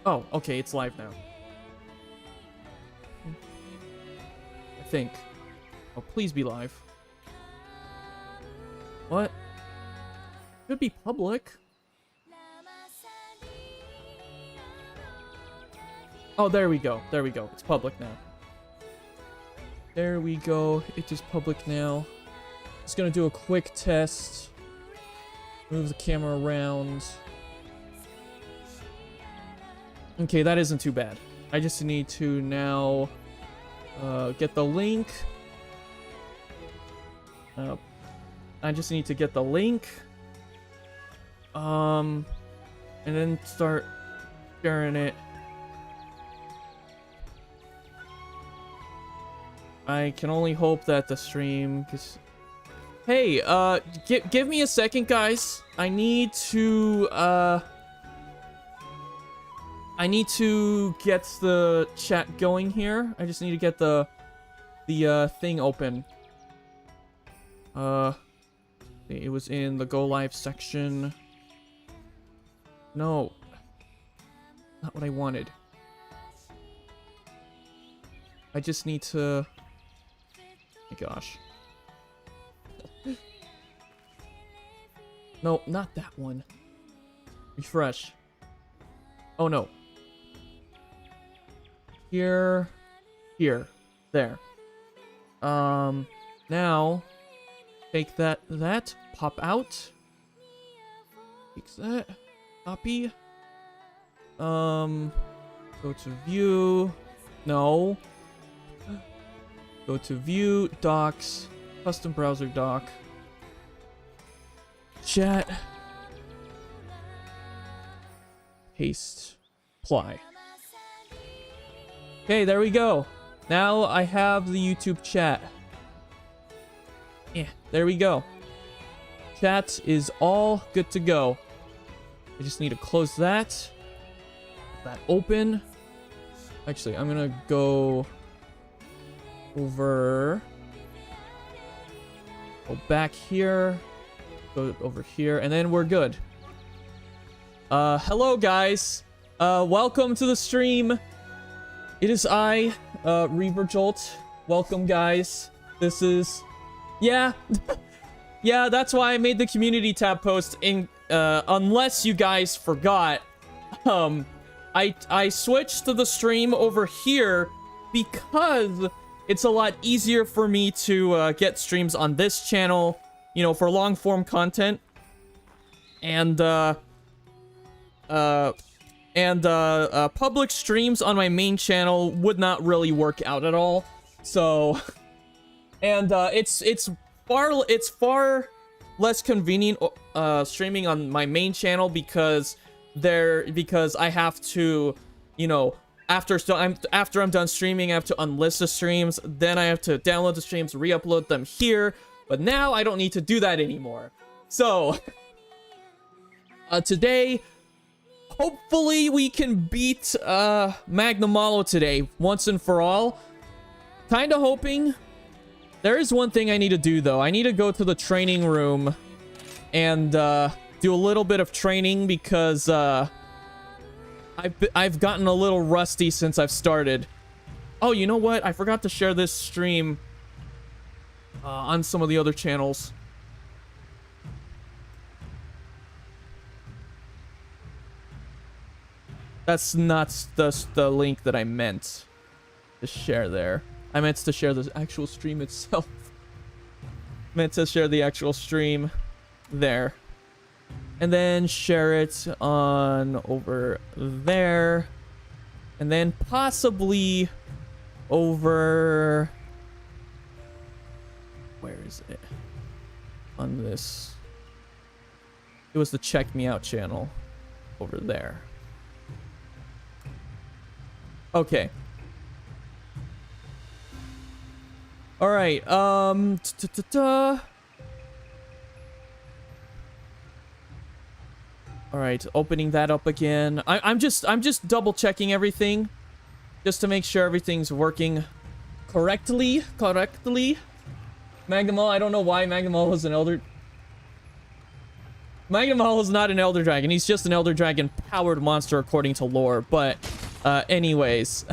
Oh, okay, it's live now. I think. Oh, please be live. What? Should be public. Oh, there we go. There we go. It's public now. There we go. It is public now. Just gonna do a quick test. Move the camera around. Okay, that isn't too bad. I just need to now get the link. I just need to get the link. And then start sharing it. I can only hope that the stream, cause hey, give me a second, guys. I need to get the chat going here. I just need to get the thing open. It was in the go live section. No. Not what I wanted. I just need to... Oh my gosh. No, not that one. Refresh. Oh no. Here. Here. There. Now... Take that, pop out. Fix that. Copy. Go to view. No. Go to view, docs, custom browser doc. Chat. Paste. Apply. Okay, there we go. Now I have the YouTube chat. Yeah, there we go. Chat is all good to go. I just need to close that. That open. Actually, I'm gonna go over. Go back here. Go over here, and then we're good. Hello guys. Welcome to the stream. It is I, Reaver Jolt. Welcome guys. This is... Yeah, yeah, that's why I made the community tab post. In unless you guys forgot, I switched to the stream over here because it's a lot easier for me to get streams on this channel, you know, for long form content, and public streams on my main channel would not really work out at all. So. And it's far less convenient streaming on my main channel because I have to, you know, after I'm done streaming, I have to unlist the streams, then I have to download the streams, re-upload them here. But now I don't need to do that anymore. So today, hopefully we can beat Magnamalo today once and for all. Kinda hoping. There is one thing I need to do, though. I need to go to the training room and do a little bit of training because I've gotten a little rusty since I've started. Oh, you know what? I forgot to share this stream on some of the other channels. That's not the link that I meant to share there. I meant to share the actual stream itself. Meant to share the actual stream there. And then share it on over there. And then possibly over... Where is it? On this. It was the Check Me Out channel. Over there. Okay. Alright, Alright, opening that up again. I'm just double checking everything. Just to make sure everything's working correctly. Magnamal, I don't know why Magnamal was an elder. Magnum Hollow is not an Elder Dragon. He's just an Elder Dragon powered monster according to lore. But, anyways,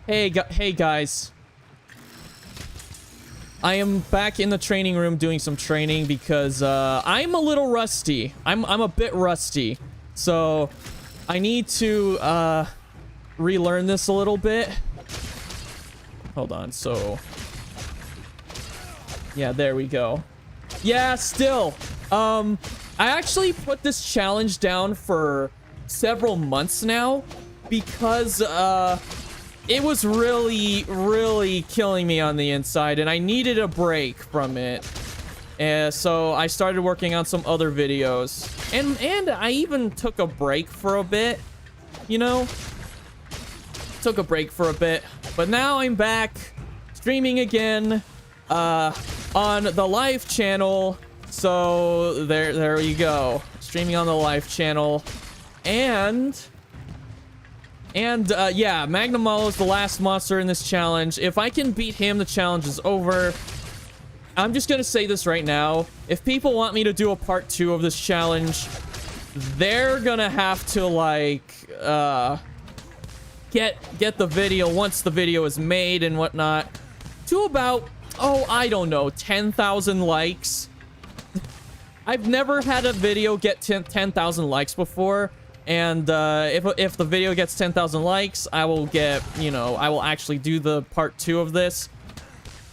hey guys. I am back in the training room doing some training because, I'm a little rusty. I'm a bit rusty. So, I need to, relearn this a little bit. Hold on, so... Yeah, there we go. Yeah, still. I actually put this challenge down for several months now because, it was really killing me on the inside and I needed a break from it. And so I started working on some other videos. And I even took a break for a bit, you know? Took a break for a bit. But now I'm back streaming again, on the live channel. So there you go. Streaming on the live channel. And yeah, Magnum Hollow is the last monster in this challenge. If I can beat him, the challenge is over. I'm just gonna say this right now. If people want me to do a part 2 of this challenge, they're gonna have to, like, get the video, once the video is made and whatnot, to about, oh, I don't know, 10,000 likes. I've never had a video get 10,000 likes before. And if the video gets 10,000 likes, I will get, you know, I will actually do the part 2 of this.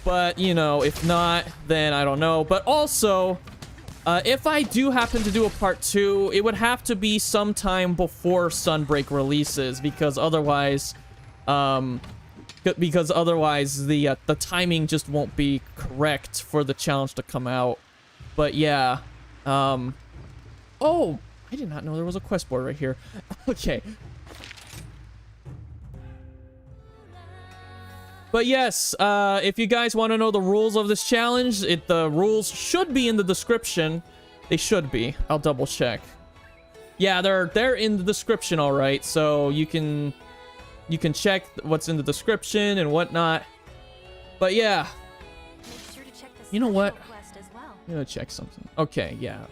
But, you know, if not, then I don't know. But also, if I do happen to do a part 2, it would have to be sometime before Sunbreak releases, because otherwise, the timing just won't be correct for the challenge to come out. But yeah, oh, I did not know there was a quest board right here. Okay. But yes, if you guys want to know the rules of this challenge, the rules should be in the description. They should be. I'll double check. Yeah, they're in the description, all right. So you can check what's in the description and whatnot. But yeah. You know what? I'm gonna check something. Okay, yeah.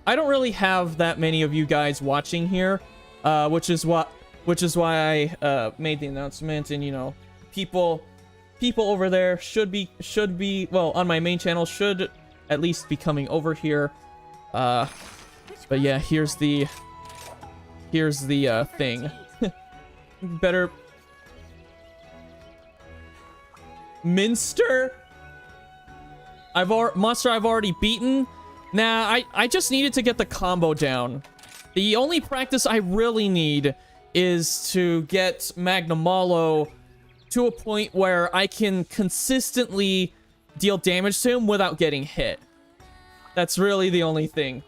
I don't really have that many of you guys watching here, which is why I made the announcement. And you know, people over there should be well, on my main channel should at least be coming over here. But yeah, here's the thing. Better Minster. Monster I've already beaten. Nah, I just needed to get the combo down. The only practice I really need is to get Magnum Hollow to a point where I can consistently deal damage to him without getting hit. That's really the only thing.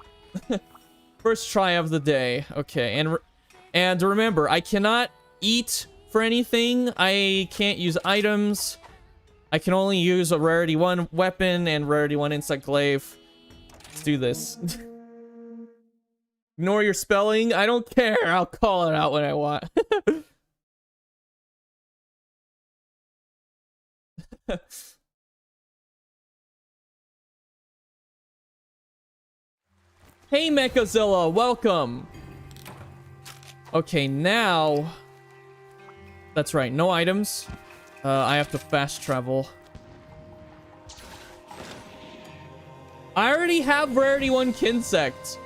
First try of the day. Okay, and remember, I cannot eat for anything. I can't use items. I can only use a Rarity 1 weapon and Rarity 1 insect glaive. Let's do this. Ignore your spelling. I don't care. I'll call it out when I want. Hey, Mechazilla. Welcome. Okay, now... That's right. No items. I have to fast travel. I already have Rarity 1 Kinsect.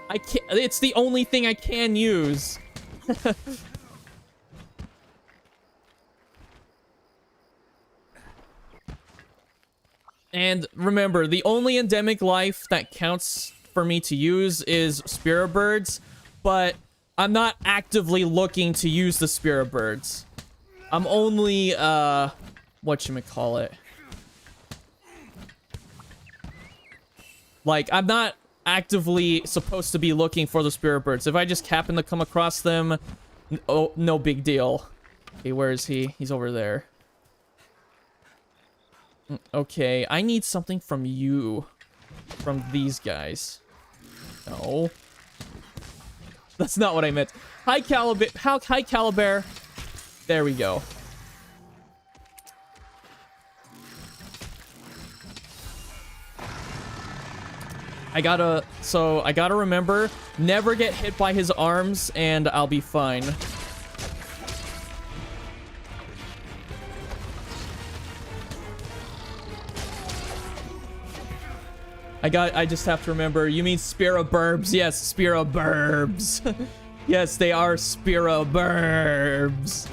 I can't. It's the only thing I can use. And remember, the only endemic life that counts for me to use is Spiribirds, but I'm not actively looking to use the Spiribirds. I'm only, whatchamacallit. Like, I'm not actively supposed to be looking for the Spiribirds. If I just happen to come across them, oh, no big deal. Okay, where is he? He's over there. Okay, I need something from you. From these guys. No. That's not what I meant. Hi, Caliber. There we go. I gotta remember, never get hit by his arms, and I'll be fine. I just have to remember, you mean Spiribirds? Yes, Spiribirds. Yes, they are Spiribirds.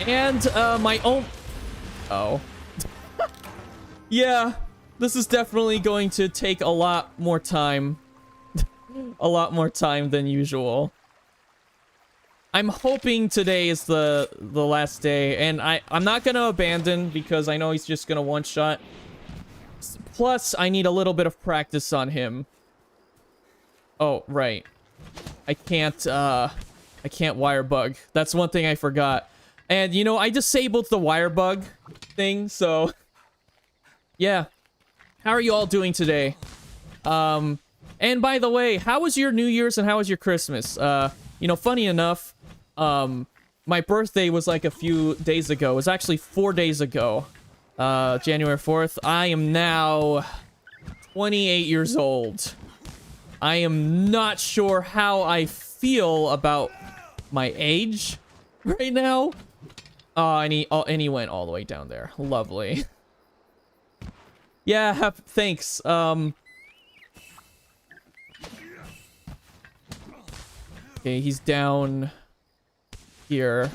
And, my own... Oh. Yeah, this is definitely going to take a lot more time. A lot more time than usual. I'm hoping today is the last day, and I'm not gonna abandon because I know he's just gonna one-shot. Plus, I need a little bit of practice on him. Oh, right. I can't wirebug. That's one thing I forgot. And, you know, I disabled the wirebug thing, so... Yeah. How are you all doing today? And by the way, how was your New Year's and how was your Christmas? You know, funny enough, my birthday was like a few days ago. It was actually 4 days ago. January 4th. I am now 28 years old. I am not sure how I feel about my age right now. And he went all the way down there. Lovely. Yeah, thanks. Okay, he's down here.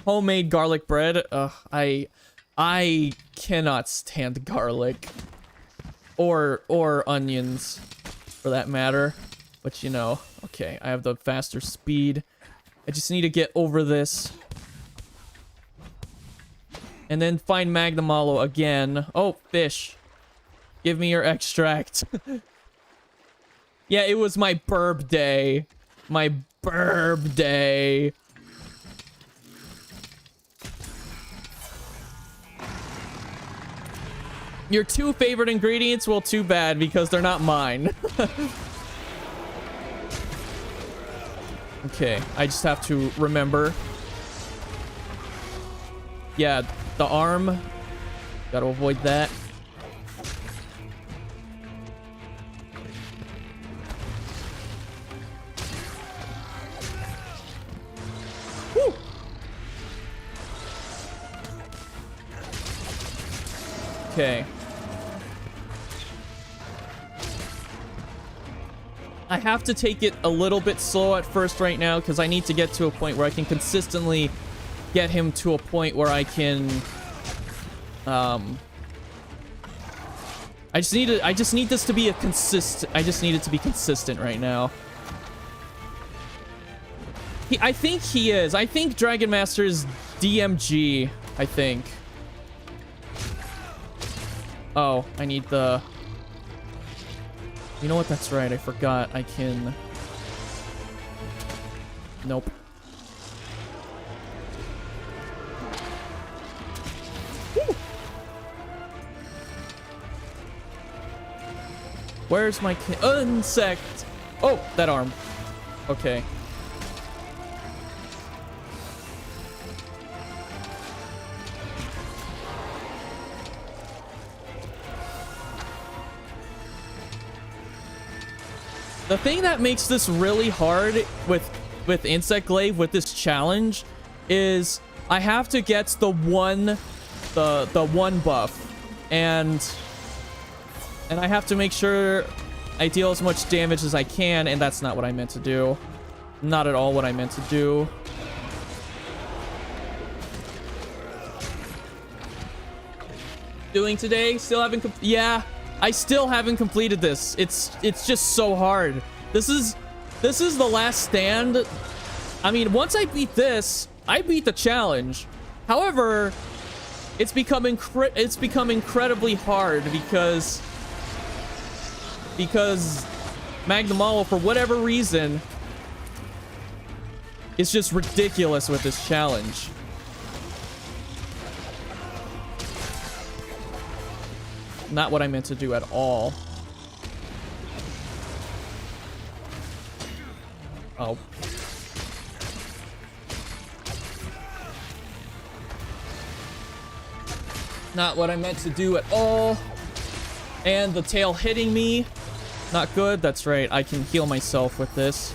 Homemade garlic bread. I cannot stand garlic. Or onions, for that matter. But you know, okay, I have the faster speed. I just need to get over this. And then find Magnamalo again. Oh, fish. Give me your extract. Yeah, it was my burb day. My burb day. Your two favorite ingredients? Well, too bad, because they're not mine. Okay, I just have to remember. Yeah, the arm. Gotta avoid that. Woo! Okay. I have to take it a little bit slow at first right now because I need to get to a point where I can consistently get him to a point where I can I just need this to be a consistent. I just need it to be consistent right now. I think he is. I think Dragon Master is DMG, I think. Oh, I need the... You know what? That's right. I forgot. I can... Nope. Woo! Where's my insect? Oh, that arm. Okay. The thing that makes this really hard with Insect Glaive, with this challenge, is I have to get the one buff, and I have to make sure I deal as much damage as I can, and that's not what I meant to do. Not at all what I meant to do. Doing today? Still haven't yeah. I still haven't completed this. It's just so hard. This is the last stand. I mean, once I beat this, I beat the challenge. However, it's become incredibly hard because Magnamalo, for whatever reason, is just ridiculous with this challenge. Not what I meant to do at all. Oh. Not what I meant to do at all. And the tail hitting me. Not good. That's right. I can heal myself with this.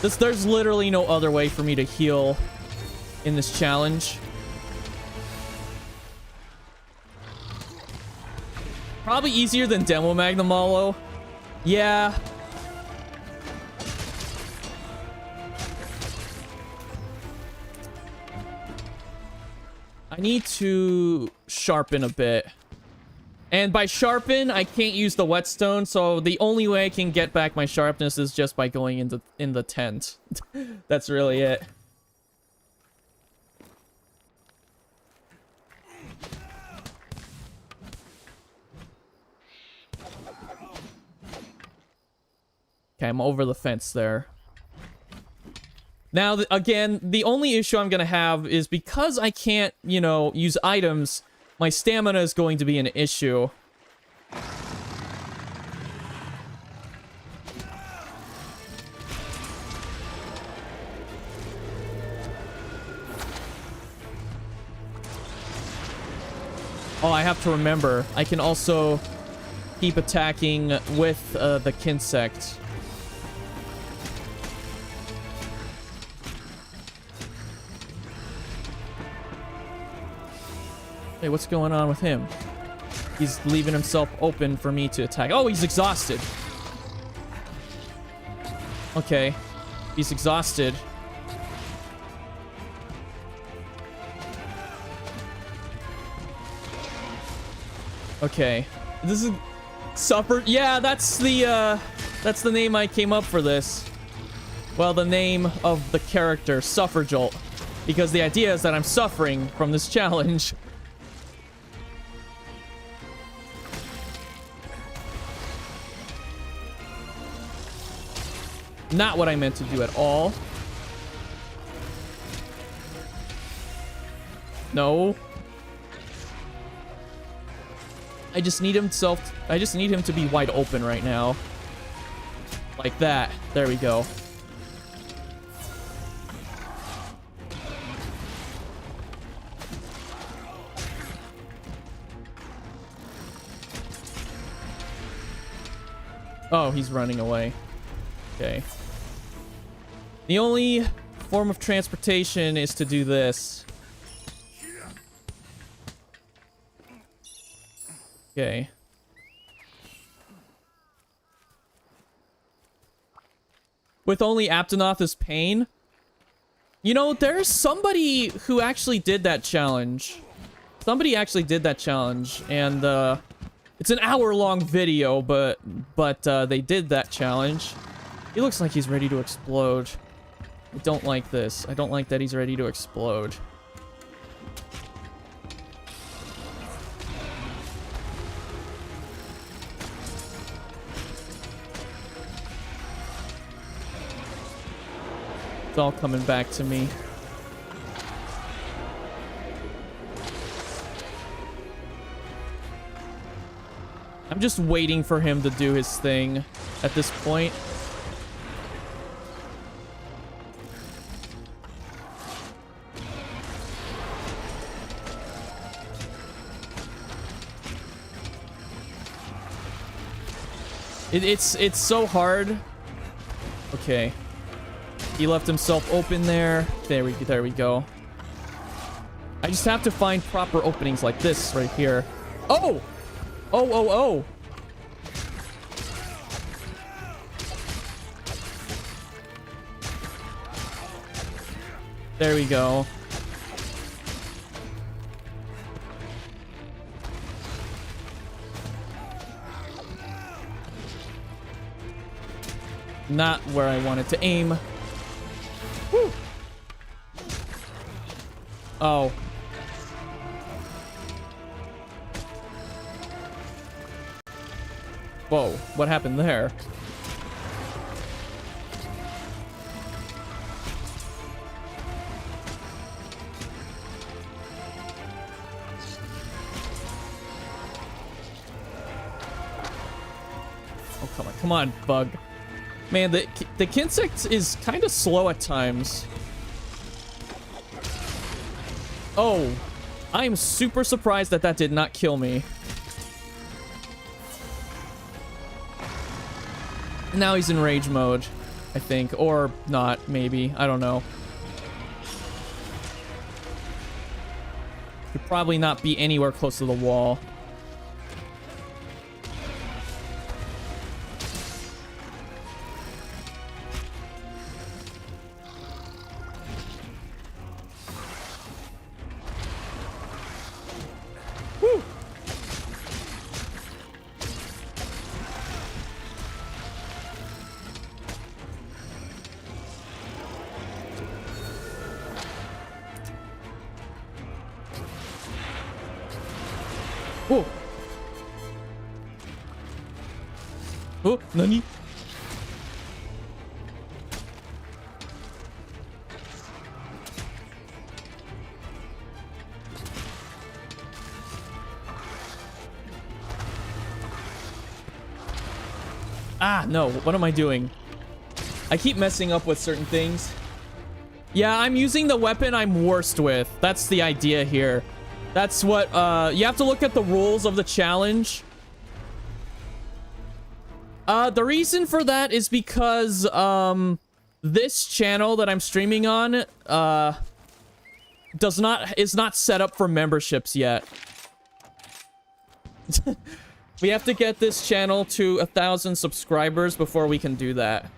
There's literally no other way for me to heal in this challenge. Probably easier than Demo Magnamalo. Yeah. I need to sharpen a bit. And by sharpen, I can't use the whetstone, so the only way I can get back my sharpness is just by going in the tent. That's really it. Okay, I'm over the fence there. Now, again, the only issue I'm gonna have is because I can't, you know, use items, my stamina is going to be an issue. Oh, I have to remember, I can also keep attacking with the Kinsect. Hey, what's going on with him? He's leaving himself open for me to attack. Oh, he's exhausted. Okay. He's exhausted. Okay. This is... Suffer... Yeah, that's the name I came up for this. Well, the name of the character, Suffer Jolt. Because the idea is that I'm suffering from this challenge. Not what I meant to do at all. No. I just need him to be wide open right now. Like that. There we go. Oh, he's running away. Okay. The only form of transportation is to do this. Okay. With only Aptonoth as pain? You know, there's somebody who actually did that challenge. Somebody actually did that challenge, and it's an hour-long video, but they did that challenge. He looks like he's ready to explode. I don't like this. I don't like that he's ready to explode. It's all coming back to me. I'm just waiting for him to do his thing at this point. It's so hard. Okay. He left himself open there. There we go. I just have to find proper openings like this right here. Oh! Oh. There we go. Not where I wanted to aim. Woo. Oh. Whoa, what happened there? Oh, come on, bug. Man, the Kinsect is kind of slow at times. Oh, I'm super surprised that did not kill me. Now he's in rage mode, I think. Or not, maybe. I don't know. Could probably not be anywhere close to the wall. Woo! Oh. Oh, nani? Ah, no. What am I doing? I keep messing up with certain things. Yeah, I'm using the weapon I'm worst with. That's the idea here. That's what, you have to look at the rules of the challenge. The reason for that is because, this channel that I'm streaming on, is not set up for memberships yet. We have to get this channel to 1,000 subscribers before we can do that.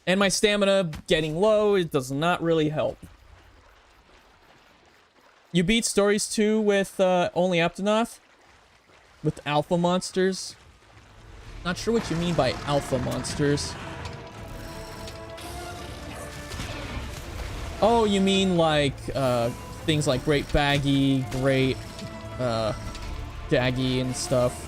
And my stamina getting low, it does not really help. You beat Stories 2 with only Aptonoth? With alpha monsters? Not sure what you mean by alpha monsters. Oh, you mean like things like Great Baggy, Great Daggy and stuff.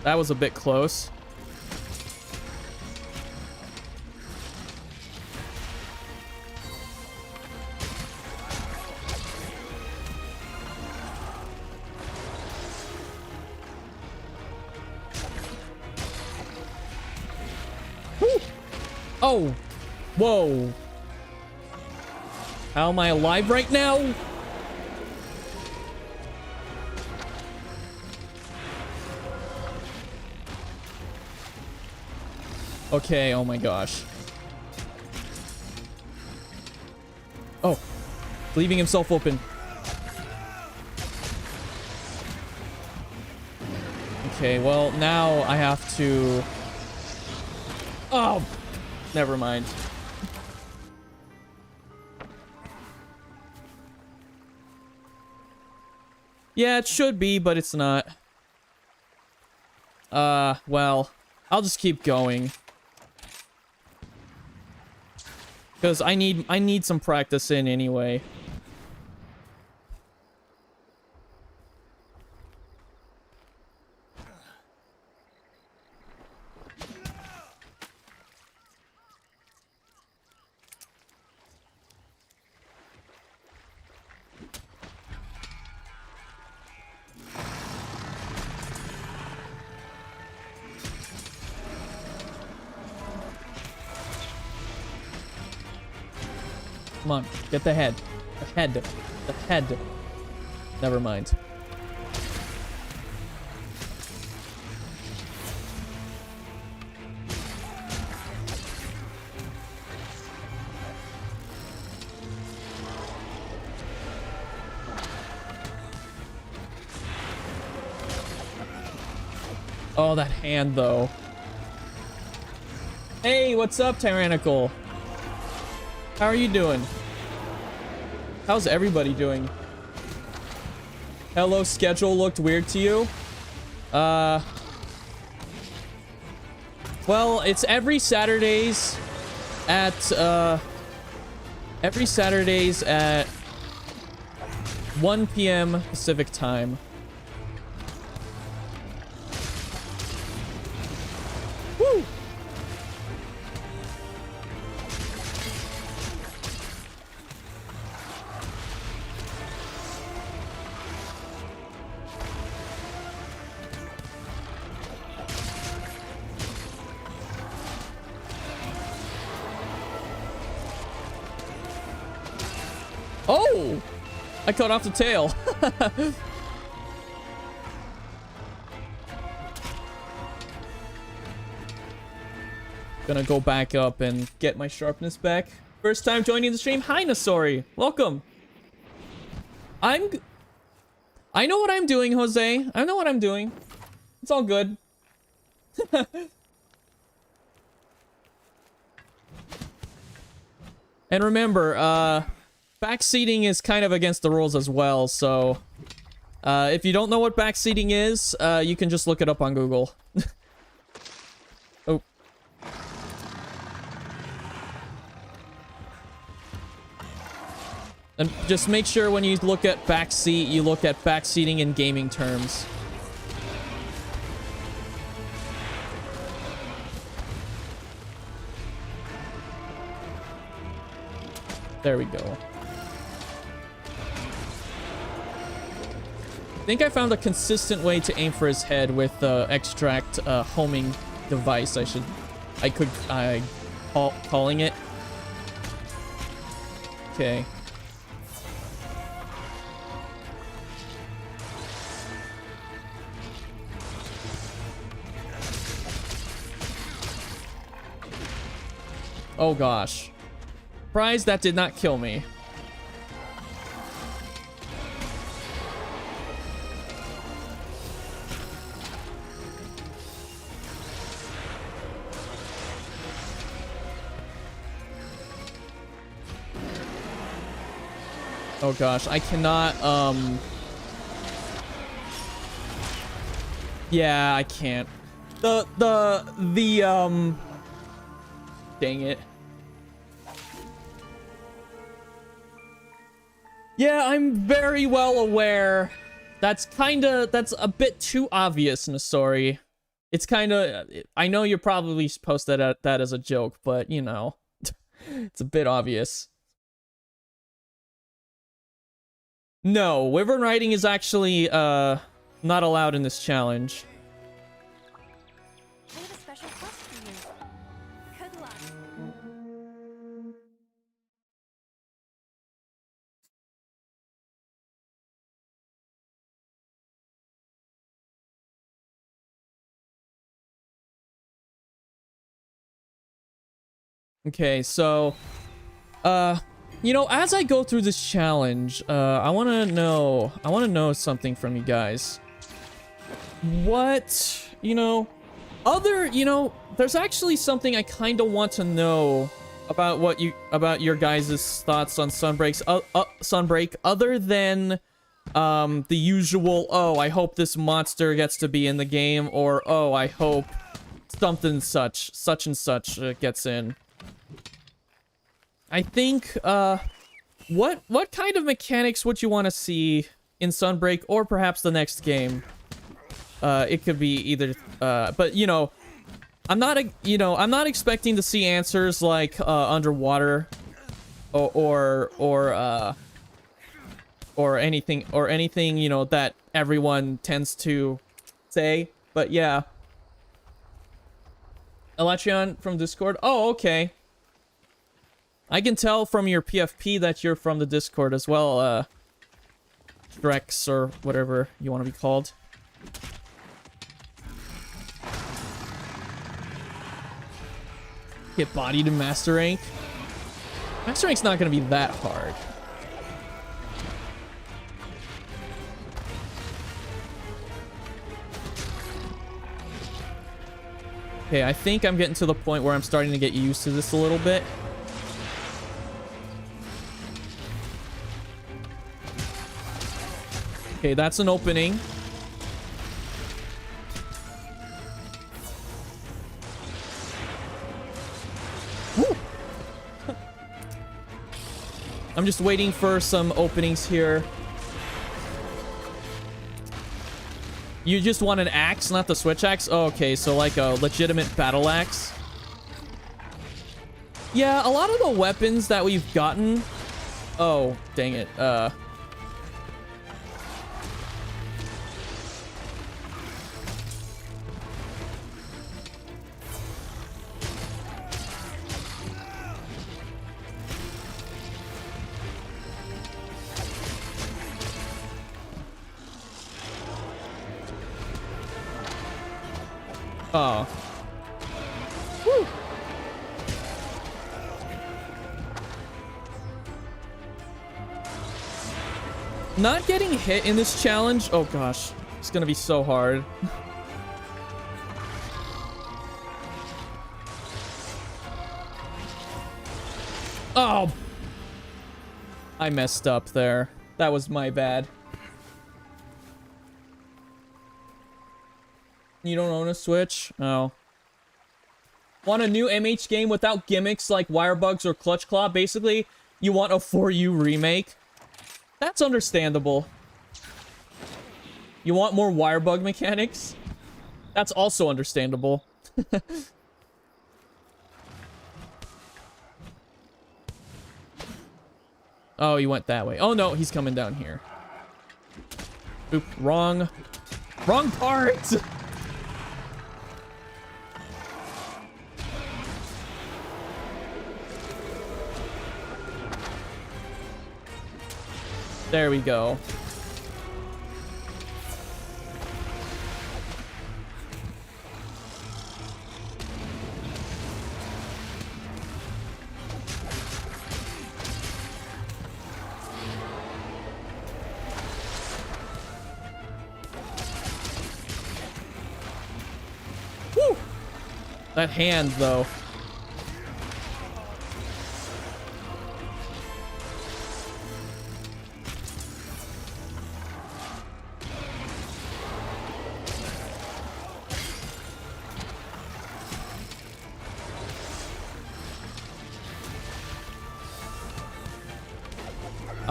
That was a bit close. Woo. Oh, whoa. How am I alive right now? Okay, oh my gosh. Oh, leaving himself open. Okay, well, now I have to... Oh, never mind. Yeah, it should be, but it's not. Well, I'll just keep going. Because I need some practice in anyway. Come on, get the head. The head. The head. Never mind. Oh, that hand, though. Hey, what's up, Tyrannical? How are you doing? How's everybody doing? Hello, schedule looked weird to you? Well, it's every Saturdays at 1 p.m. Pacific time. Oh! I cut off the tail. Gonna go back up and get my sharpness back. First time joining the stream. Hi, Nasori. Welcome. I know what I'm doing, Jose. I know what I'm doing. It's all good. And remember, backseating is kind of against the rules as well, so if you don't know what backseating is, you can just look it up on Google. Oh. And just make sure when you look at backseat, you look at backseating in gaming terms. There we go. I think I found a consistent way to aim for his head with the extract homing device. Calling it. Okay. Oh gosh. Surprised that did not kill me. Oh gosh, I cannot, yeah, I can't. Dang it. Yeah, I'm very well aware. That's a bit too obvious, Nasori. It's kinda, I know you're probably supposed to that as a joke, but, you know, it's a bit obvious. No, Wyvern riding is actually, not allowed in this challenge. I have a special quest for you. Good luck. Okay, so, you know, as I go through this challenge, I want to know something from you guys. What, you know, there's actually something I kind of want to know about your guys' thoughts on Sunbreak, other than, the usual, oh, I hope this monster gets to be in the game, or, oh, I hope something such and such gets in. I think, what kind of mechanics would you want to see in Sunbreak, or perhaps the next game? It could be either, but, you know, I'm not expecting to see answers like, underwater, or anything, you know, that everyone tends to say, but yeah. Elachion from Discord? Oh, okay. I can tell from your PFP that you're from the Discord as well, Drex, or whatever you want to be called. Get bodied in Master Rank. Master Rank's not going to be that hard. Okay, I think I'm getting to the point where I'm starting to get used to this a little bit. Okay, that's an opening. Woo! I'm just waiting for some openings here. You just want an axe, not the switch axe? Oh, okay, so like a legitimate battle axe. Yeah, a lot of the weapons that we've gotten... Oh, dang it. Oh. Woo. Not getting hit in this challenge, oh gosh, it's gonna be so hard. Oh, I messed up there. That was my bad. You don't own a Switch? Oh. Want a new MH game without gimmicks like wirebugs or clutch claw? Basically, you want a For You remake? That's understandable. You want more wirebug mechanics? That's also understandable. Oh, he went that way. Oh no, he's coming down here. Oop, wrong part! There we go. Woo! That hand, though.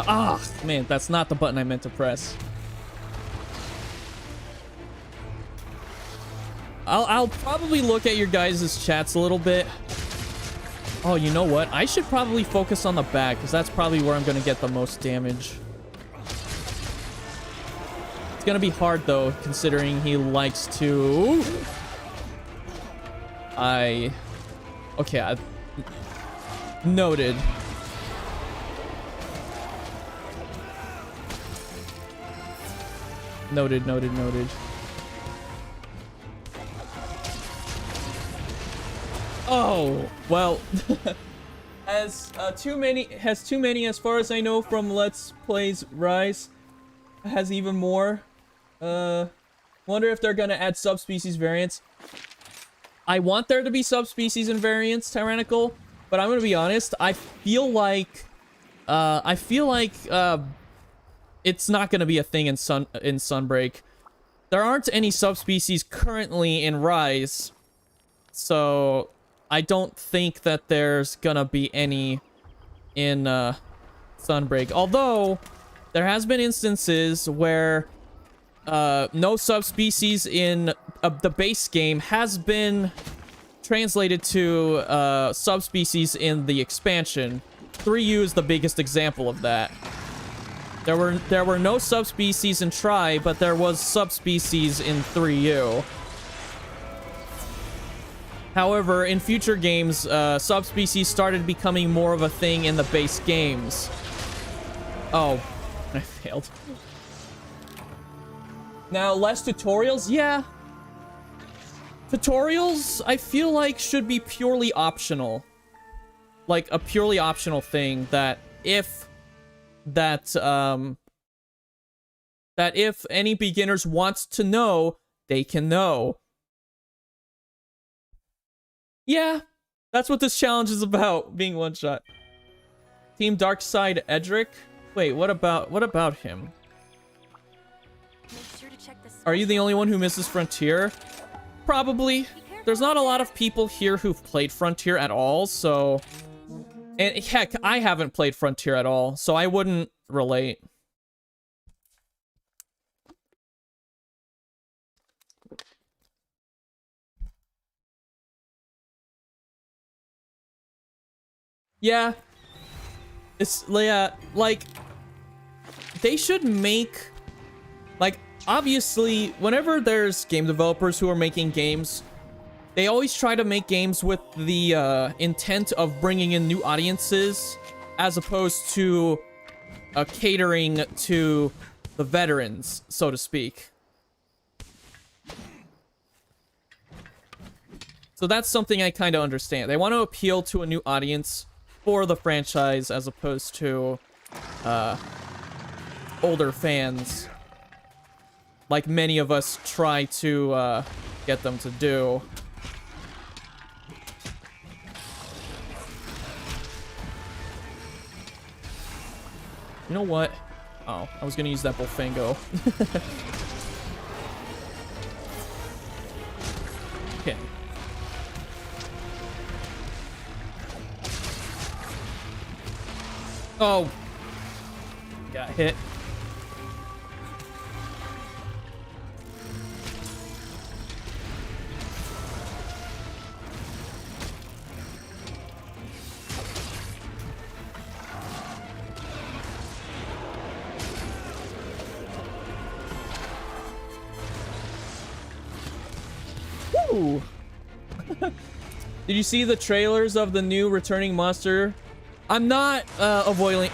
Ah, man, that's not the button I meant to press. I'll probably look at your guys' chats a little bit. Oh, you know what? I should probably focus on the back, because that's probably where I'm going to get the most damage. It's going to be hard, though, considering he likes to... Okay, noted. Noted, noted, noted. Oh, well, has too many as far as I know from Let's Plays Rise. Has even more. Wonder if they're gonna add subspecies variants. I want there to be subspecies and variants, Tyrannical, but I'm gonna be honest, I feel like it's not gonna be a thing in Sunbreak. There aren't any subspecies currently in Rise, so I don't think that there's gonna be any in Sunbreak. Although there has been instances where no subspecies in the base game has been translated to subspecies in the expansion. 3U is the biggest example of that. There were no subspecies in Tri, but there was subspecies in 3U. However, in future games, subspecies started becoming more of a thing in the base games. Oh, I failed. Now, less tutorials? Yeah. Tutorials, I feel like, should be purely optional. Like, a purely optional thing that if any beginners wants to know, they can know. Yeah, that's what this challenge is about, being one shot. Team Darkside Edric? Wait, what about him? Make sure to check the Are you the only one who misses Frontier? Probably. There's not a lot of people here who've played Frontier at all, so... And heck, I haven't played Frontier at all, so I wouldn't relate. Yeah. It's, yeah, like, they should make, like, obviously, whenever there's game developers who are making games, they always try to make games with the intent of bringing in new audiences, as opposed to catering to the veterans, so to speak. So that's something I kind of understand. They want to appeal to a new audience for the franchise as opposed to older fans, like many of us try to get them to do. You know what? Oh, I was gonna use that Bullfango. Okay. Oh. Got hit. Woo! Did you see the trailers of the new returning monster? I'm not avoiding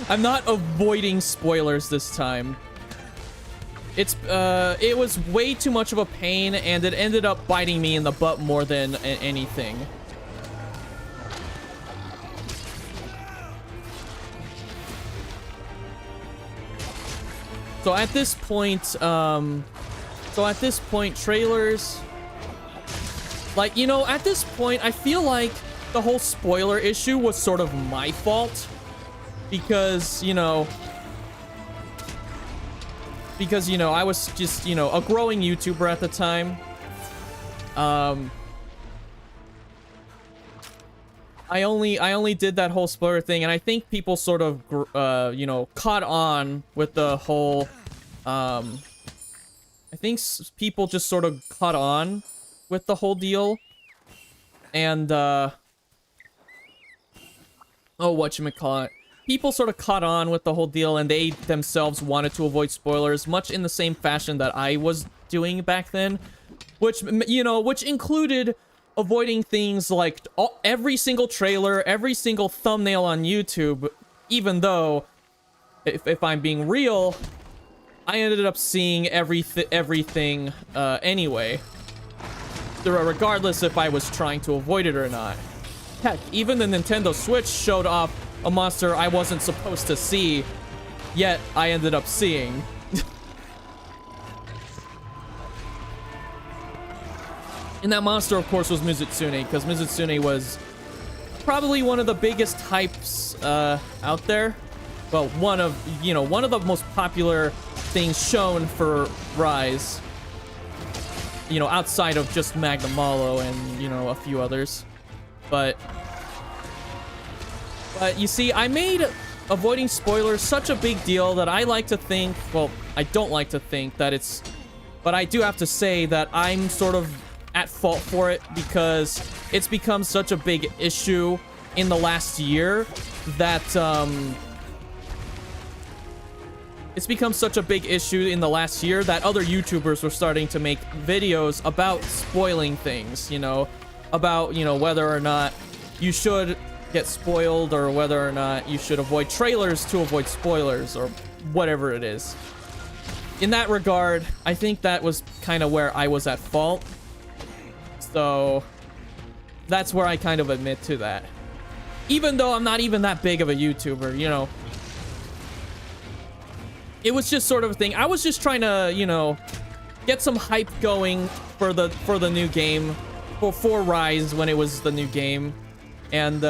I'm not avoiding spoilers this time. It was way too much of a pain, and it ended up biting me in the butt more than anything. So at this point, trailers, like, you know, at this point, I feel like the whole spoiler issue was sort of my fault, because, you know, I was just, you know, a growing YouTuber at the time. I only did that whole spoiler thing, and I think people sort of, you know, caught on with the whole, I think people just sort of caught on with the whole deal, and, oh, whatchamacallit. People sort of caught on with the whole deal, and they themselves wanted to avoid spoilers, much in the same fashion that I was doing back then, which, you know, which included avoiding things like every single trailer, every single thumbnail on YouTube, even though, if I'm being real, I ended up seeing everything anyway, regardless if I was trying to avoid it or not. Heck, even the Nintendo Switch showed off a monster I wasn't supposed to see, yet I ended up seeing. And that monster, of course, was Mizutsune, because Mizutsune was probably one of the biggest hypes out there. Well, one of the most popular things shown for Rise. You know, outside of just Magna Malo and, you know, a few others. But you see, I made avoiding spoilers such a big deal that I like to think, well, I don't like to think that it's, but I do have to say that I'm sort of at fault for it, because it's become such a big issue in the last year that, it's become such a big issue in the last year that other YouTubers were starting to make videos about spoiling things, you know, about, you know, whether or not you should get spoiled, or whether or not you should avoid trailers to avoid spoilers, or whatever it is. In that regard, I think that was kind of where I was at fault. So that's where I kind of admit to that. Even though I'm not even that big of a YouTuber, you know. It was just sort of a thing. I was just trying to, you know, get some hype going for the new game, for Rise when it was the new game. And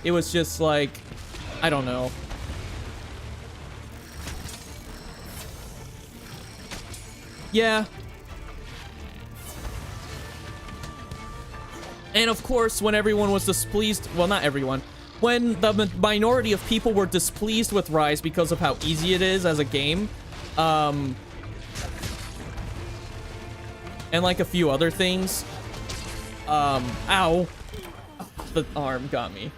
it was just like, I don't know. Yeah. And of course, when everyone was displeased, well, not everyone, when the minority of people were displeased with Rise because of how easy it is as a game, and like a few other things, ow, the arm got me.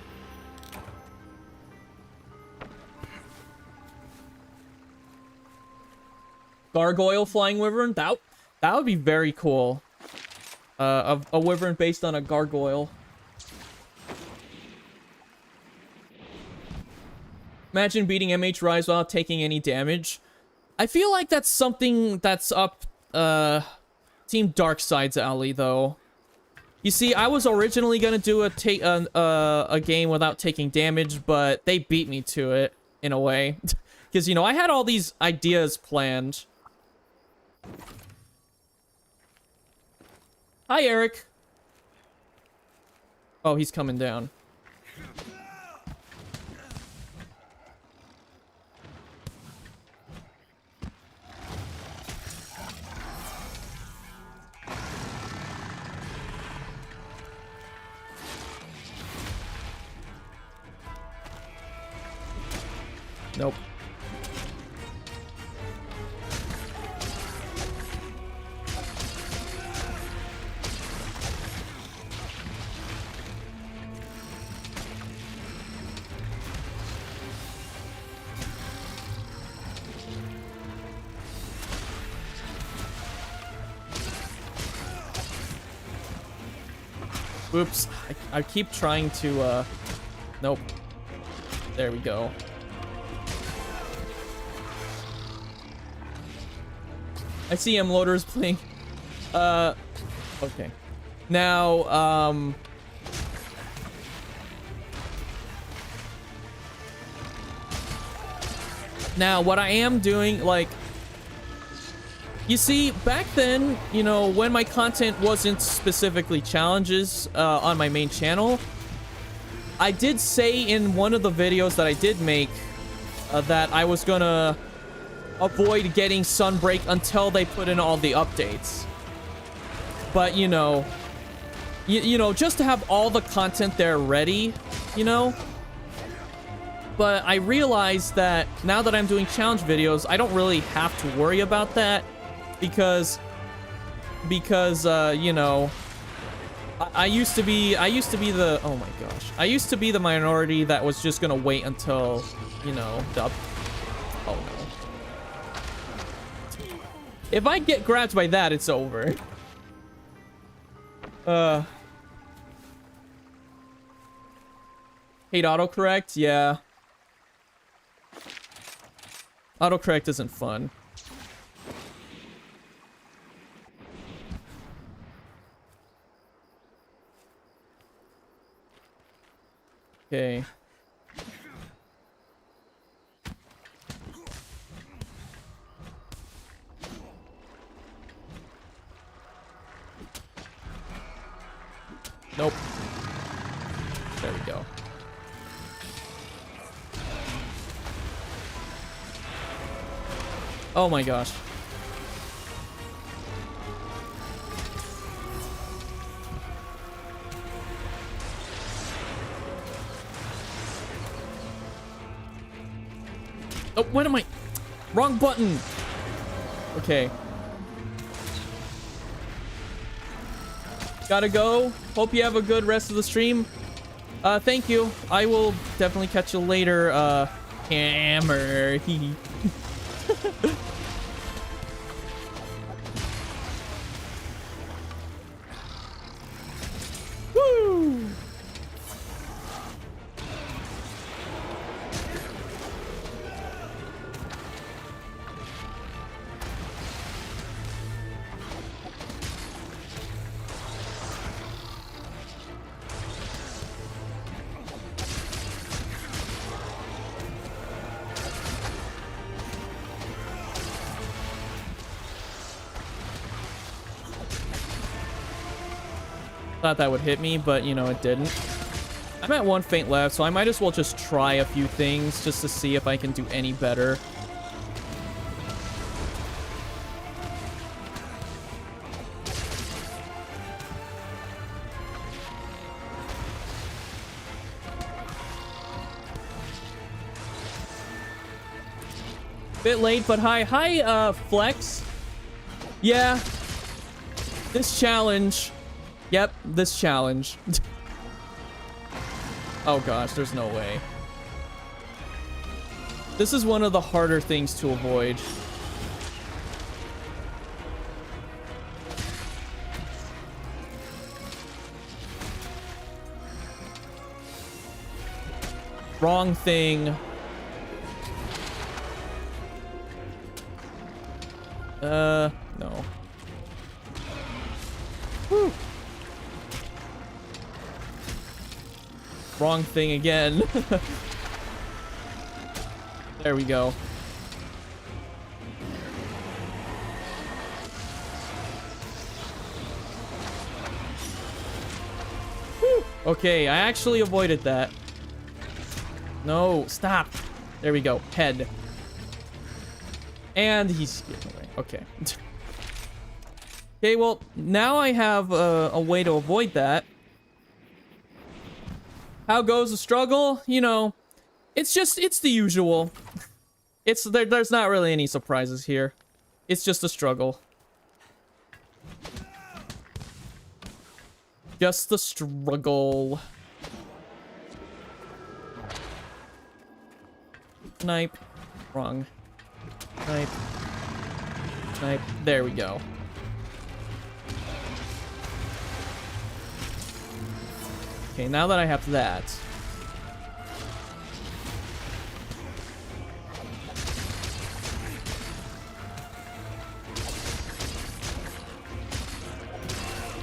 Gargoyle flying wyvern, that would be very cool. A wyvern based on a gargoyle. Imagine beating MH Rise without taking any damage. I feel like that's something that's up Team Darkside's alley, though. You see, I was originally gonna do a game without taking damage, but they beat me to it in a way, because you know I had all these ideas planned. Hi, Eric. Oh, he's coming down. Nope. Oops. I keep trying to, nope. There we go. I see M-Loaders playing. Okay. Now, now, what I am doing, like, you see, back then, you know, when my content wasn't specifically challenges on my main channel, I did say in one of the videos that I did make that I was gonna avoid getting Sunbreak until they put in all the updates. But, you know, you know, just to have all the content there ready, you know? But I realized that now that I'm doing challenge videos, I don't really have to worry about that because you know, I used to be the, oh my gosh. I used to be the minority that was just gonna wait until, you know, oh no. If I get grabbed by that, it's over. Hate autocorrect? Yeah. Autocorrect isn't fun. Okay. Nope. There we go. Oh my gosh. Oh, what am I? Wrong button. Okay. Gotta go. Hope you have a good rest of the stream. Thank you. I will definitely catch you later, hammer. Woo! Thought that would hit me, but you know, it didn't. I'm at one faint left, so I might as well just try a few things just to see if I can do any better. Bit late, but hi. Hi, Flex. Yeah. This challenge... Yep, this challenge. Oh gosh, there's no way. This is one of the harder things to avoid. Wrong thing. No. Whew. Wrong thing again. There we go. Whew. Okay, I actually avoided that. No, stop. There we go. Head. And he's getting away. Okay. Okay, well, now I have a way to avoid that. How goes the struggle? You know, it's the usual. There's not really any surprises here. It's just a struggle. Just the struggle. Snipe. Wrong. Snipe. Snipe. There we go. Okay, now that I have that.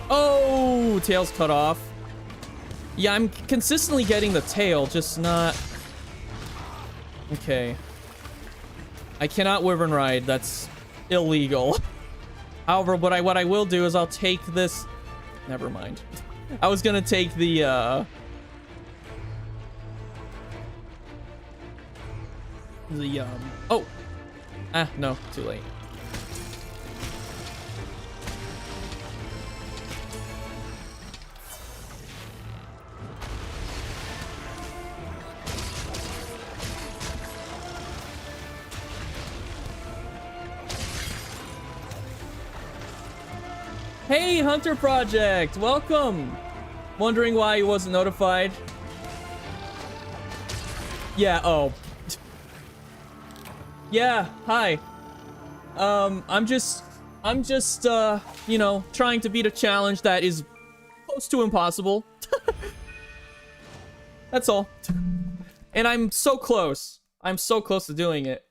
Oh, tail's cut off. Yeah, I'm consistently getting the tail, just not... Okay. I cannot Wyvern ride, that's illegal. However, what I will do is I'll take this... Never mind. I was gonna take the, oh! Ah, no, too late. Hey, Hunter Project! Welcome! Wondering why he wasn't notified? Yeah, oh. Yeah, hi. I'm just, you know, trying to beat a challenge that is close to impossible. That's all. And I'm so close. I'm so close to doing it.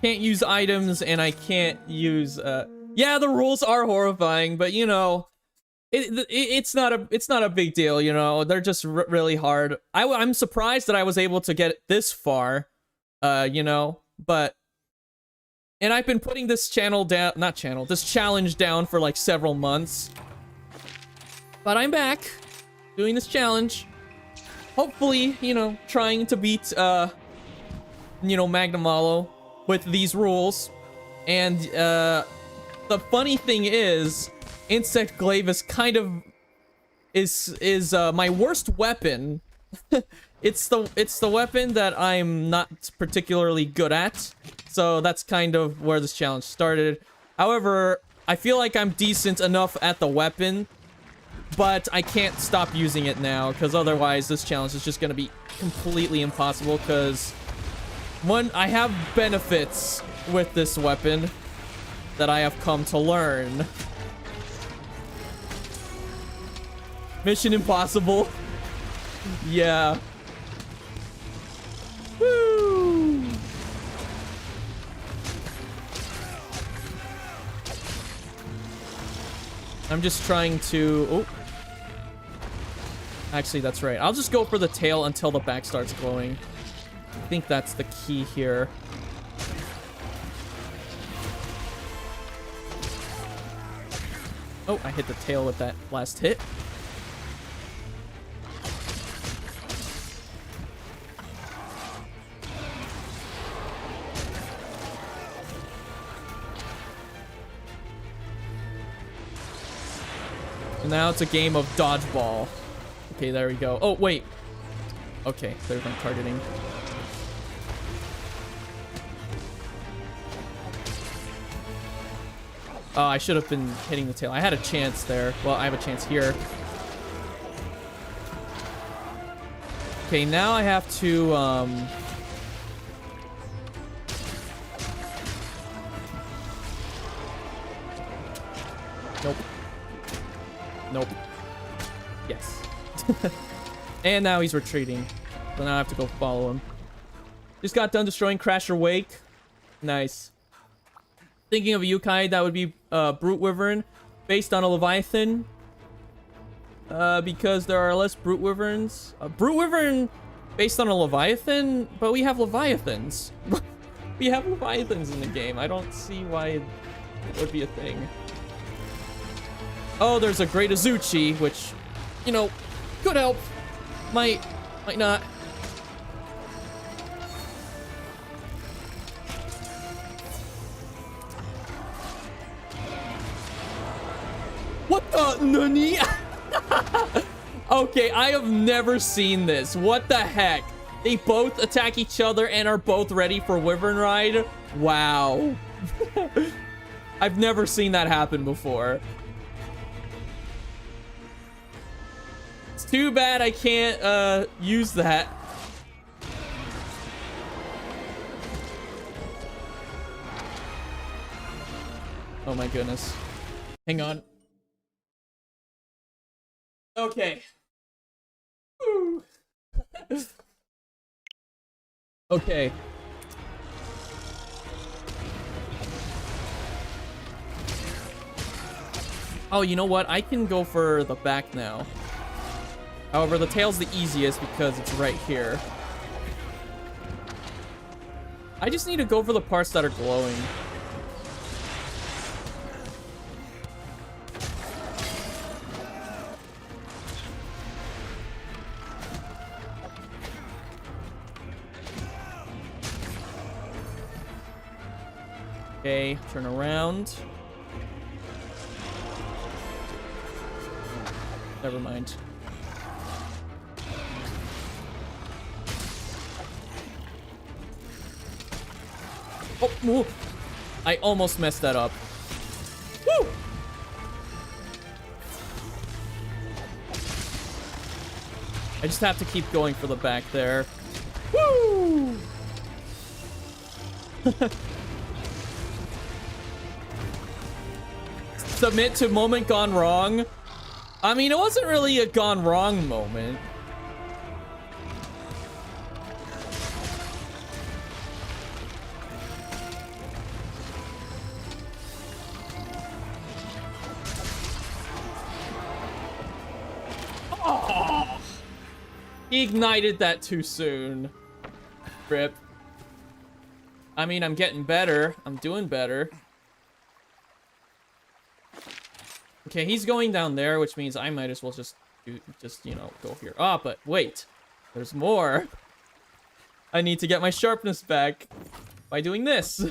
Can't use items, and I can't use, yeah, the rules are horrifying, but, you know, it's not a big deal, you know, they're just really hard. I'm surprised that I was able to get this far, you know, but, and I've been putting this this challenge down for, like, several months, but I'm back, doing this challenge, hopefully, you know, trying to beat, you know, Magnamalo with these rules. And the funny thing is, Insect Glaive is kind of is my worst weapon. it's the weapon that I'm not particularly good at. So that's kind of where this challenge started. However, I feel like I'm decent enough at the weapon, but I can't stop using it now, because otherwise this challenge is just going to be completely impossible, because one, I have benefits with this weapon that I have come to learn. Mission Impossible. Yeah. Woo! I'm just trying to... Oh. Actually, that's right. I'll just go for the tail until the back starts glowing. I think that's the key here. Oh, I hit the tail with that last hit. So now it's a game of dodgeball. Okay, there we go. Oh, wait. Okay, there's my targeting. Oh, I should have been hitting the tail. I had a chance there. Well, I have a chance here. Okay, now I have to, Nope. Nope. Yes. And now he's retreating. So now I have to go follow him. Just got done destroying Crasher Wake. Nice. Thinking of a Yukai, that would be Brute Wyvern. Based on a Leviathan. Because there are less Brute Wyverns. Brute Wyvern based on a Leviathan? But we have Leviathans. We have Leviathans in the game. I don't see why it would be a thing. Oh, there's a Great Azuchi, which, you know, could help. Might not. What the nani? Okay, I have never seen this. What the heck? They both attack each other and are both ready for Wyvern Ride? Wow. I've never seen that happen before. It's too bad I can't use that. Oh my goodness. Hang on. Okay. Woo. Okay. Oh, you know what? I can go for the back now. However, the tail's the easiest because it's right here. I just need to go for the parts that are glowing. Okay, turn around. Never mind. Oh, ooh. I almost messed that up. Woo! I just have to keep going for the back there. Woo! Submit to moment gone wrong. I mean, it wasn't really a gone wrong moment. Oh, he ignited that too soon. Rip. I mean, I'm getting better. I'm doing better. Okay, he's going down there, which means I might as well just you know, go here. Ah, but wait. There's more. I need to get my sharpness back by doing this.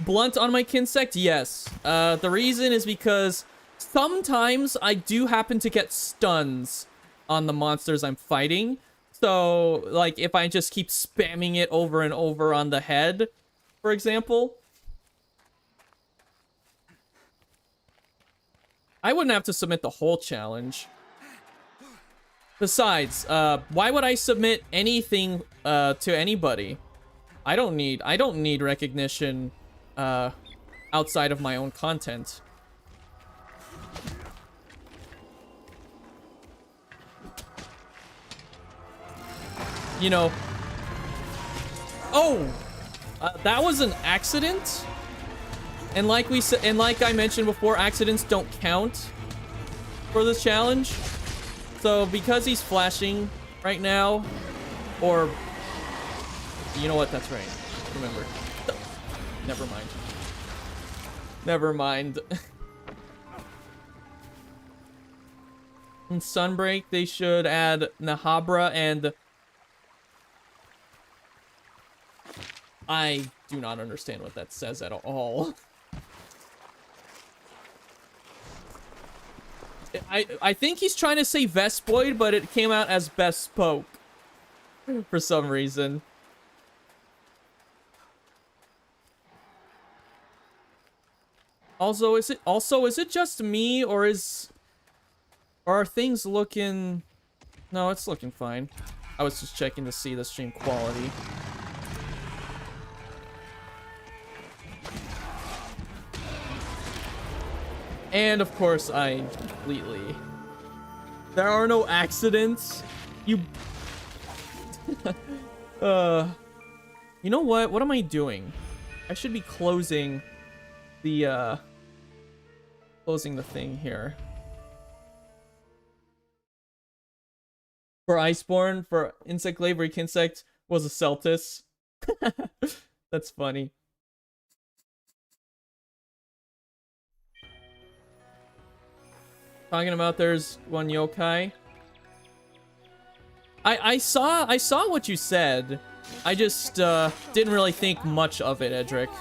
Blunt on my Kinsect? Yes. The reason is because sometimes I do happen to get stuns on the monsters I'm fighting. So, like, if I just keep spamming it over and over on the head, for example, I wouldn't have to submit the whole challenge. Besides, why would I submit anything to anybody? I don't need recognition outside of my own content. You know. Oh, that was an accident. And like we said, and like I mentioned before, accidents don't count for this challenge. So because he's flashing right now, or you know what? That's right. Remember. Never mind. Never mind. In Sunbreak, they should add Nahabra and I do not understand what that says at all. I think he's trying to say Vespoid, but it came out as Bespoke for some reason. Also, is it just me, or are things looking? No, it's looking fine. I was just checking to see the stream quality. And of course, I completely... There are no accidents. You... You know what? What am I doing? I should be closing the, closing the thing here. For Iceborne, for Insect Glaive, Reek Insect was a Celtis. That's funny. Talking about there's one yokai. I saw what you said. I just didn't really think much of it, Edric.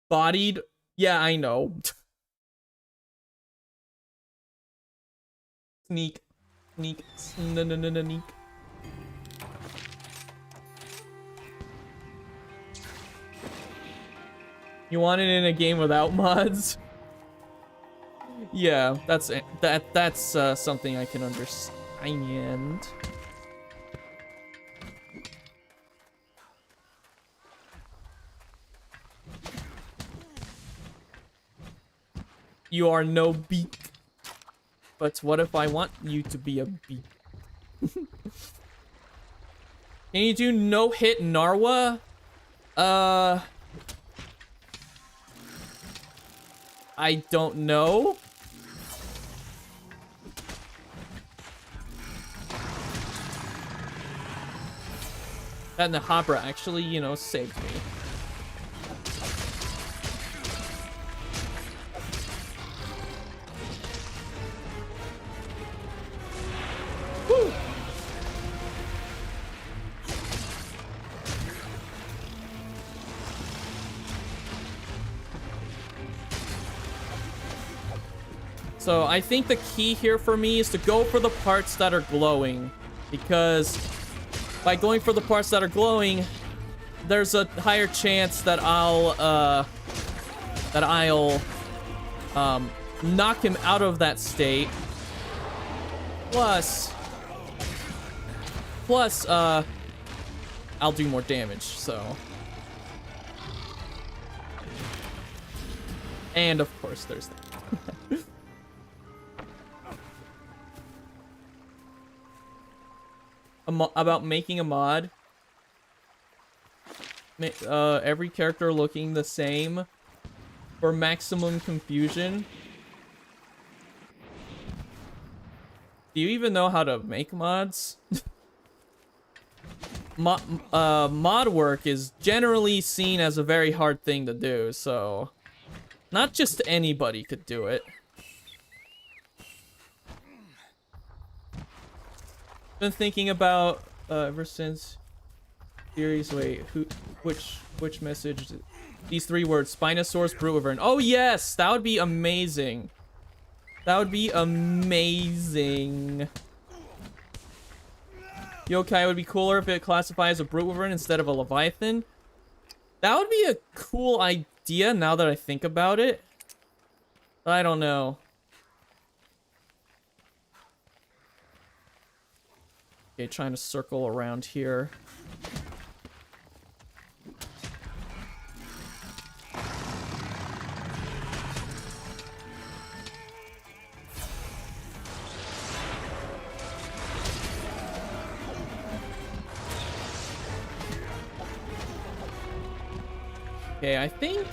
Bodied? Yeah, I know. Sneak. Sneak. Sneak. You want it in a game without mods? Yeah, that's something I can understand. You are no beak. But what if I want you to be a beak? Can you do no hit Narwa? I don't know. That Nahabra actually, you know, saved me. Woo! So I think the key here for me is to go for the parts that are glowing, because by going for the parts that are glowing, there's a higher chance that I'll knock him out of that state. Plus, I'll do more damage, so. And of course, there's that. About making a mod. Every character looking the same for maximum confusion. Do you even know how to make mods? Mod work is generally seen as a very hard thing to do, so not just anybody could do it. Been thinking about ever since theories. Wait, which message? These 3 words: Spinosaurus, Wyvern. Oh yes, that would be amazing. That would be amazing. Yokai would be cooler if it classified as a Wyvern instead of a Leviathan. That would be a cool idea now that I think about it. But I don't know. Okay, trying to circle around here. Okay, I think...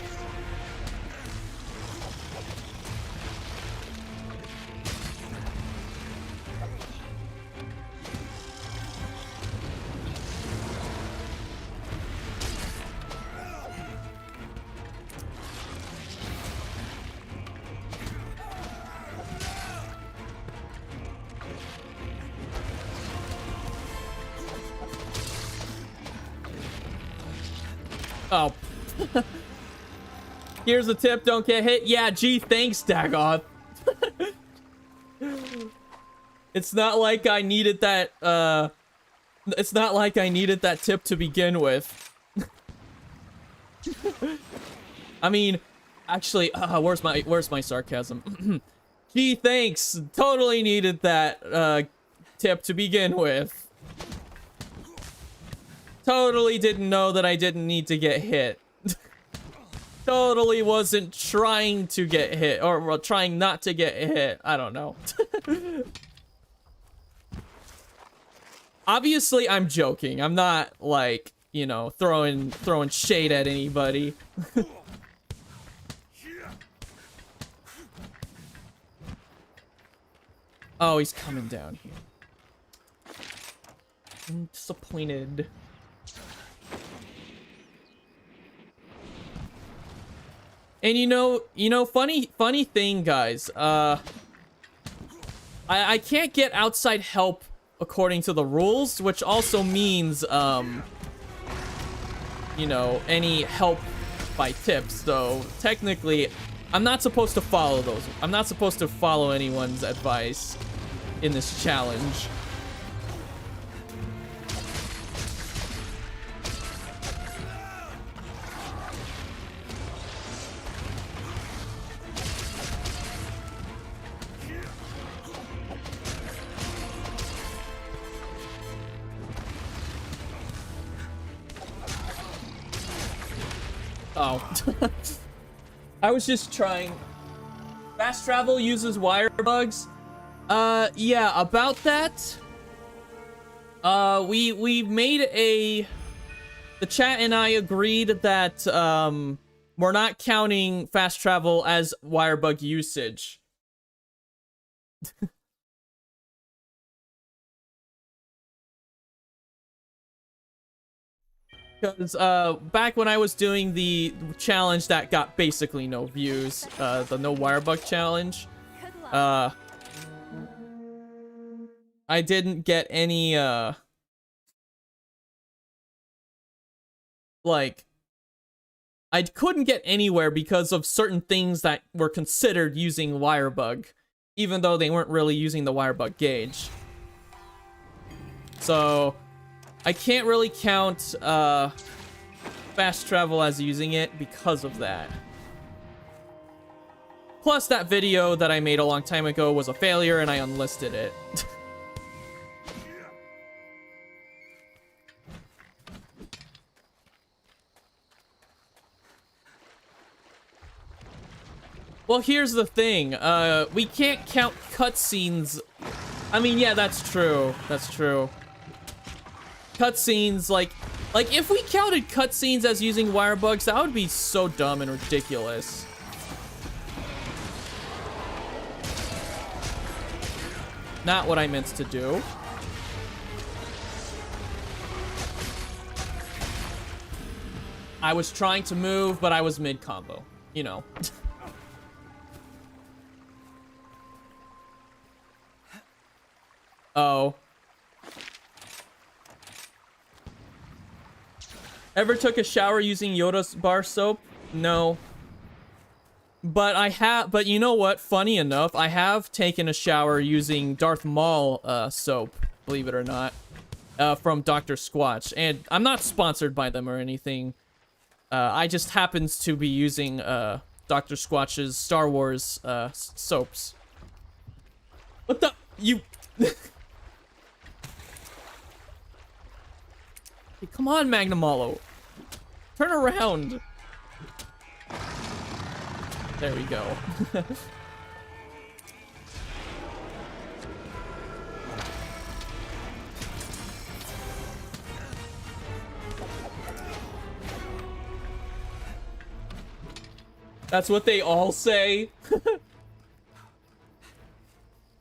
Oh. Here's a tip, don't get hit. Yeah, gee, thanks, Dagoth. It's not like I needed that, it's not like I needed that tip to begin with. I mean, actually, where's my sarcasm? Gee, thanks. Totally needed that, tip to begin with. Totally didn't know that I didn't need to get hit. Totally wasn't trying to get hit, or well, trying not to get hit. I don't know. Obviously, I'm joking. I'm not, like, you know, throwing shade at anybody. Oh, he's coming down here. I'm disappointed. And you know, funny thing, guys. I can't get outside help according to the rules, which also means, you know, any help by tips. So technically, I'm not supposed to follow those. I'm not supposed to follow anyone's advice in this challenge. Oh. I was just trying. Fast travel uses wirebugs. Yeah, about that. We made a... The chat and I agreed that, we're not counting fast travel as wirebug usage. Because, back when I was doing the challenge that got basically no views, the no wirebug challenge, I didn't get any, like, I couldn't get anywhere because of certain things that were considered using wirebug, even though they weren't really using the wirebug gauge. So I can't really count fast travel as using it because of that. Plus, that video that I made a long time ago was a failure and I unlisted it. Well, here's the thing. We can't count cutscenes. I mean, yeah, that's true. That's true. Cutscenes, like if we counted cutscenes as using wirebugs, that would be so dumb and ridiculous. Not what I meant to do. I was trying to move, but I was mid-combo, you know. Oh. Ever took a shower using Yoda's bar soap? No. But you know what? Funny enough, I have taken a shower using Darth Maul soap, believe it or not, from Dr. Squatch. And I'm not sponsored by them or anything. I just happens to be using Dr. Squatch's Star Wars soaps. What the? You... Hey, come on, Magnamalo. Turn around. There we go. That's what they all say.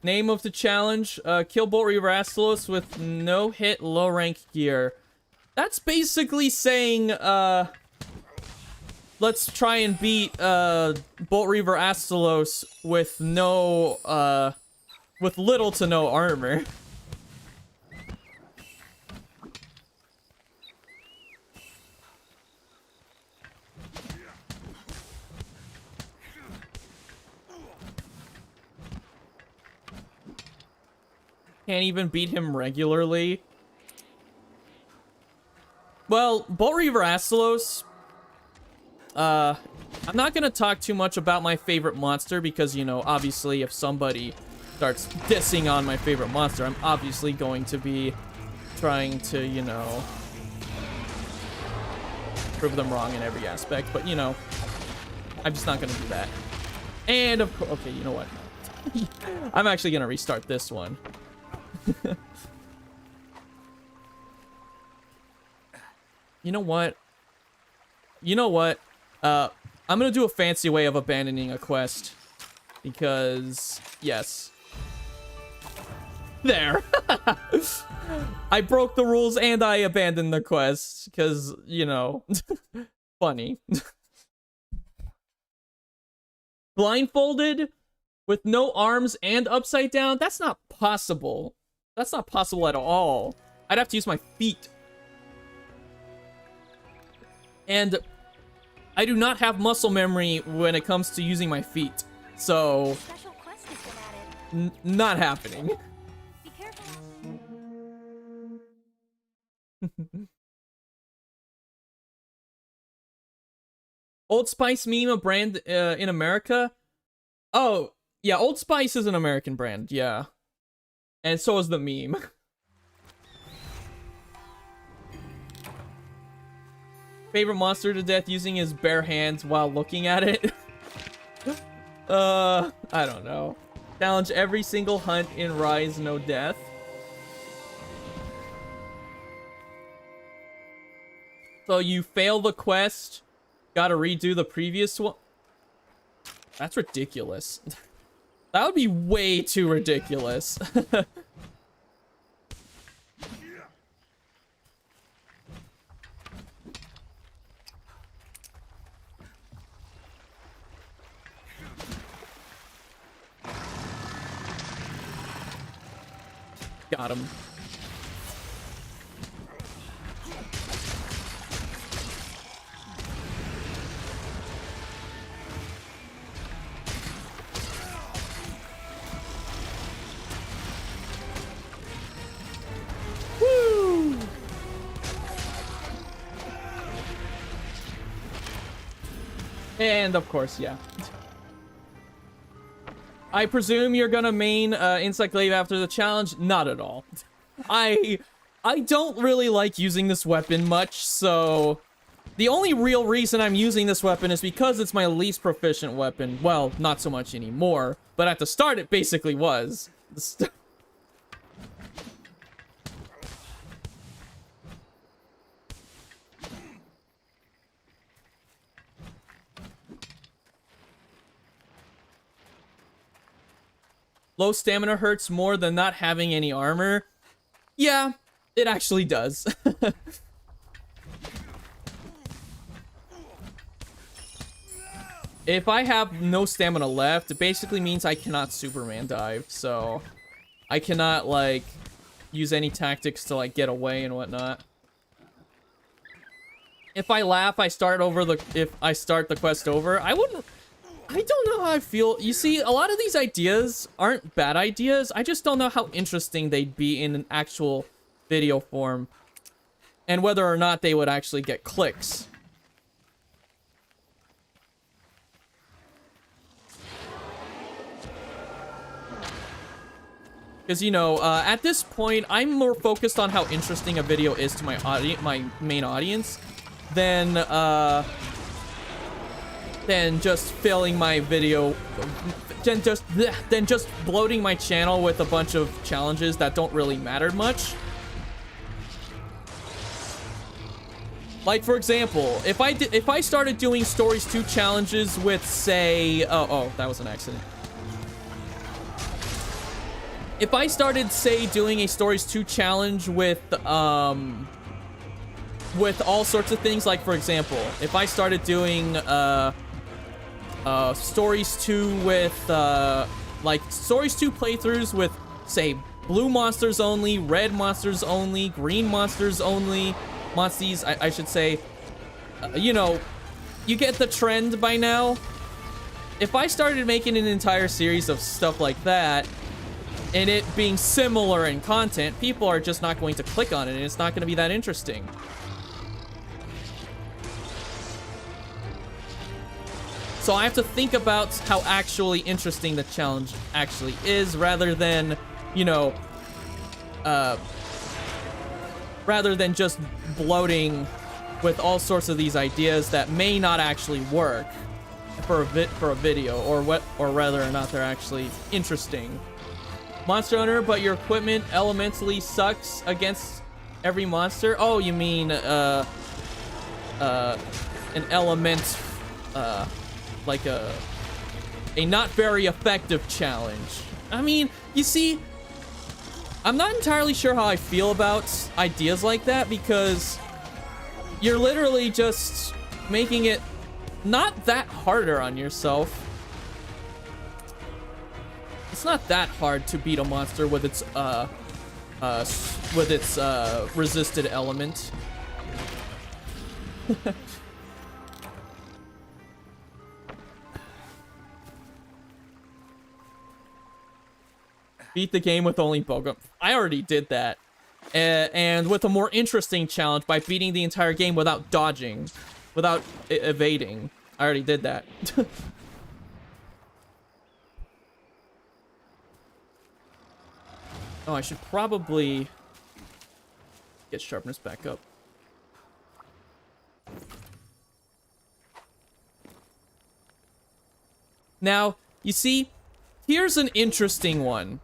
Name of the challenge, kill Bolt Reaver Astalos with no hit low rank gear. That's basically saying, let's try and beat, Bolt Reaver Astalos with no, with little to no armor. Can't even beat him regularly. Well, Bolt Reaver Astalos, I'm not gonna talk too much about my favorite monster because, you know, obviously if somebody starts dissing on my favorite monster, I'm obviously going to be trying to, you know, prove them wrong in every aspect, but you know, I'm just not gonna do that. And of course, okay, you know what? I'm actually gonna restart this one. You know what? You know what? I'm gonna do a fancy way of abandoning a quest. Because, yes. There. I broke the rules and I abandoned the quest. Because, you know, funny. Blindfolded with no arms and upside down? That's not possible. That's not possible at all. I'd have to use my feet. And I do not have muscle memory when it comes to using my feet. So, Special quest has been added. not happening. Be careful. Old Spice meme, a brand in America? Oh, yeah, Old Spice is an American brand, yeah. And so is the meme. Favorite monster to death using his bare hands while looking at it? I don't know. Challenge every single hunt in Rise No Death. So you fail the quest, gotta redo the previous one. That's ridiculous. That would be way too ridiculous. Got him. Woo! And of course, yeah. I presume you're gonna main Insect Glaive after the challenge? Not at all. I don't really like using this weapon much, so the only real reason I'm using this weapon is because it's my least proficient weapon. Well, not so much anymore, but at the start it basically was. Low stamina hurts more than not having any armor. Yeah, it actually does. If I have no stamina left, it basically means I cannot Superman dive, so I cannot, like, use any tactics to, like, get away and whatnot. If I laugh, if I start the quest over, I don't know how I feel. You see, a lot of these ideas aren't bad ideas. I just don't know how interesting they'd be in an actual video form. And whether or not they would actually get clicks. Because, you know, at this point, I'm more focused on how interesting a video is to my main audience than just filling my video, than just bloating my channel with a bunch of challenges that don't really matter much. Like, for example, if I started doing Stories 2 challenges with, say, oh, that was an accident. If I started, say, doing a Stories 2 challenge with all sorts of things, like, for example, if I started doing, Stories 2 with, like, Stories 2 playthroughs with, say, blue monsters only, red monsters only, green monsters only, monsties, I should say, you know, you get the trend by now. If I started making an entire series of stuff like that, and it being similar in content, people are just not going to click on it, and it's not going to be that interesting. So I have to think about how actually interesting the challenge actually is, rather than, you know, rather than just bloating with all sorts of these ideas that may not actually work for a video, or whether or not they're actually interesting. Monster Hunter, but your equipment elementally sucks against every monster. Oh, you mean an element, like a not very effective challenge. I mean, you see, I'm not entirely sure how I feel about ideas like that, because you're literally just making it not that harder on yourself. It's not that hard to beat a monster with its resisted element. Beat the game with only bug. I already did that. And with a more interesting challenge by beating the entire game without dodging, without evading. I already did that. Oh, I should probably get sharpness back up. Now, you see, here's an interesting one.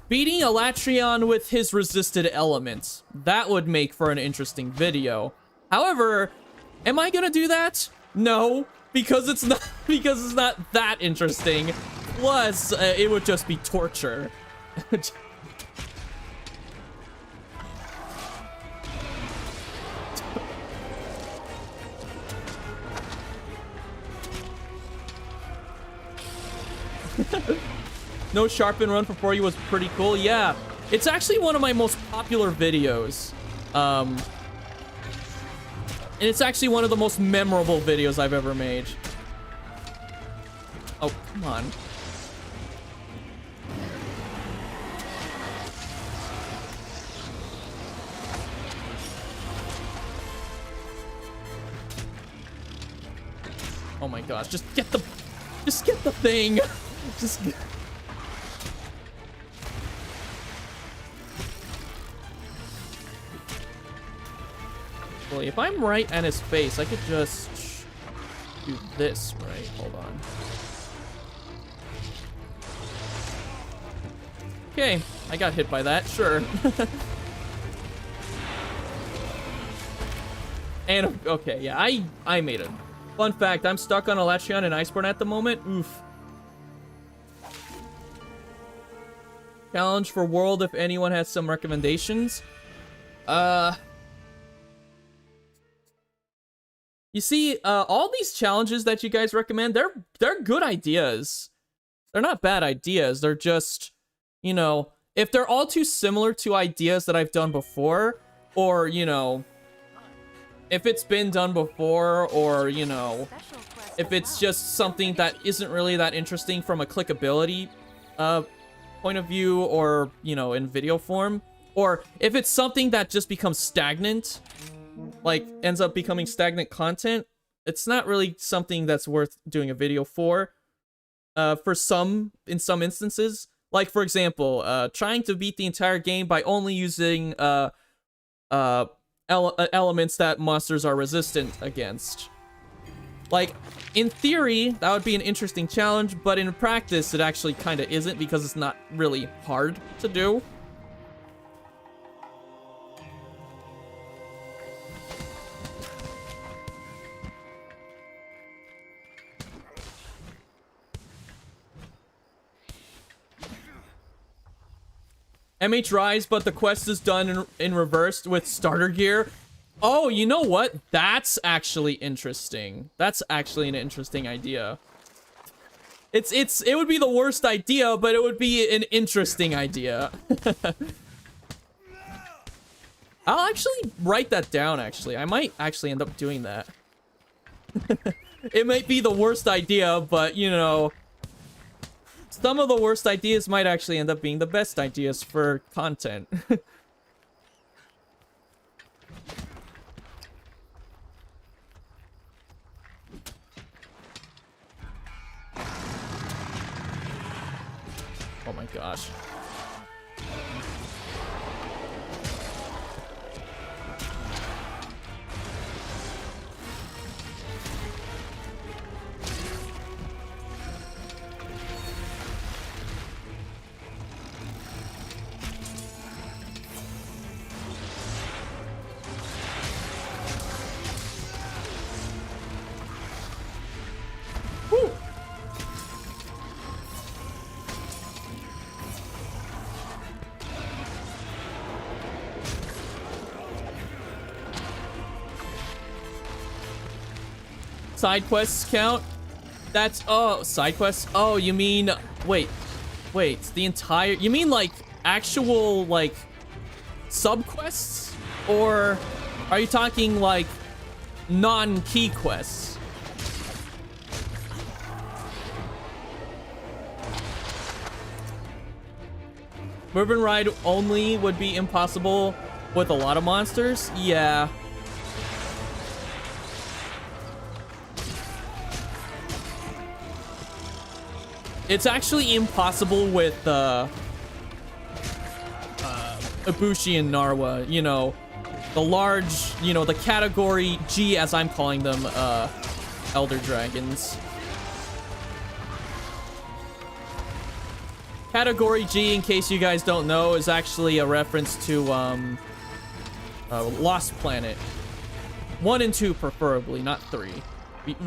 Beating Alatreon with his resisted elements. That would make for an interesting video. However, am I gonna do that? No, because it's not that interesting. Plus, it would just be torture. No Sharpen Run for 4U was pretty cool. Yeah, it's actually one of my most popular videos. And it's actually one of the most memorable videos I've ever made. Oh, come on. Oh my gosh, just get the thing. Just well, if I'm right at his face, I could just do this, right? Hold on. Okay, I got hit by that, sure. And okay, yeah, I made it. Fun fact, I'm stuck on Alatreon and Iceborne at the moment. Oof. Challenge for World, if anyone has some recommendations. You see, all these challenges that you guys recommend, they're good ideas. They're not bad ideas. They're just, you know, if they're all too similar to ideas that I've done before, or, you know, if it's been done before, or, you know, if it's just something that isn't really that interesting from a clickability point of view, or, you know, in video form, or if it's something that just becomes stagnant, like ends up becoming stagnant content, it's not really something that's worth doing a video for. In some instances, like for example, trying to beat the entire game by only using elements that monsters are resistant against. Like, in theory, that would be an interesting challenge, but in practice, it actually kind of isn't, because it's not really hard to do. MH Rise, but the quest is done in reverse with starter gear. Oh, you know what? That's actually interesting. That's actually an interesting idea. It would be the worst idea, but it would be an interesting idea. I'll actually write that down, actually. I might actually end up doing that. It might be the worst idea, but, you know, some of the worst ideas might actually end up being the best ideas for content. Oh my gosh. Side quests count? That's, oh, side quests? Oh, you mean, wait, the entire, you mean like actual like sub-quests? Or are you talking like non-key quests? Wyvern ride only would be impossible with a lot of monsters? Yeah. It's actually impossible with Ibushi and Narwa, you know, the large, you know, the category G, as I'm calling them, Elder Dragons. Category G, in case you guys don't know, is actually a reference to Lost Planet. 1 and 2 preferably, not 3.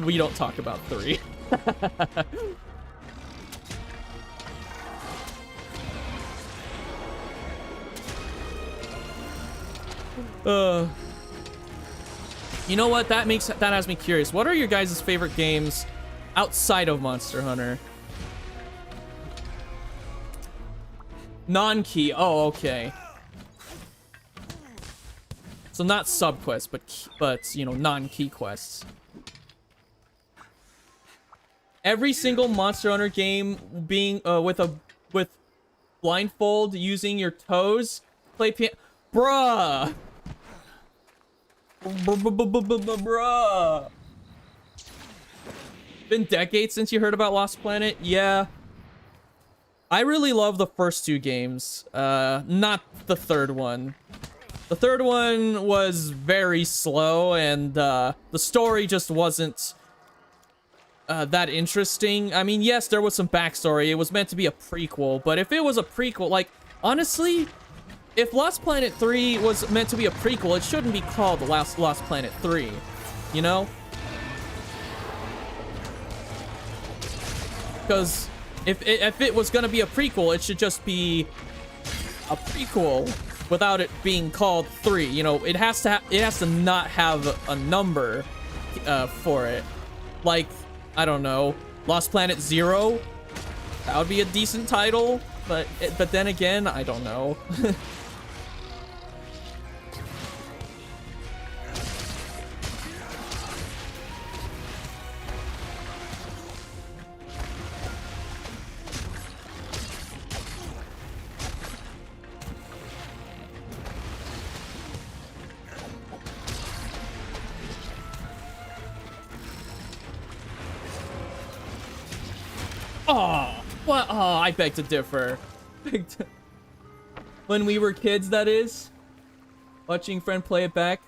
We don't talk about 3. You know what? That has me curious. What are your guys' favorite games outside of Monster Hunter? Non-key. Oh, okay. So not sub-quests, but you know, non-key quests. Every single Monster Hunter game being with blindfold, using your toes, play piano. Bruh. Bruh. Been decades since you heard about Lost Planet? Yeah. I really love the first 2 games, not the third one. The third one was very slow, and the story just wasn't that interesting. I mean, yes, there was some backstory. It was meant to be a prequel, but if it was a prequel, like, honestly, if Lost Planet 3 was meant to be a prequel, it shouldn't be called Lost Planet 3, you know? Because if it was gonna be a prequel, it should just be a prequel without it being called 3. You know, it has to not have a number for it. Like, I don't know, Lost Planet 0. That would be a decent title, but then again, I don't know. Oh, what? Oh, I beg to differ. When we were kids, that is. Watching friend play it back.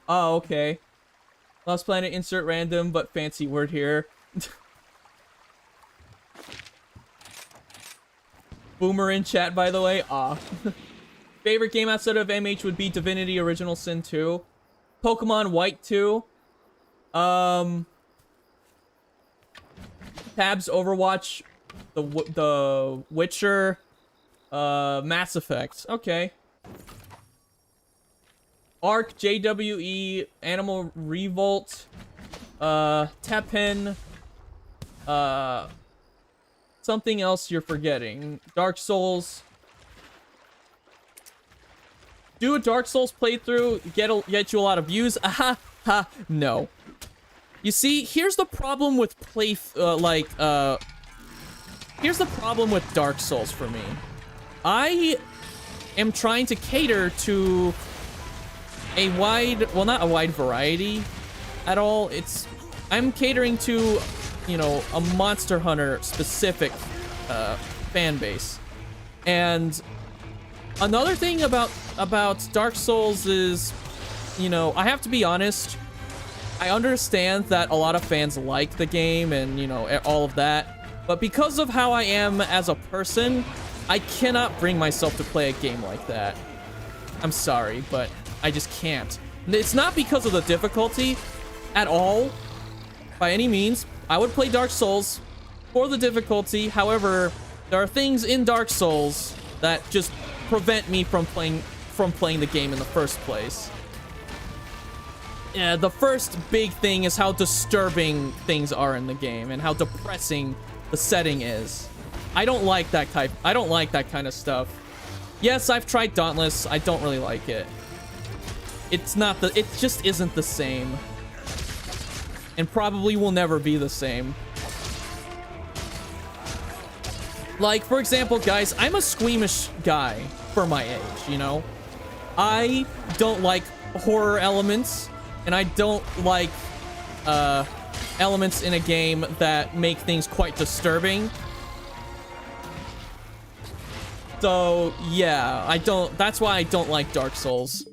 Oh, okay. Lost Planet, insert random, but fancy word here. Boomer in chat, by the way. Ah. Favorite game outside of MH would be Divinity Original Sin 2. Pokemon White 2. Tabs, Overwatch, the Witcher, Mass Effect. Okay. Ark, JWE, Animal Revolt, Teppen, something else you're forgetting. Dark Souls. Do a Dark Souls playthrough, get you a lot of views. Aha, ha, no. You see, here's the problem with here's the problem with Dark Souls for me. I am trying to cater to a wide, well, not a wide variety at all. I'm catering to, you know, a Monster Hunter specific fan base. And another thing about Dark Souls is, you know, I have to be honest, I understand that a lot of fans like the game and, you know, all of that. But because of how I am as a person, I cannot bring myself to play a game like that. I'm sorry, but I just can't. It's not because of the difficulty at all, by any means. I would play Dark Souls for the difficulty. However, there are things in Dark Souls that just prevent me from playing the game in the first place. the first big thing is how disturbing things are in the game and how depressing the setting is. I don't like that kind of stuff. Yes, I've tried Dauntless. I don't really like it. It just isn't the same. And probably will never be the same. Like, for example, guys, I'm a squeamish guy for my age, you know? I don't like horror elements, and I don't like elements in a game that make things quite disturbing. So, yeah, that's why I don't like Dark Souls.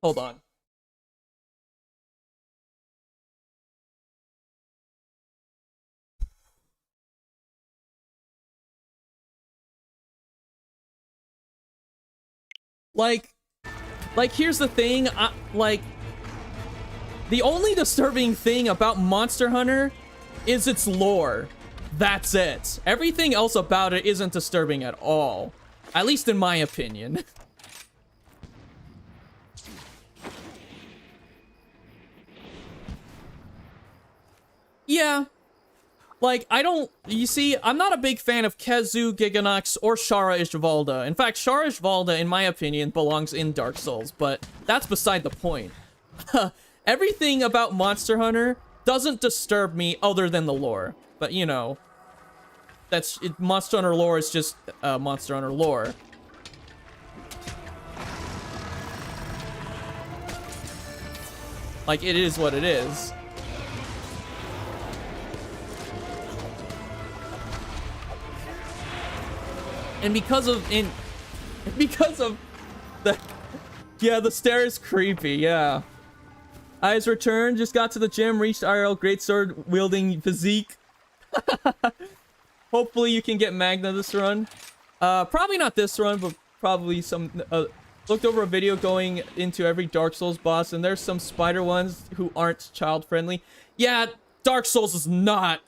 Hold on. Like, here's the thing, the only disturbing thing about Monster Hunter is its lore. That's it. Everything else about it isn't disturbing at all. At least in my opinion. Yeah. Like, you see, I'm not a big fan of Khezu, Giganox, or Shara Ishvalda. In fact, Shara Ishvalda, in my opinion, belongs in Dark Souls, but that's beside the point. Everything about Monster Hunter doesn't disturb me other than the lore. But, you know, Monster Hunter lore is just Monster Hunter lore. Like, it is what it is. And because of the, yeah, the stare is creepy, yeah. Eyes returned, just got to the gym, reached IRL greatsword wielding physique. Hopefully you can get Magna this run. Probably not this run, but probably some, looked over a video going into every Dark Souls boss, and there's some spider ones who aren't child friendly. Yeah, Dark Souls is not,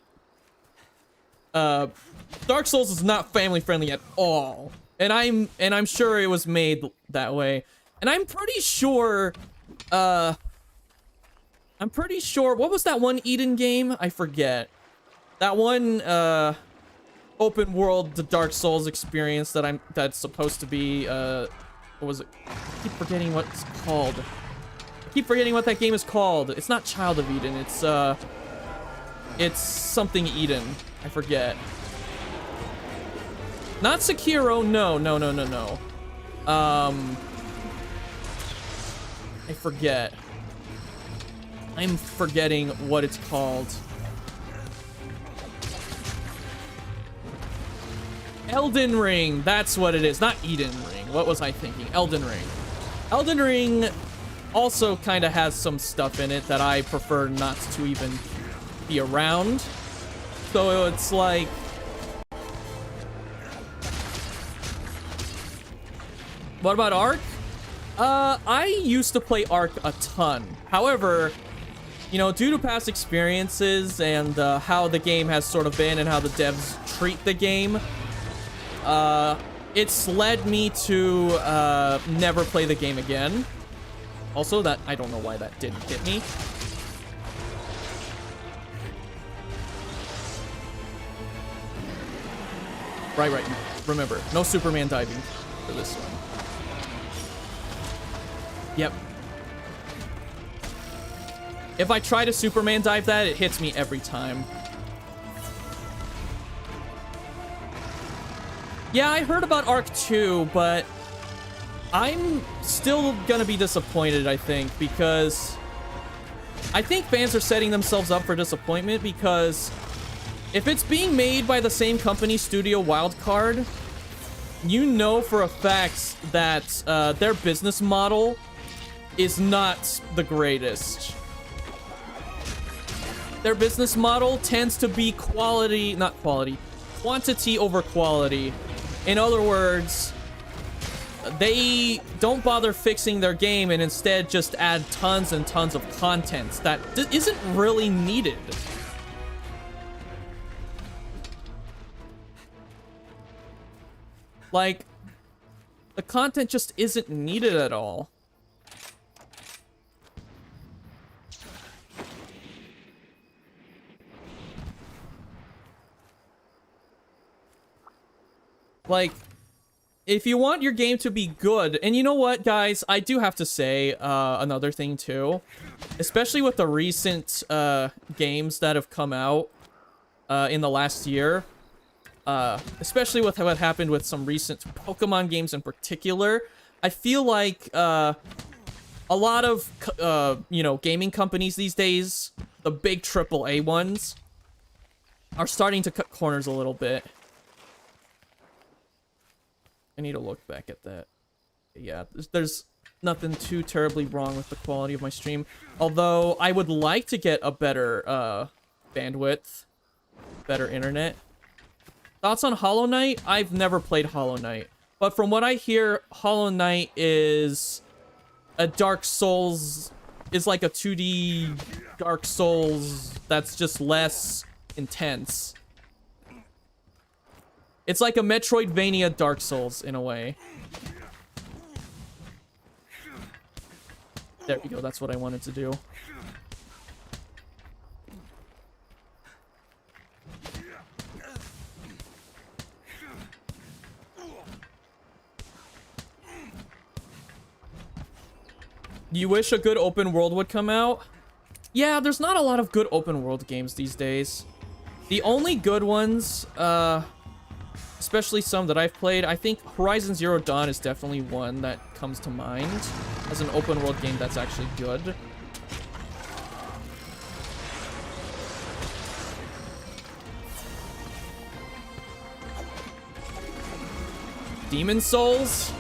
Dark Souls is not family friendly at all. And I'm sure it was made that way. And I'm pretty sure, what was that one Eden game? I forget. That one, open world, the Dark Souls experience that's supposed to be, what was it? I keep forgetting what it's called. I keep forgetting what that game is called. It's not Child of Eden, it's something Eden. I forget. Not Sekiro, no. I forget. I'm forgetting what it's called. Elden Ring, that's what it is. Not Eden Ring. What was I thinking? Elden Ring. Elden Ring also kind of has some stuff in it that I prefer not to even be around. So it's like... What about Ark? I used to play Ark a ton. However, you know, due to past experiences and how the game has sort of been and how the devs treat the game, it's led me to never play the game again. Also, that I don't know why that didn't hit me. Right. Remember, no Superman diving for this one. Yep. If I try to Superman dive that, it hits me every time. Yeah, I heard about Ark 2, but I'm still gonna be disappointed, I think, because I think fans are setting themselves up for disappointment because if it's being made by the same company, Studio Wildcard, you know for a fact that their business model is not the greatest. Their business model tends to be quantity over quality. In other words, they don't bother fixing their game and instead just add tons and tons of content that isn't really needed. Like, the content just isn't needed at all. Like, if you want your game to be good, and you know what, guys, I do have to say another thing too, especially with the recent games that have come out in the last year, especially with what happened with some recent Pokemon games in particular. I feel like a lot of you know, gaming companies these days, the big AAA ones, are starting to cut corners a little bit. I need to look back at that. Yeah, there's nothing too terribly wrong with the quality of my stream. Although, I would like to get a better bandwidth, better internet. Thoughts on Hollow Knight? I've never played Hollow Knight. But from what I hear, Hollow Knight is a Dark Souls, is like a 2D Dark Souls that's just less intense. It's like a Metroidvania Dark Souls, in a way. There we go, that's what I wanted to do. You wish a good open world would come out? Yeah, there's not a lot of good open world games these days. The only good ones, especially some that I've played, I think Horizon Zero Dawn is definitely one that comes to mind as an open world game that's actually good. Demon Souls?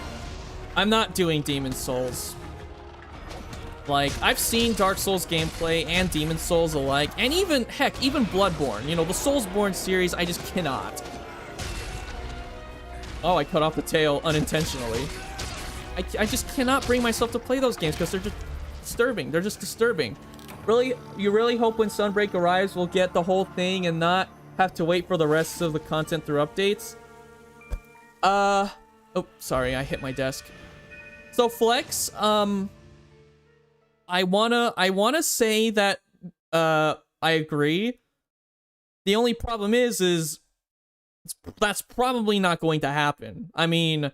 I'm not doing Demon Souls. Like, I've seen Dark Souls gameplay and Demon Souls alike, and even, heck, even Bloodborne. You know, the Soulsborne series, I just cannot. Oh, I cut off the tail unintentionally. I just cannot bring myself to play those games because they're just disturbing. They're just disturbing. Really, you really hope when Sunbreak arrives we'll get the whole thing and not have to wait for the rest of the content through updates? Oh, sorry, I hit my desk. So, Flex, I wanna say that, I agree. The only problem is that's probably not going to happen. I mean,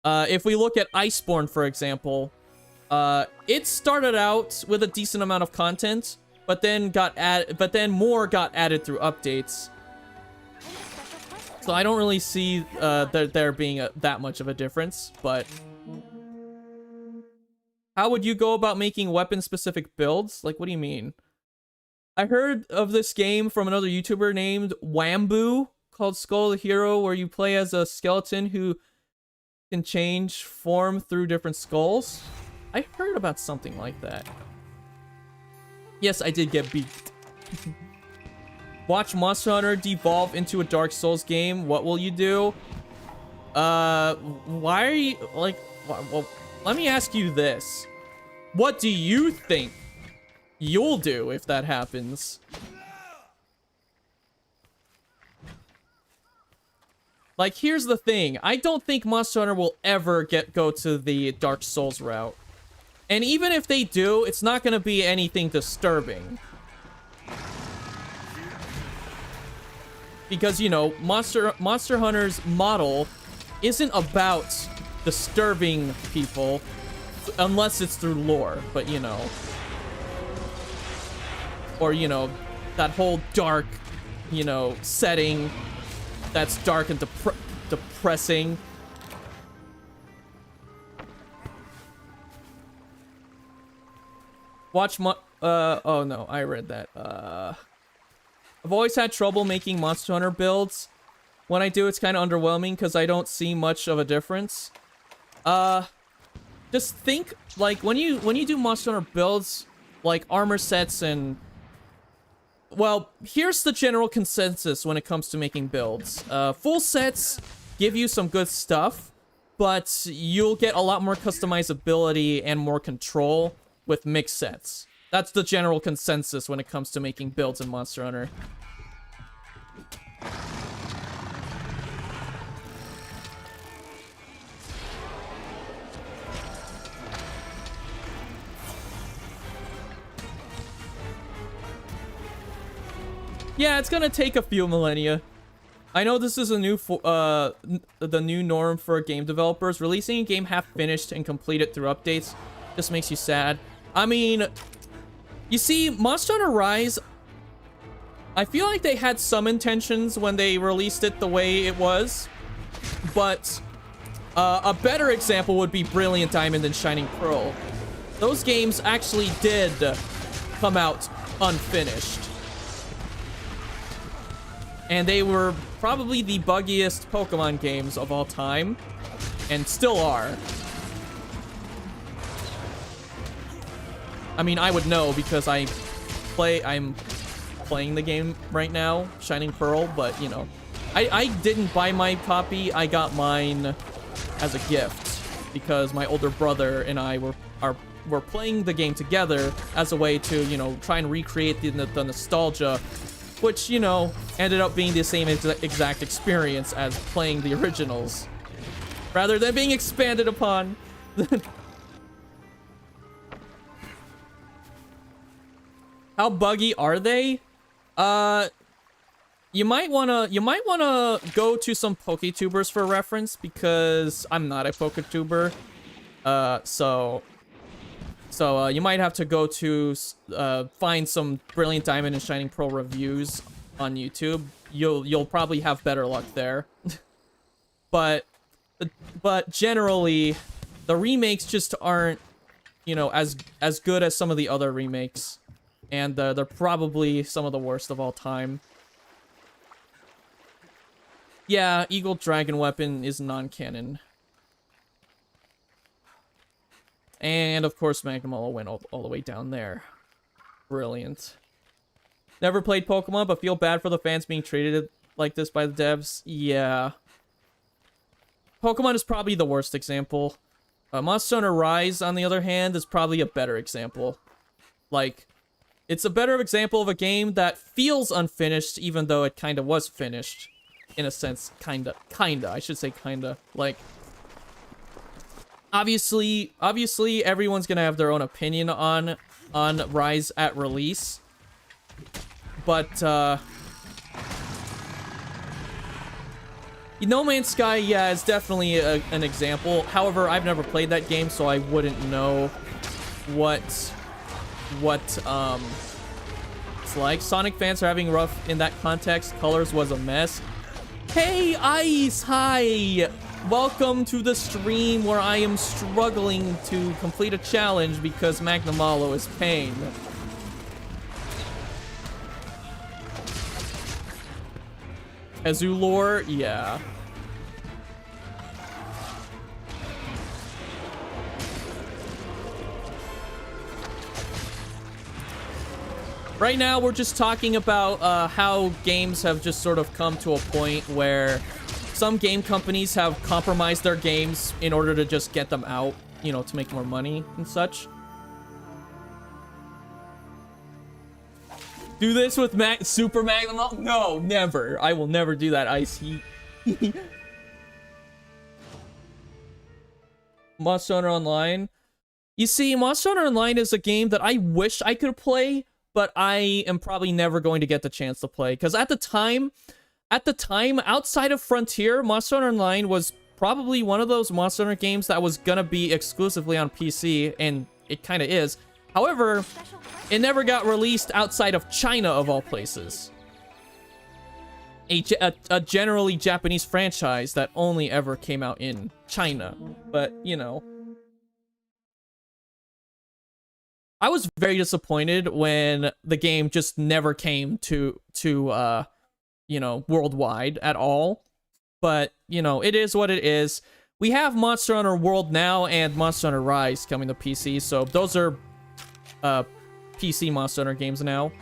if we look at Iceborne, for example, it started out with a decent amount of content, but then more got added through updates. So I don't really see there being that much of a difference, but how would you go about making weapon-specific builds? Like, what do you mean? I heard of this game from another YouTuber named Wamboo called Skull the Hero, where you play as a skeleton who can change form through different skulls. I heard about something like that. Yes, I did get beat. Watch Monster Hunter devolve into a Dark Souls game. What will you do? Why are you, like, well, let me ask you this. What do you think you'll do if that happens? Like, here's the thing. I don't think Monster Hunter will ever go to the Dark Souls route. And even if they do, it's not going to be anything disturbing. Because, you know, Monster Hunter's model isn't about disturbing people unless it's through lore, but you know, or you know, that whole dark, you know, setting that's dark and depressing. Watch oh no, I read that. I've always had trouble making Monster Hunter builds. When I do, it's kind of underwhelming because I don't see much of a difference. Just think, like, when you do Monster Hunter builds, like armor sets and... Well, here's the general consensus when it comes to making builds. Full sets give you some good stuff, but you'll get a lot more customizability and more control with mixed sets. That's the general consensus when it comes to making builds in Monster Hunter. Yeah, it's gonna take a few millennia. I know this is a new the new norm for game developers. Releasing a game half finished and completed through updates just makes you sad. I mean, you see, Monster Hunter Rise, I feel like they had some intentions when they released it the way it was, but a better example would be Brilliant Diamond and Shining Pearl. Those games actually did come out unfinished. And they were probably the buggiest Pokemon games of all time, and still are. I mean, I would know because I'm playing the game right now, Shining Pearl, but you know, I didn't buy my copy. I got mine as a gift because my older brother and I were playing the game together as a way to, you know, try and recreate the nostalgia, which, you know, ended up being the same exact experience as playing the originals, rather than being expanded upon. How buggy are they? You might wanna go to some PokeTubers for reference, because I'm not a PokeTuber. So you might have to go to find some Brilliant Diamond and Shining Pearl reviews on YouTube. You'll probably have better luck there. but generally, the remakes just aren't, you know, as good as some of the other remakes, and they're probably some of the worst of all time. Yeah, Eagle Dragon Weapon is non-canon. And, of course, Magnemolo went all the way down there. Brilliant. Never played Pokemon, but feel bad for the fans being treated like this by the devs. Yeah. Pokemon is probably the worst example. Monster Hunter Rise, on the other hand, is probably a better example. Like, it's a better example of a game that feels unfinished, even though it kind of was finished. In a sense, kinda, I should say kinda. Like, obviously, everyone's gonna have their own opinion on Rise at release. But, No Man's Sky, yeah, is definitely an example. However, I've never played that game, so I wouldn't know what it's like. Sonic fans are having rough in that context. Colors was a mess. Hey, Ice! Hi! Welcome to the stream where I am struggling to complete a challenge because Magnemolo is pain. Azulor? Yeah. Right now, we're just talking about how games have just sort of come to a point where some game companies have compromised their games in order to just get them out, you know, to make more money and such. Do this with Super Magnum? No, never. I will never do that, Ice Heat. Monster Hunter Online. You see, Monster Hunter Online is a game that I wish I could play, but I am probably never going to get the chance to play. Because at the time, outside of Frontier, Monster Hunter Online was probably one of those Monster Hunter games that was gonna be exclusively on PC, and it kind of is. However, it never got released outside of China, of all places. A generally Japanese franchise that only ever came out in China. But, you know, I was very disappointed when the game just never came to you know, worldwide at all. But, you know, it is what it is. We have Monster Hunter World now and Monster Hunter Rise coming to PC, so those are PC Monster Hunter games now.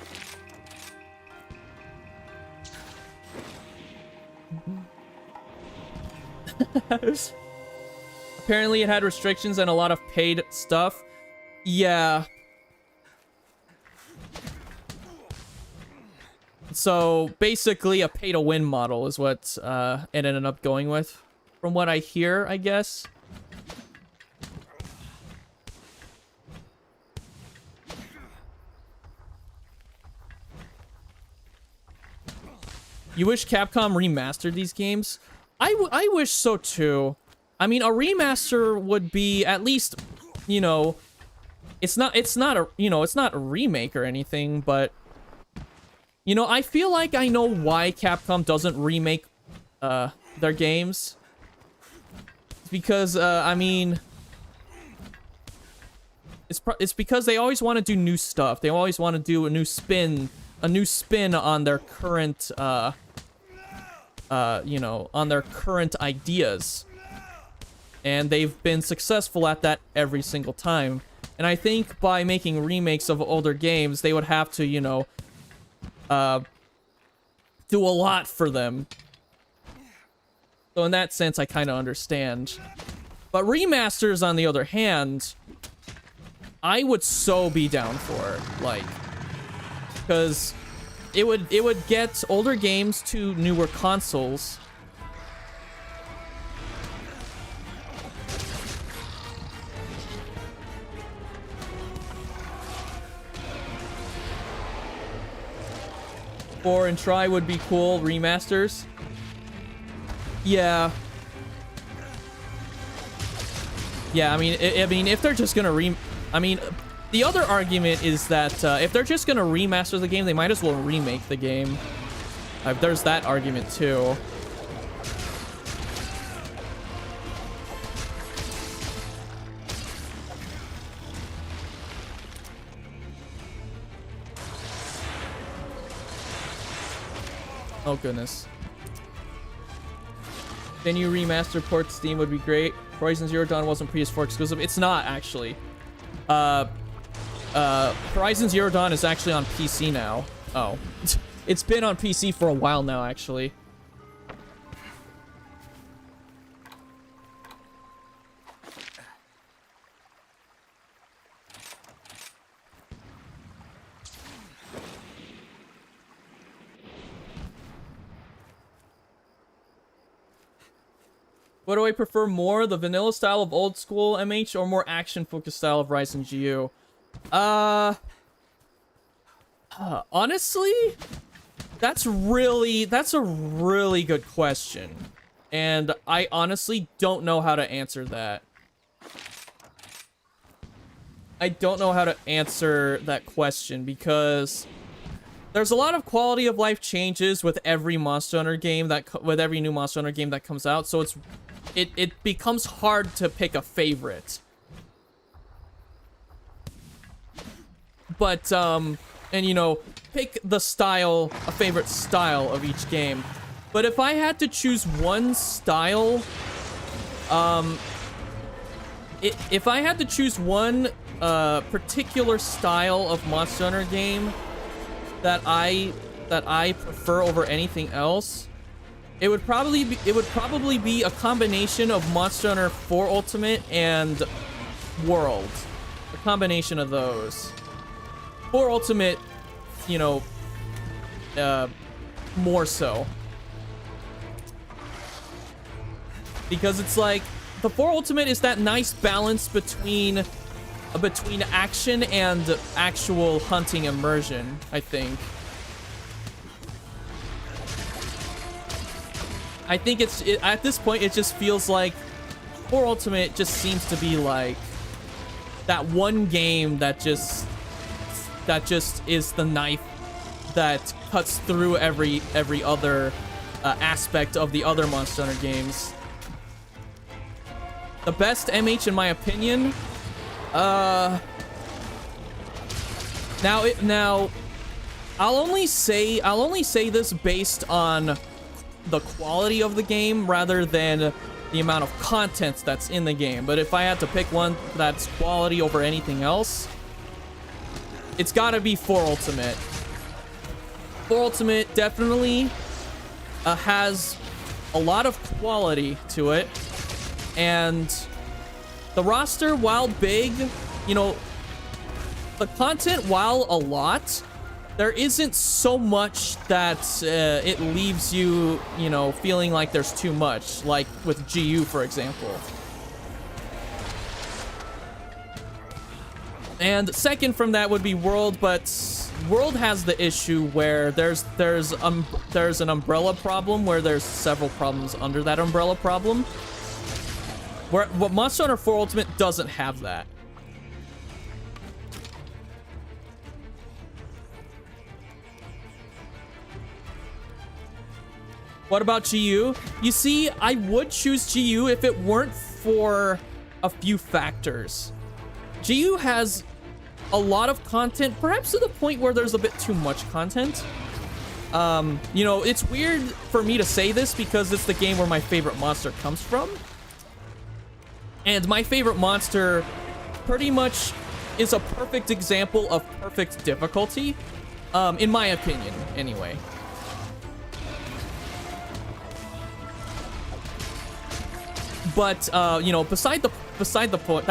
Apparently it had restrictions and a lot of paid stuff. Yeah. So basically a pay-to-win model is what it ended up going with, from what I hear, I guess. You wish Capcom remastered these games? I wish so too. I mean, a remaster would be at least, you know, it's not a, you know, it's not a remake or anything, but you know, I feel like I know why Capcom doesn't remake their games. It's because I mean, it's because they always want to do new stuff. They always want to do a new spin on their current you know, on their current ideas. And they've been successful at that every single time. And I think by making remakes of older games, they would have to, you know, do a lot for them. So in that sense, I kind of understand. But remasters, on the other hand, I would so be down for, like, because it would get older games to newer consoles. Or and try would be cool. Remasters. Yeah. Yeah, I mean, if they're just gonna I mean, the other argument is that if they're just gonna remaster the game, they might as well remake the game. There's that argument too. Oh goodness. Then you remaster port Steam would be great. Horizon Zero Dawn wasn't PS4 exclusive. It's not actually. Horizon Zero Dawn is actually on PC now. Oh. It's been on PC for a while now, actually. What do I prefer more, the vanilla style of old school MH or more action-focused style of Rise and GU? Honestly, that's a really good question. And I honestly don't know how to answer that. I don't know how to answer that question because there's a lot of quality of life changes with every Monster Hunter game with every new Monster Hunter game that comes out, so it becomes hard to pick a favorite. But and you know, pick the style, a favorite style of each game. But if I had to choose one style, if I had to choose one particular style of Monster Hunter game that I prefer over anything else, it would probably be a combination of Monster Hunter 4 Ultimate and World. A combination of those. 4 Ultimate, you know, more so. Because it's like, the 4 Ultimate is that nice balance between action and actual hunting immersion, I think. I think at this point, it just feels like 4 Ultimate just seems to be like that one game that just is the knife that cuts through every other aspect of the other Monster Hunter games. The best MH, in my opinion, now I'll only say this based on the quality of the game rather than the amount of content that's in the game. But if I had to pick one that's quality over anything else, it's gotta be 4 Ultimate. 4 Ultimate definitely has a lot of quality to it, and the roster, while big, you know, the content, while a lot, there isn't so much that it leaves you, you know, feeling like there's too much, like with GU, for example. And second from that would be World, but World has the issue where there's an umbrella problem where there's several problems under that umbrella problem. What Monster Hunter 4 Ultimate doesn't have that. What about GU? You see, I would choose GU if it weren't for a few factors. GU has a lot of content, perhaps to the point where there's a bit too much content. You know, it's weird for me to say this because it's the game where my favorite monster comes from. And my favorite monster pretty much is a perfect example of perfect difficulty, in my opinion, anyway. But, you know, besides the point.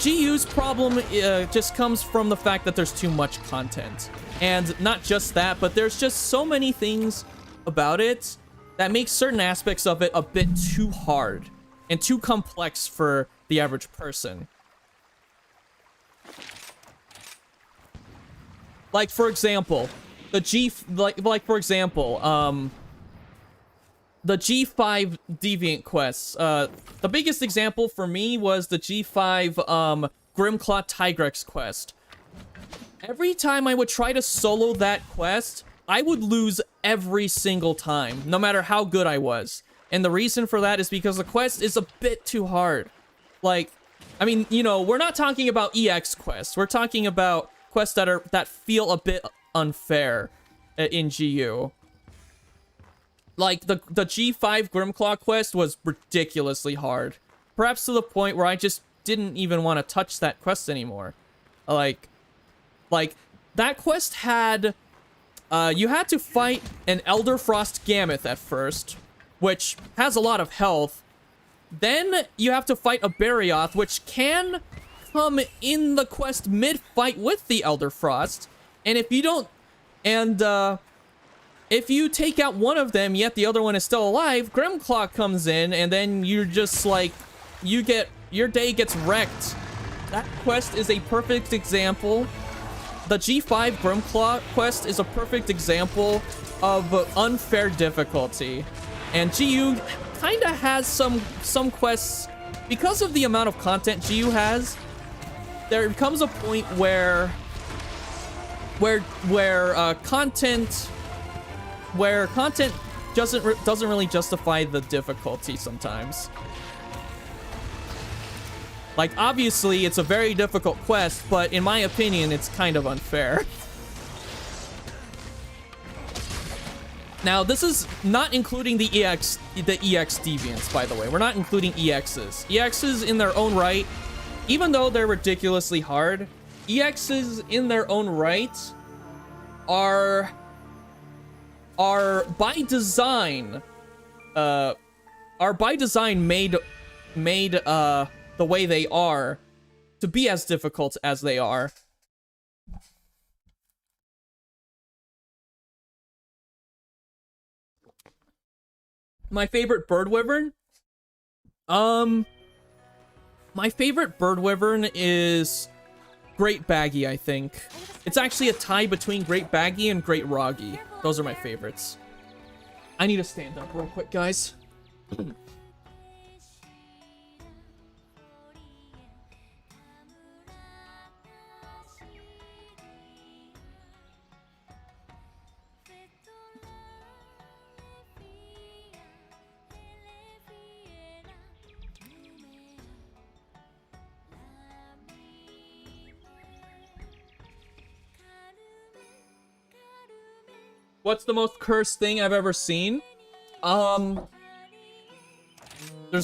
GU's problem just comes from the fact that there's too much content. And not just that, but there's just so many things about it that makes certain aspects of it a bit too hard and too complex for the average person. Like, for example, the G5 deviant quests. The biggest example for me was the G5 Grimclaw Tigrex quest. Every time I would try to solo that quest, I would lose every single time, no matter how good I was. And the reason for that is because the quest is a bit too hard. Like, I mean, you know, we're not talking about EX quests. We're talking about quests that feel a bit unfair in GU. Like, the G5 Grimclaw quest was ridiculously hard. Perhaps to the point where I just didn't even want to touch that quest anymore. Like, that quest had... you had to fight an Elder Frost Gammoth at first, which has a lot of health. Then you have to fight a Barioth, which can come in the quest mid-fight with the Elder Frost. And if you don't... And, if you take out one of them, yet the other one is still alive, Grimclaw comes in, and then you're just like, your day gets wrecked. That quest is a perfect example. The G5 Grimclaw quest is a perfect example of unfair difficulty. And GU kinda has some quests, because of the amount of content GU has, there comes a point where content doesn't really justify the difficulty sometimes. Like, obviously, it's a very difficult quest, but in my opinion, it's kind of unfair. Now, this is not including the EX deviants, by the way. We're not including EXs. EXs in their own right, even though they're ridiculously hard, EXs in their own right are by design made the way they are to be as difficult as they are. My favorite bird wyvern? My favorite bird wyvern is Great Baggy, I think. It's actually a tie between Great Baggy and Great Roggy. Those are my favorites. I need to stand up real quick, guys. What's the most cursed thing I've ever seen? There's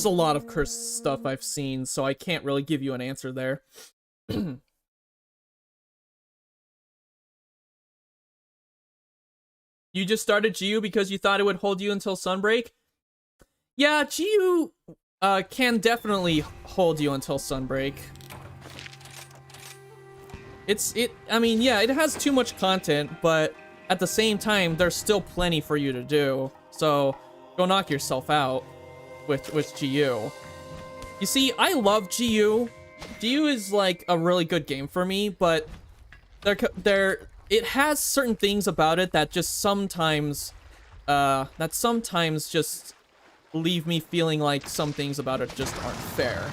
a lot of cursed stuff I've seen, so I can't really give you an answer there. You just started GU because you thought it would hold you until Sunbreak? Yeah, GU can definitely hold you until Sunbreak. I mean, yeah, it has too much content, but at the same time, there's still plenty for you to do. So, go knock yourself out with GU. You see, I love GU DU is like a really good game for me, but it has certain things about it that just sometimes just leave me feeling like some things about it just aren't fair.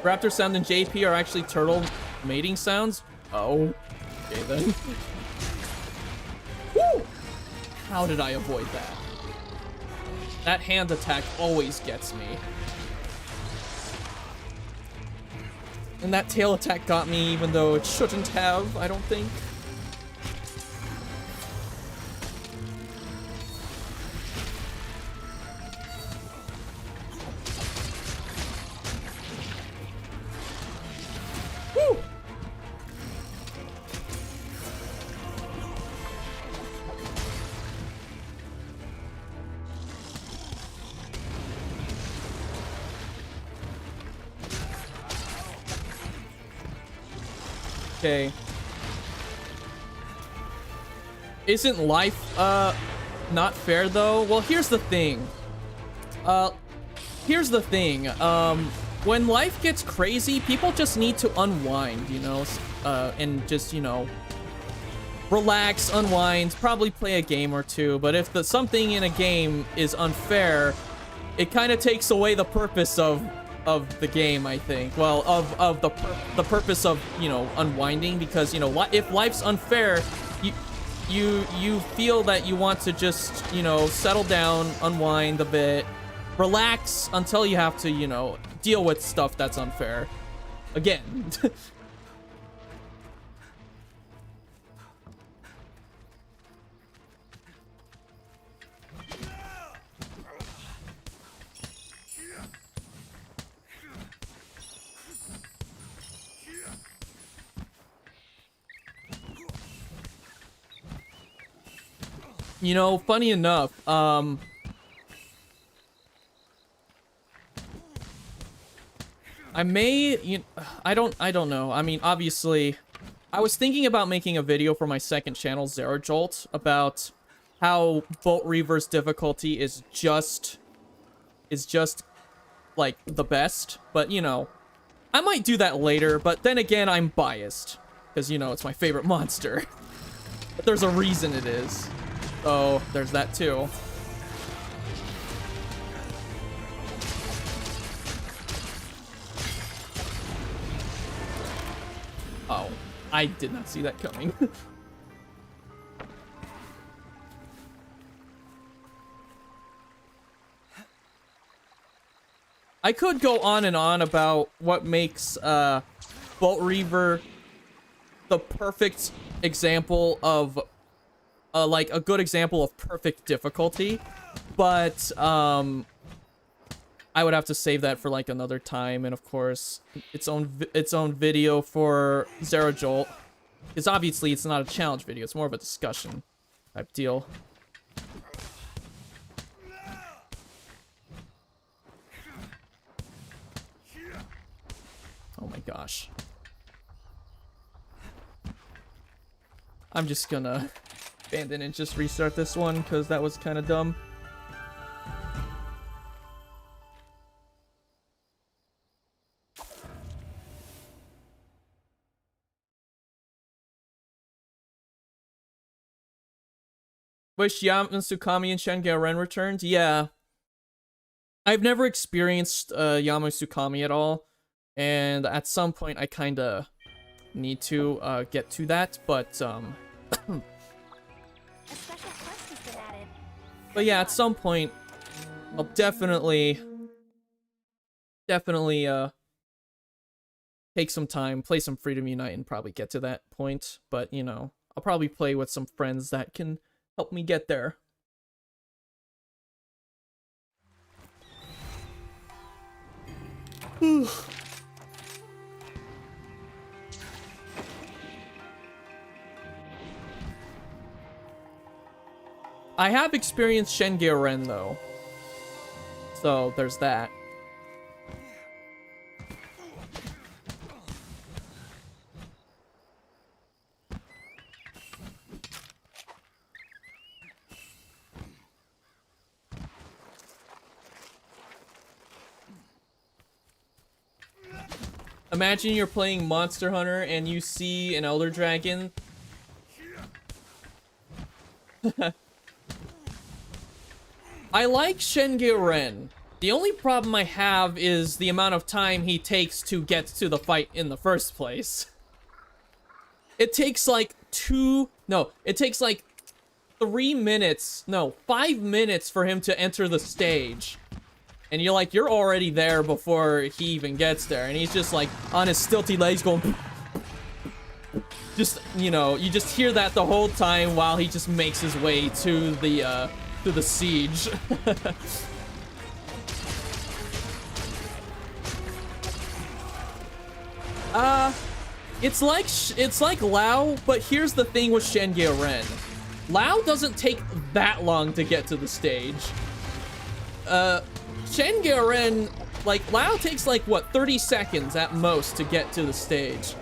Raptor sound and JP are actually turtle mating sounds? Oh, okay then. Woo! How did I avoid that? That hand attack always gets me. And that tail attack got me even though it shouldn't have, I don't think. Woo! Okay. Isn't life, not fair though? Well, here's the thing. When life gets crazy, people just need to unwind, you know? And just, you know, relax, unwind, probably play a game or two. But if something in a game is unfair, it kind of takes away the purpose of the game, I think. Well, of the purpose of, you know, unwinding, because, you know, if life's unfair, you feel that you want to just, you know, settle down, unwind a bit, relax until you have to, you know, deal with stuff that's unfair again. You know, funny enough, I don't know. I mean, obviously, I was thinking about making a video for my second channel, Zero Jolt, about how Bolt Reaver's difficulty is just like the best, but you know, I might do that later, but then again, I'm biased, because, you know, it's my favorite monster. But there's a reason it is. Oh, there's that too. Oh, I did not see that coming. I could go on and on about what makes Bolt Reaver the perfect example of like a good example of perfect difficulty, but I would have to save that for like another time, and of course its own video for Zero Jolt, because obviously it's not a challenge video, it's more of a discussion type deal. Oh my gosh. I'm just gonna abandon and just restart this one, because that was kind of dumb. Wish Yamasukami and Shengaren returned? Yeah. I've never experienced Yamasukami at all, and at some point I kinda need to get to that, but A special quest has been added. but yeah, at some point I'll definitely take some time, play some Freedom Unite, and probably get to that point. But, you know, I'll probably play with some friends that can help me get there. I have experienced Shengaren though, so there's that. Imagine you're playing Monster Hunter and you see an Elder Dragon. I like Shengyuren. The only problem I have is the amount of time he takes to get to the fight in the first place. It takes like 3 minutes, no, 5 minutes for him to enter the stage. And you're like, you're already there before he even gets there. And he's just like, on his stilty legs going... Just, you know, you just hear that the whole time while he just makes his way to the siege. It's like Lao, but here's the thing with Shengyuren. Lao doesn't take that long to get to the stage. Shengyuren, like, Lao takes like, what, 30 seconds at most to get to the stage.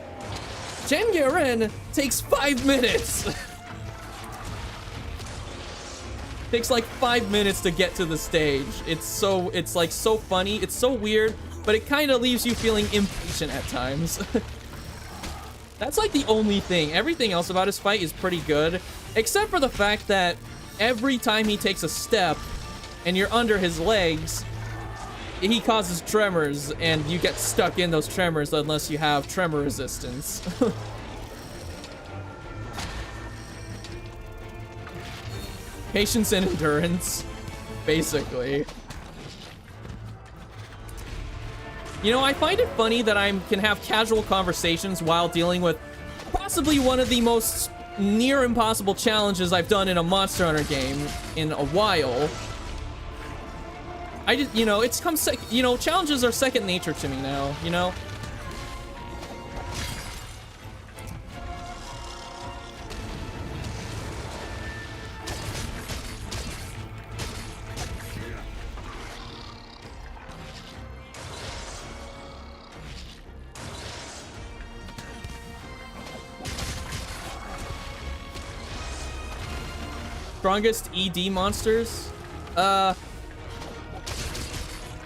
Shengyuren takes 5 minutes. Takes like 5 minutes to get to the stage. It's like so funny. It's so weird, but it kind of leaves you feeling impatient at times. That's like the only thing. Everything else about his fight is pretty good, except for the fact that every time he takes a step and you're under his legs, he causes tremors, and you get stuck in those tremors unless you have tremor resistance. Patience and endurance, basically. You know, I find it funny that I can have casual conversations while dealing with possibly one of the most near impossible challenges I've done in a Monster Hunter game in a while. I just, you know, it's come you know, challenges are second nature to me now, you know? Strongest ED monsters?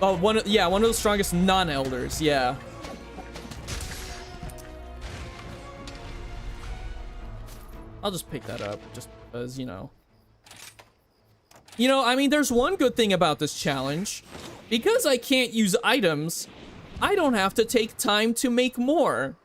Oh, one of the strongest non-elders, yeah. I'll just pick that up, just because, you know. You know, I mean, there's one good thing about this challenge. Because I can't use items, I don't have to take time to make more.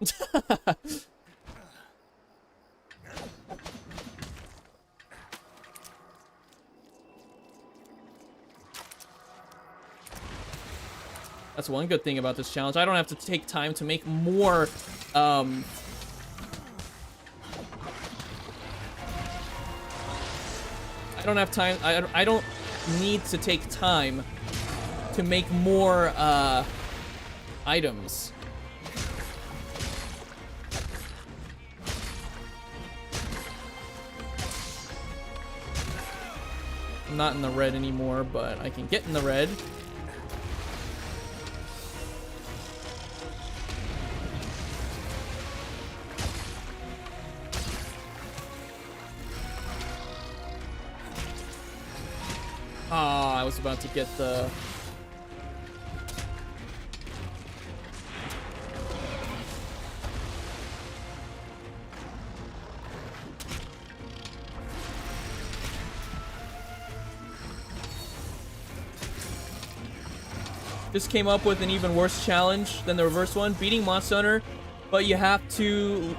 That's one good thing about this challenge. I don't have to take time to make more, I don't have time, I don't need to take time to make more, items. I'm not in the red anymore, but I can get in the red. Ah, I was about to get the... Just came up with an even worse challenge than the reverse one. Beating Monster Hunter, but you have to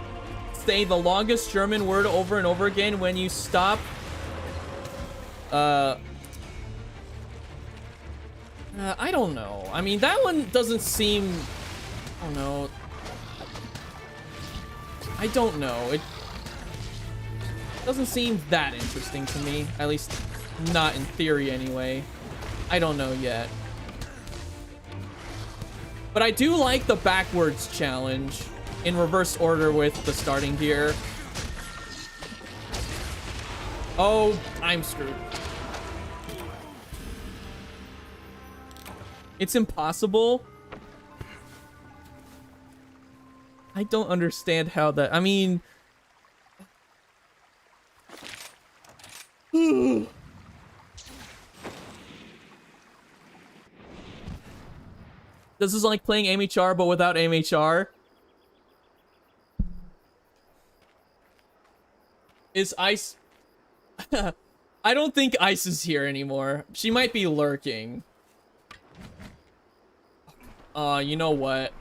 say the longest German word over and over again when you stop. I don't know. I mean, that one doesn't seem... I don't know. I don't know. It doesn't seem that interesting to me. At least, not in theory anyway. I don't know yet. But I do like the backwards challenge in reverse order with the starting gear. Oh, I'm screwed. It's impossible. I don't understand how that... I mean... This is like playing MHR, but without MHR. Is Ice... I don't think Ice is here anymore. She might be lurking. You know what?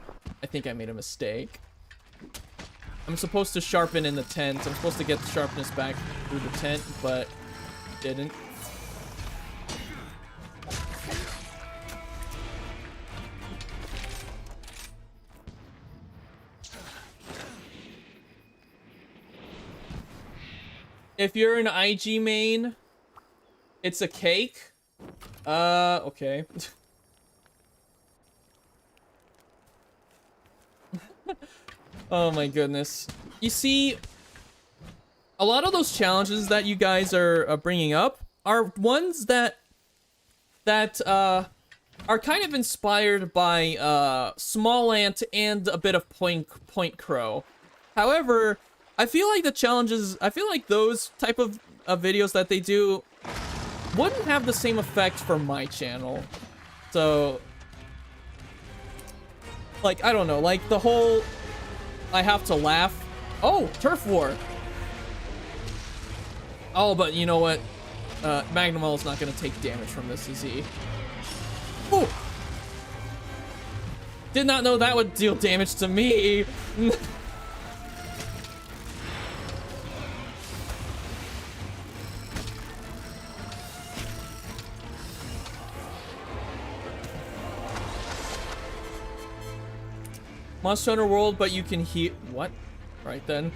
I think I made a mistake. I'm supposed to sharpen in the tent. I'm supposed to get the sharpness back through the tent, but didn't. If you're an IG main, it's a cake. Okay. Oh my goodness. You see, a lot of those challenges that you guys are bringing up are ones that are kind of inspired by Small Ant and a bit of Point Crow. However, I feel like those type of videos that they do wouldn't have the same effect for my channel. So, like, I don't know, like the whole I have to laugh. Oh, Turf War. Oh, but you know what? Magnemall's not gonna take damage from this, is he? Oh! Did not know that would deal damage to me. Monster Hunter World, but you can heal. What? Right then.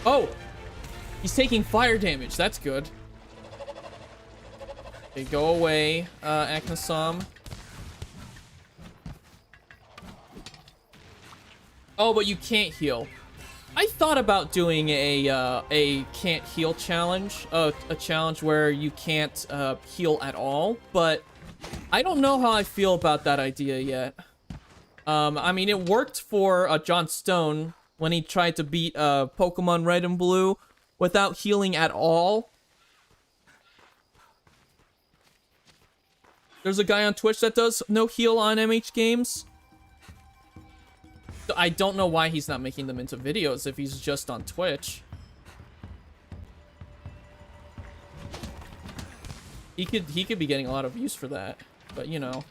Oh! He's taking fire damage. That's good. Okay, go away, Aknasom. Oh, but you can't heal. I thought about doing a can't heal challenge, a challenge where you can't heal at all, but I don't know how I feel about that idea yet. I mean, it worked for John Stone when he tried to beat Pokemon Red and Blue without healing at all. There's a guy on Twitch that does no heal on MH games. I don't know why he's not making them into videos if he's just on Twitch. He could be getting a lot of views for that, but you know.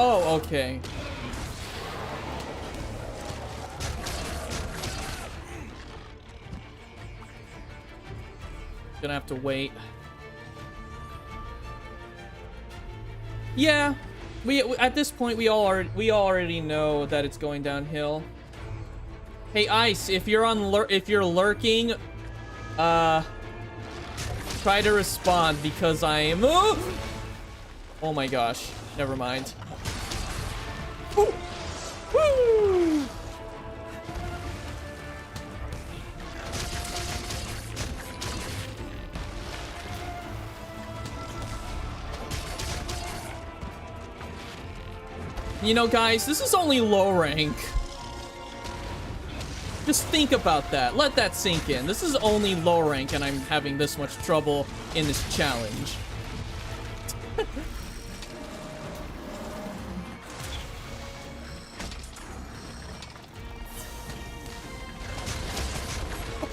Oh, okay. Gonna have to wait. Yeah, we at this point we already know that it's going downhill. Hey Ice, if you're lurking, try to respond because I am. Oh my gosh, never mind. Woo! Woo! You know, guys, this is only low rank. Just think about that. Let that sink in. This is only low rank and I'm having this much trouble in this challenge.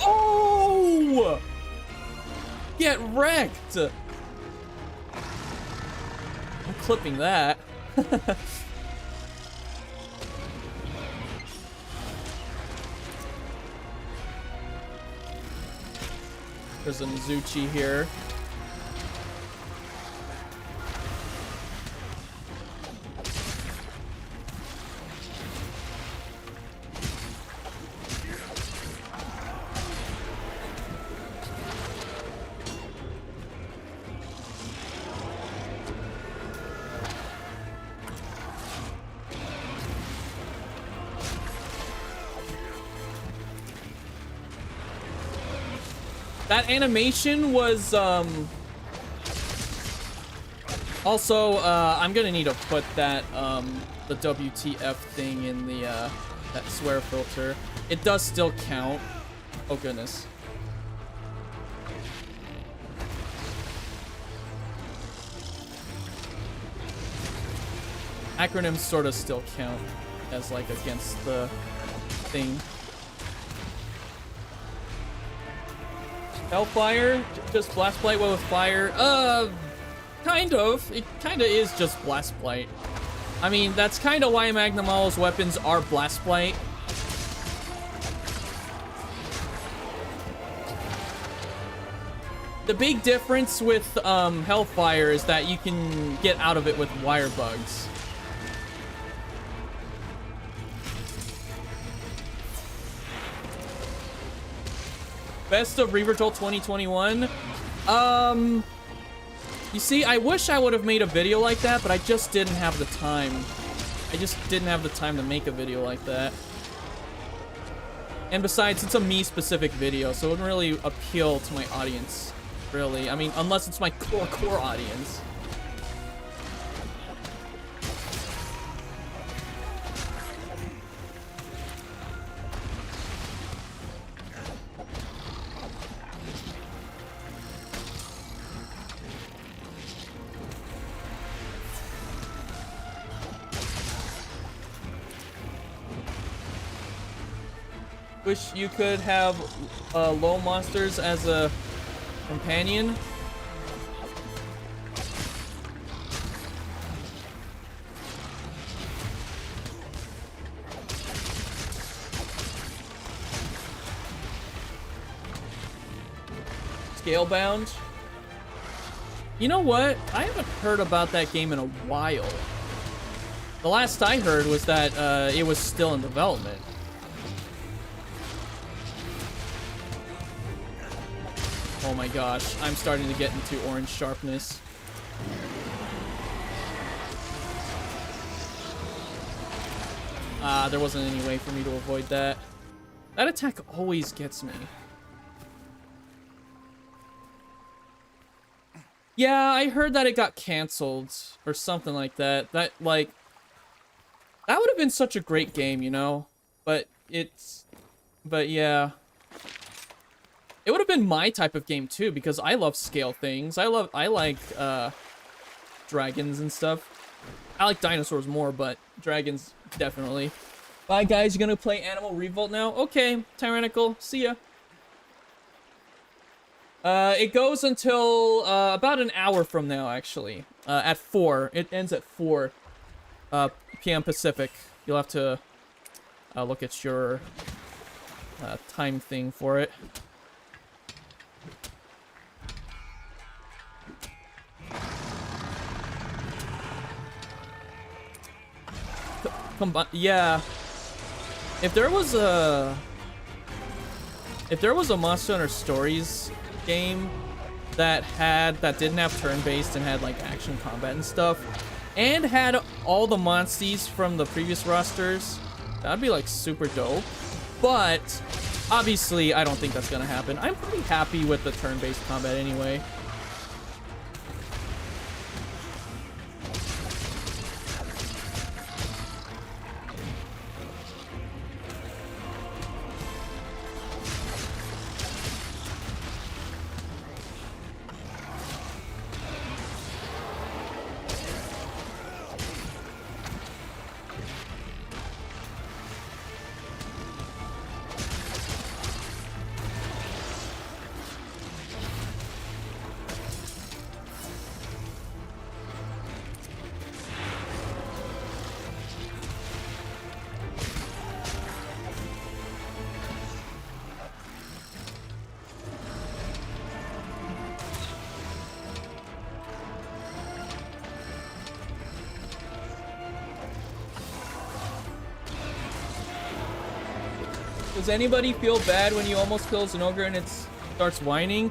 Oh! Get wrecked! I'm clipping that. There's a Mizuchi here. That animation was, also, I'm gonna need to put that, the WTF thing in the, that swear filter. It does still count. Oh, goodness. Acronyms sort of still count as, like, against the thing. Hellfire? Just Blast Blight with fire? Kind of. It kind of is just Blast Blight. I mean, that's kind of why Magnamalo's weapons are Blast Blight. The big difference with Hellfire is that you can get out of it with wirebugs. Best of Reaver Jolt 2021. You see, I wish I would have made a video like that, but I just didn't have the time. I just didn't have the time to make a video like that. And besides, it's a me-specific video, so it wouldn't really appeal to my audience, really. I mean, unless it's my core audience. Wish you could have low monsters as a companion. Scalebound. You know what? I haven't heard about that game in a while. The last I heard was that it was still in development. Oh my gosh, I'm starting to get into orange sharpness. There wasn't any way for me to avoid that. That attack always gets me. Yeah, I heard that it got canceled or something like that. That would have been such a great game, you know? But yeah. It would have been my type of game too, because I love scale things. I like dragons and stuff. I like dinosaurs more, but dragons definitely. Bye guys, you're gonna play Animal Revolt now? Okay, Tyrannical, see ya. It goes until about an hour from now, actually. At 4. It ends at 4 p.m. Pacific. You'll have to look at your time thing for it. Yeah. If there was a Monster Hunter Stories game that didn't have turn-based and had like action combat and stuff, and had all the monsties from the previous rosters, that'd be like super dope. But obviously, I don't think that's gonna happen. I'm pretty happy with the turn-based combat anyway. Does anybody feel bad when you almost kills an ogre and it starts whining?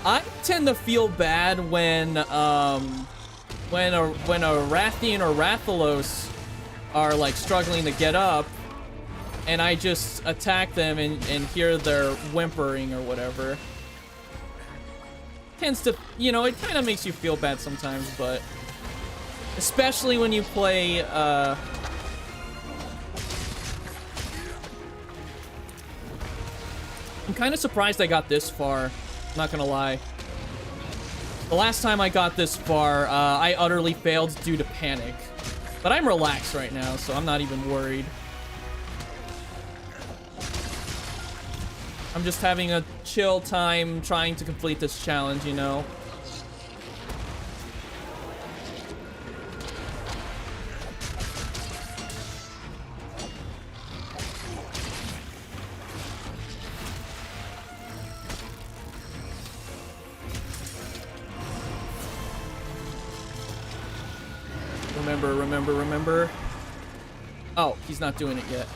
I tend to feel bad when a Rathian or Rathalos are like struggling to get up, and I just attack them and hear their whimpering or whatever. tends to, you know, it kind of makes you feel bad sometimes, but especially when you play, I'm kind of surprised I got this far, not gonna lie. The last time I got this far, I utterly failed due to panic. But I'm relaxed right now, so I'm not even worried. I'm just having a chill time trying to complete this challenge, you know? Remember. Oh, he's not doing it yet.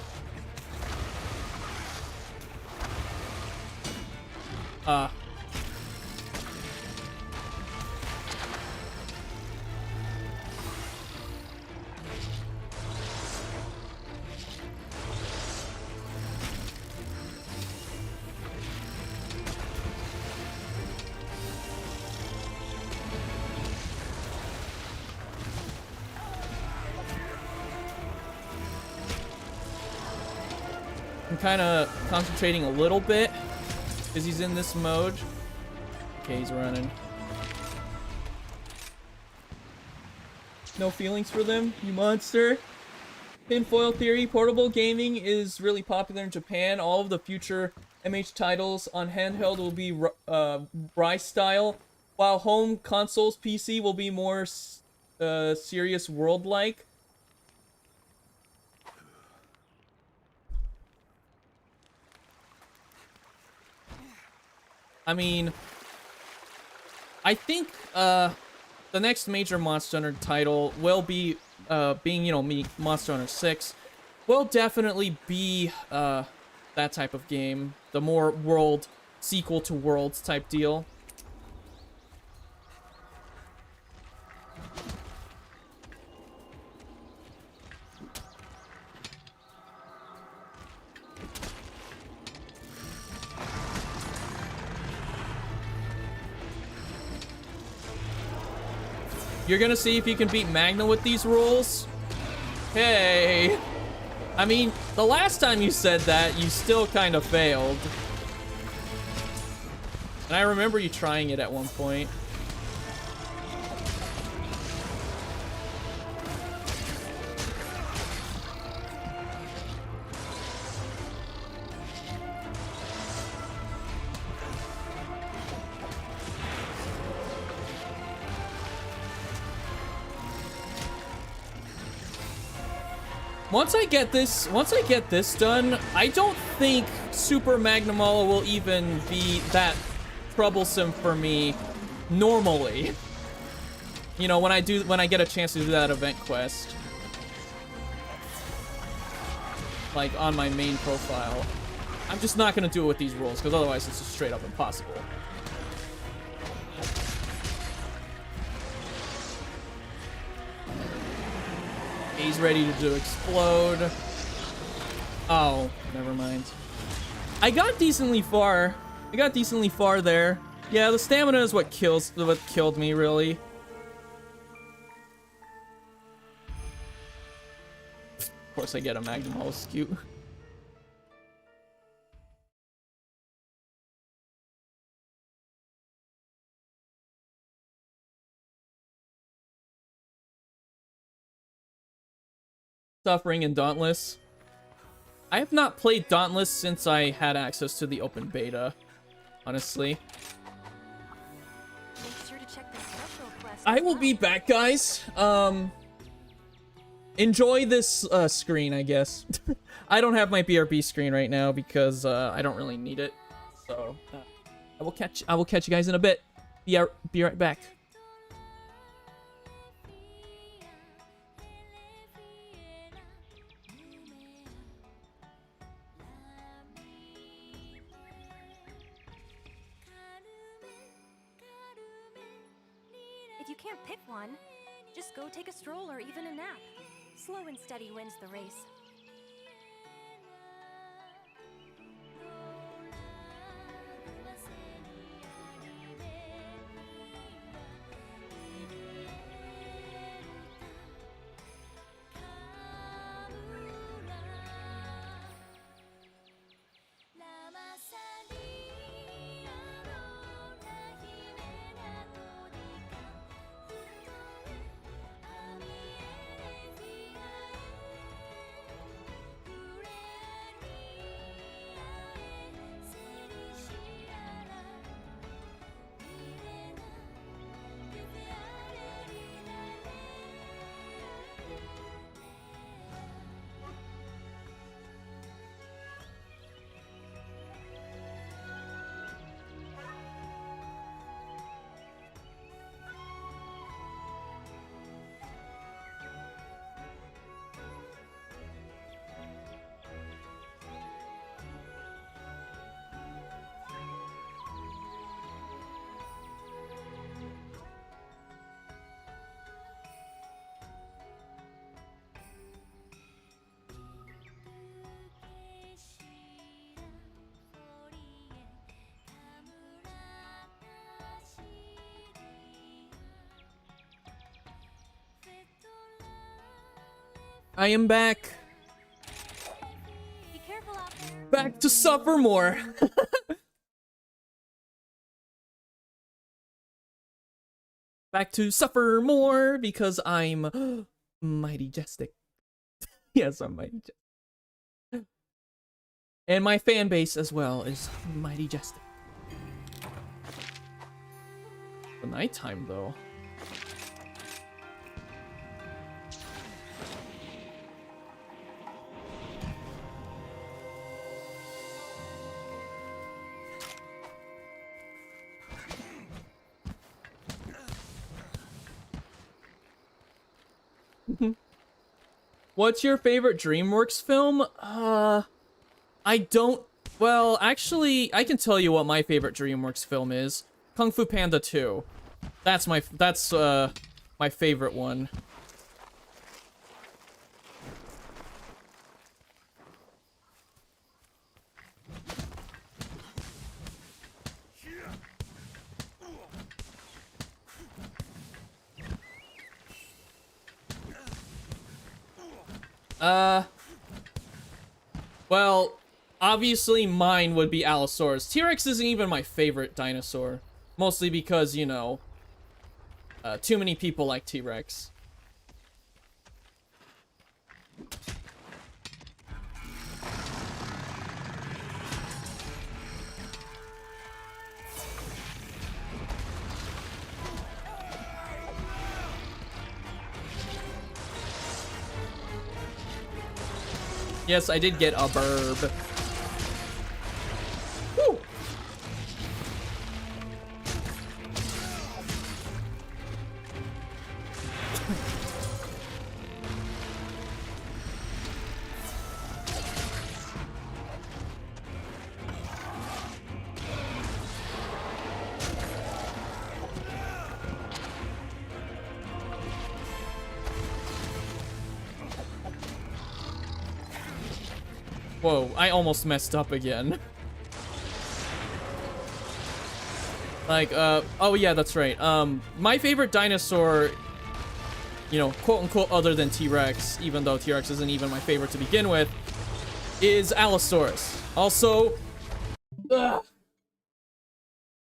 I'm kind of concentrating a little bit because he's in this mode. Okay, he's running. No feelings for them, you monster. Pinfoil theory, portable gaming is really popular in Japan. All of the future MH titles on handheld will be Rise style, while home consoles PC will be more serious world-like. I mean, I think the next major Monster Hunter title will be, being, you know, Monster Hunter 6, will definitely be that type of game. The more world, sequel to Worlds type deal. You're gonna see if you can beat Magna with these rules? Hey. I mean, the last time you said that, you still kind of failed. And I remember you trying it at one point. Once I get this done, I don't think Super Magnamala will even be that troublesome for me normally. You know, when I get a chance to do that event quest. Like on my main profile. I'm just not gonna do it with these rules, because otherwise it's just straight up impossible. He's ready to explode. Oh, never mind. I got decently far. There. Yeah, the stamina is what killed me, really. Of course I get a Magnum Hall's cute. Suffering and Dauntless. I have not played Dauntless since I had access to the open beta, honestly. Make sure to check the special quest. I will be back, guys. Enjoy this screen, I guess. I don't have my BRB screen right now because I don't really need it. So I will catch you guys in a bit. Be right back. If you can't pick one, just go take a stroll or even a nap. Slow and steady wins the race. I am back. Be careful out there. Back to suffer more. Back to suffer more because I'm mighty majestic. Yes, I'm mighty majestic. And my fan base as well is mighty majestic. The nighttime though. What's your favorite Dreamworks film? I don't... Well, actually, I can tell you what my favorite Dreamworks film is. Kung Fu Panda 2. That's my favorite one. Well, obviously mine would be Allosaurus. T-Rex isn't even my favorite dinosaur. Mostly because, you know, too many people like T-Rex. Yes, I did get a burb. Woo! Whoa, I almost messed up again. Like, oh yeah, that's right. My favorite dinosaur, you know, quote unquote, other than T-Rex, even though T-Rex isn't even my favorite to begin with, is Allosaurus. Also, ugh,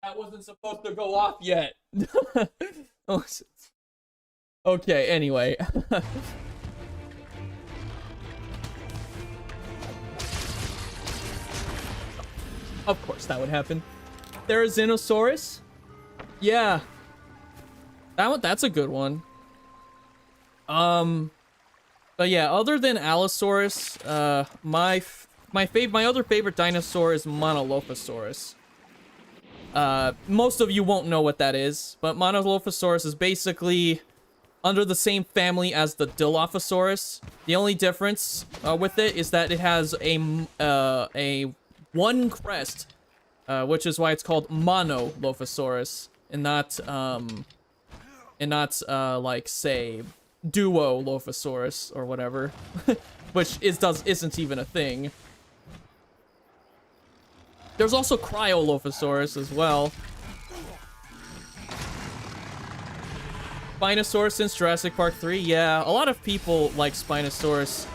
that wasn't supposed to go off yet. Okay, anyway. Of course that would happen. There's Spinosaurus. Yeah. That's a good one. But yeah, other than Allosaurus, my other favorite dinosaur is Monolophosaurus. Most of you won't know what that is, but Monolophosaurus is basically under the same family as the Dilophosaurus. The only difference with it is that it has a one crest, which is why it's called Monolophosaurus, and not like, say, Duolophosaurus or whatever, which isn't even a thing. There's also Cryolophosaurus as well. Spinosaurus since Jurassic Park 3, yeah, a lot of people like Spinosaurus.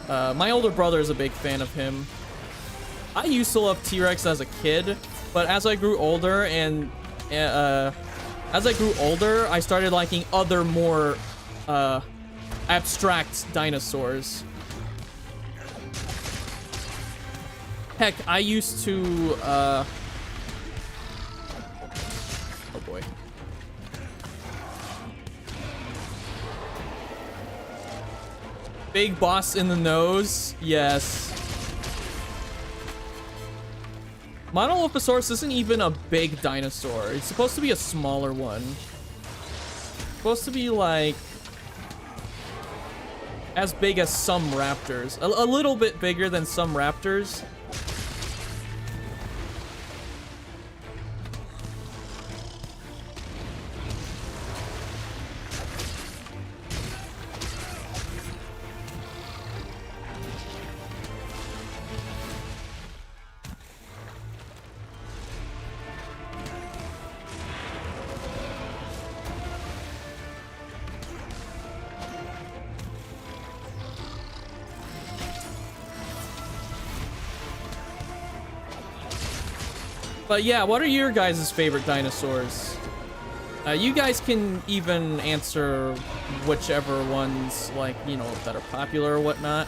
My older brother is a big fan of him. I used to love T-Rex as a kid, but as I grew older I started liking other more abstract dinosaurs. Heck, I used to oh boy. Big boss in the nose, yes. Monolophosaurus isn't even a big dinosaur. It's supposed to be a smaller one. It's supposed to be like as big as some raptors. A little bit bigger than some raptors. But yeah, what are your guys' favorite dinosaurs? You guys can even answer whichever ones, like, you know, that are popular or whatnot.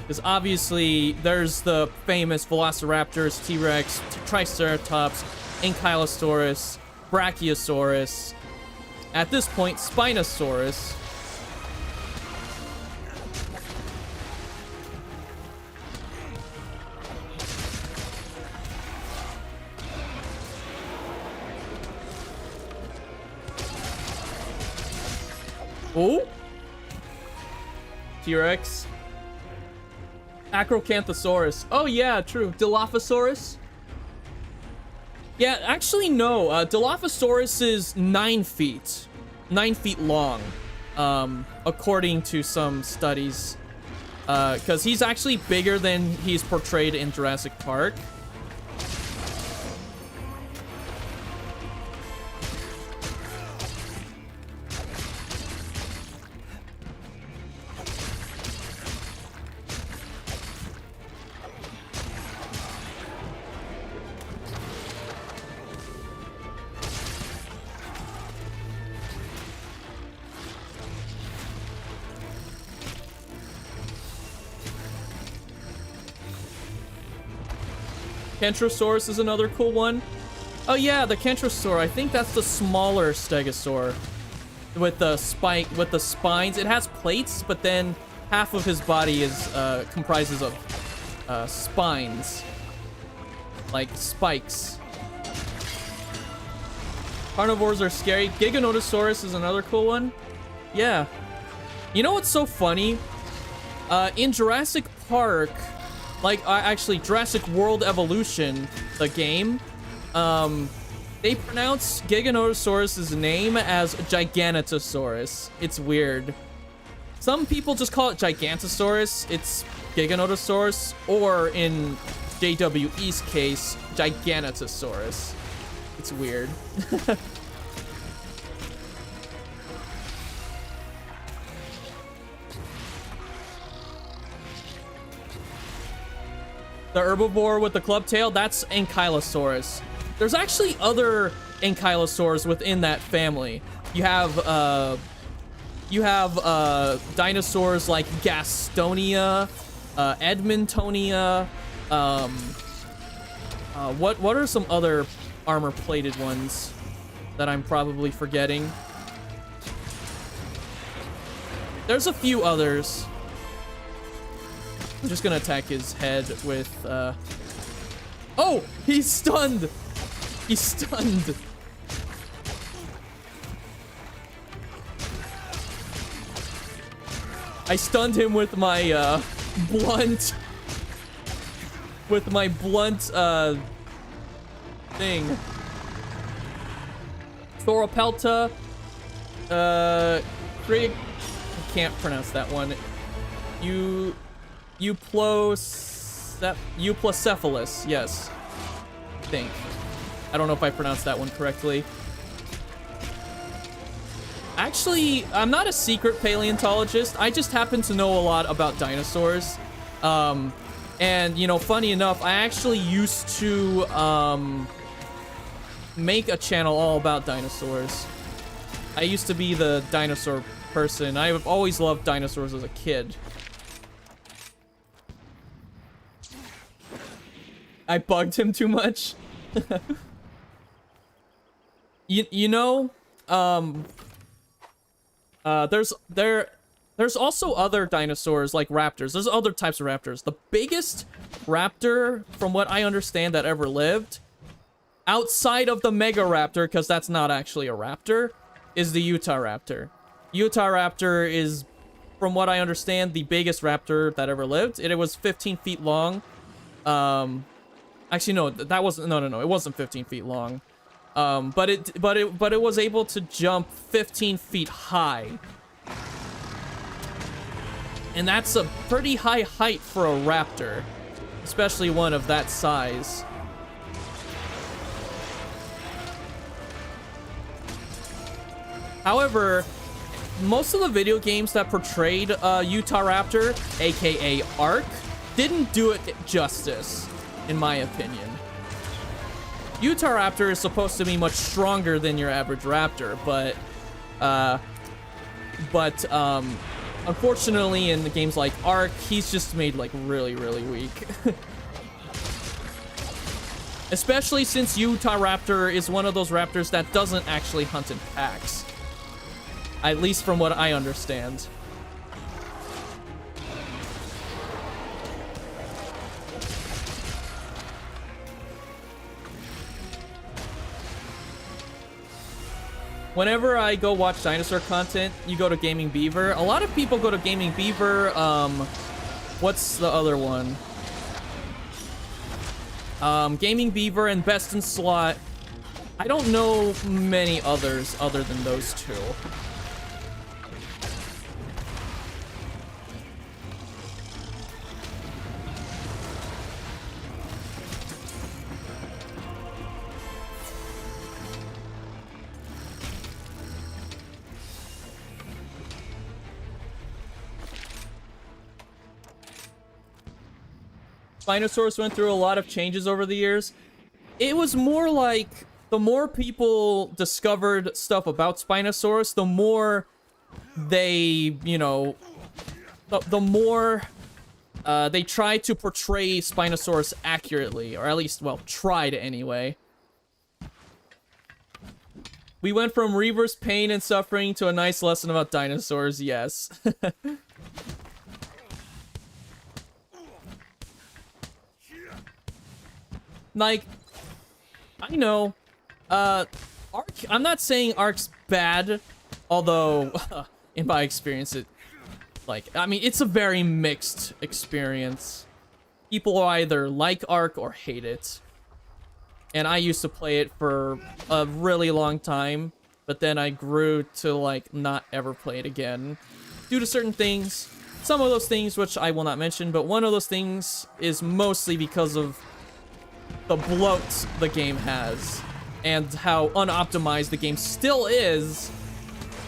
Because obviously, there's the famous Velociraptors, T-Rex, Triceratops, Ankylosaurus, Brachiosaurus. At this point, Spinosaurus. Oh? T-Rex. Acrocanthosaurus. Oh yeah, true. Dilophosaurus? Yeah, actually no. Dilophosaurus is 9 feet. 9 feet long. According to some studies. Because he's actually bigger than he's portrayed in Jurassic Park. Kentrosaurus is another cool one. Oh yeah, the Kentrosaur. I think that's the smaller stegosaur with the spines. It has plates, but then half of his body is comprises of spines, like spikes. Carnivores are scary. Giganotosaurus is another cool one. Yeah. You know what's so funny? In Jurassic Park, like, actually, Jurassic World Evolution, the game, they pronounce Giganotosaurus' name as Giganotosaurus. It's weird. Some people just call it Gigantosaurus. It's Giganotosaurus, or in JWE's case, Giganotosaurus. It's weird. The herbivore with the club tail, that's Ankylosaurus. There's actually other Ankylosaurs within that family. You have dinosaurs like Gastonia, Edmontonia. What are some other armor-plated ones that I'm probably forgetting? There's a few others. I'm just gonna attack his head with, Oh! He's stunned! He's stunned! I stunned him with my, blunt... With my blunt, thing. Thoropelta. I can't pronounce that one. Euplacephalus, yes. I think. I don't know if I pronounced that one correctly. Actually, I'm not a secret paleontologist. I just happen to know a lot about dinosaurs. And, you know, funny enough, I actually used to, make a channel all about dinosaurs. I used to be the dinosaur person. I've always loved dinosaurs as a kid. I bugged him too much. you know, there's also other dinosaurs like raptors. There's other types of raptors. The biggest raptor, from what I understand, that ever lived, outside of the Megaraptor, because that's not actually a raptor, is the Utahraptor. Utahraptor is, from what I understand, the biggest raptor that ever lived. It was 15 feet long. Actually, no, that wasn't. No, it wasn't 15 feet long. But it was able to jump 15 feet high, and that's a pretty high height for a raptor, especially one of that size. However, most of the video games that portrayed Utahraptor, aka Ark, didn't do it justice, in my opinion. Utahraptor is supposed to be much stronger than your average raptor, but unfortunately in the games like Ark, he's just made like really, really weak. Especially since Utahraptor is one of those raptors that doesn't actually hunt in packs. At least from what I understand. Whenever I go watch dinosaur content, you go to Gaming Beaver. A lot of people go to Gaming Beaver. What's the other one? Gaming Beaver and Best in Slot. I don't know many others other than those two. Spinosaurus went through a lot of changes over the years. It was more like the more people discovered stuff about Spinosaurus, the more they, you know, the more they tried to portray Spinosaurus accurately, or at least, well, tried anyway. We went from Reaver's pain and suffering to a nice lesson about dinosaurs, yes. Like, I know, Ark, I'm not saying Ark's bad, although, in my experience, I mean, it's a very mixed experience. People either like Ark or hate it. And I used to play it for a really long time, but then I grew to, like, not ever play it again. Due to certain things, some of those things which I will not mention, but one of those things is mostly because of the bloat the game has and how unoptimized the game still is.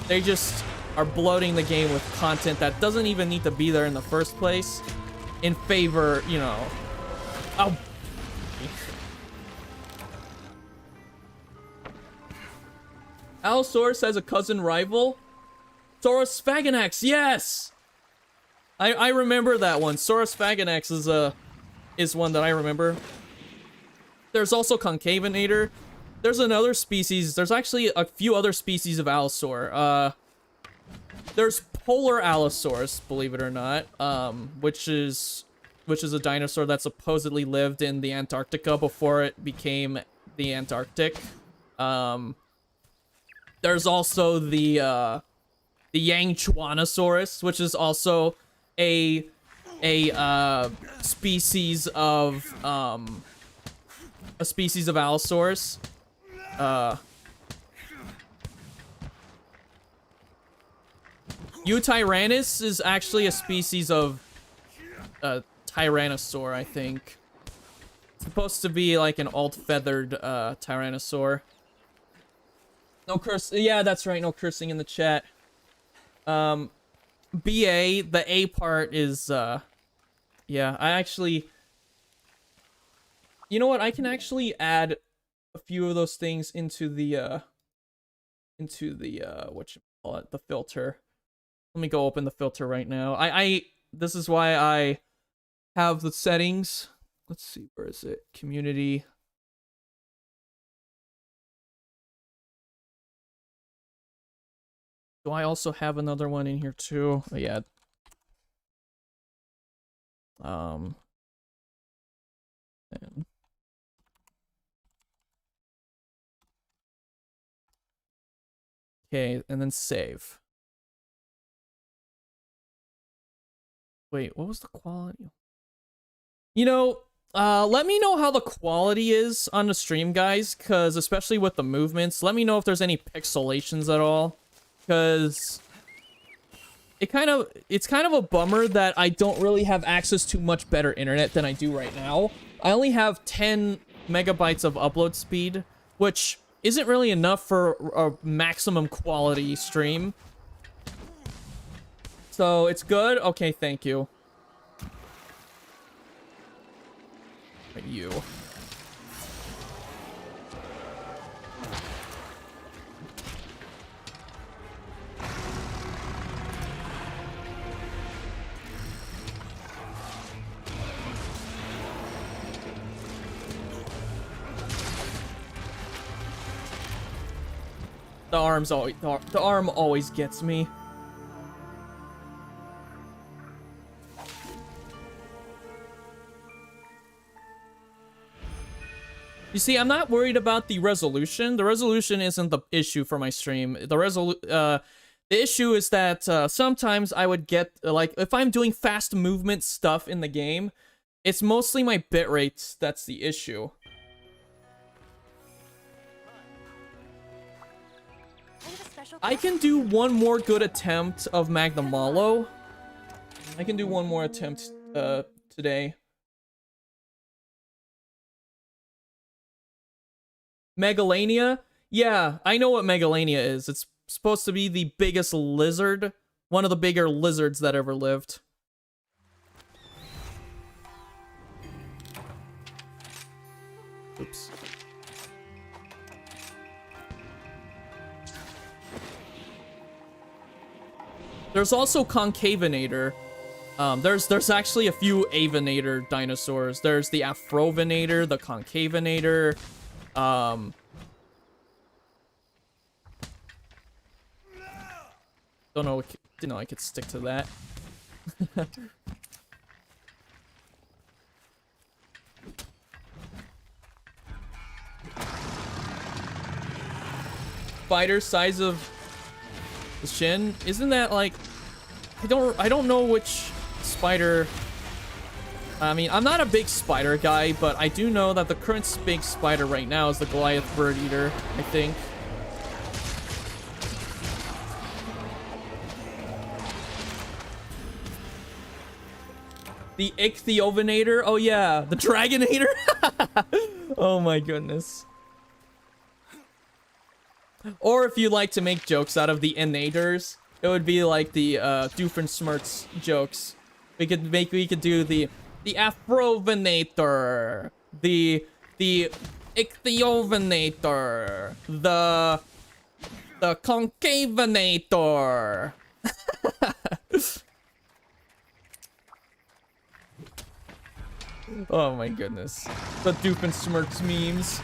They just are bloating the game with content that doesn't even need to be there in the first place in favor, you know. Oh. Allosaurus has a cousin rival. Saurosphagonax, yes! I remember that one. Saurosphagonax is one that I remember. There's also Concavinator. There's another species. There's actually a few other species of Allosaur. There's Polar Allosaurus, believe it or not, which is a dinosaur that supposedly lived in the Antarctica before it became the Antarctic. There's also the Yangchuanosaurus, which is also a species of Allosaurus. Eutyrannus is actually a species of Tyrannosaur, I think. It's supposed to be like an alt-feathered Tyrannosaur. No curse. Yeah, that's right. No cursing in the chat. BA, the A part is, yeah, I actually... You know what? I can actually add a few of those things into the whatchamacallit, the filter. Let me go open the filter right now. This is why I have the settings. Let's see, where is it? Community. Do I also have another one in here too? Oh, yeah. And okay, and then save. Wait, what was the quality? You know, let me know how the quality is on the stream, guys, because especially with the movements, let me know if there's any pixelations at all, because it's kind of a bummer that I don't really have access to much better internet than I do right now. I only have 10 megabytes of upload speed, which isn't really enough for a maximum quality stream. So it's good. Okay, thank you. You. The arm always gets me. You see, I'm not worried about the resolution. The resolution isn't the issue for my stream. The issue is that sometimes I would get, like, if I'm doing fast movement stuff in the game, it's mostly my bitrate that's the issue. I can do one more good attempt of Magnum Mallow. I can do one more attempt today. Megalania? Yeah, I know what Megalania is. It's supposed to be the biggest lizard. One of the bigger lizards that ever lived. Oops. There's also Concavinator. There's actually a few Avinator dinosaurs. There's the Afrovinator, the Concavinator. Don't know. Didn't know I could stick to that. Spider size of the shin. Isn't that like? I don't know which spider. I mean, I'm not a big spider guy, but I do know that the current big spider right now is the Goliath bird eater, I think. The Ichthyovinator? Oh yeah, the Dragonator? Oh my goodness. Or if you like to make jokes out of the Innators, it would be like the Doofenshmirtz jokes. We could do the Afrovinator, the Ichthyovinator, the Concavinator. Oh my goodness. The Doofenshmirtz memes.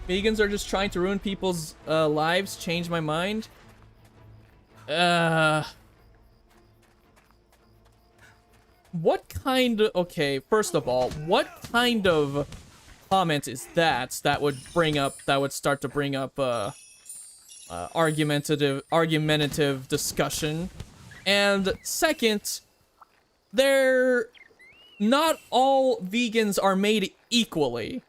Vegans are just trying to ruin people's lives. Change my mind. What kind of... Okay, first of all, what kind of comment is that would start to bring up argumentative discussion? And second, not all vegans are made equally.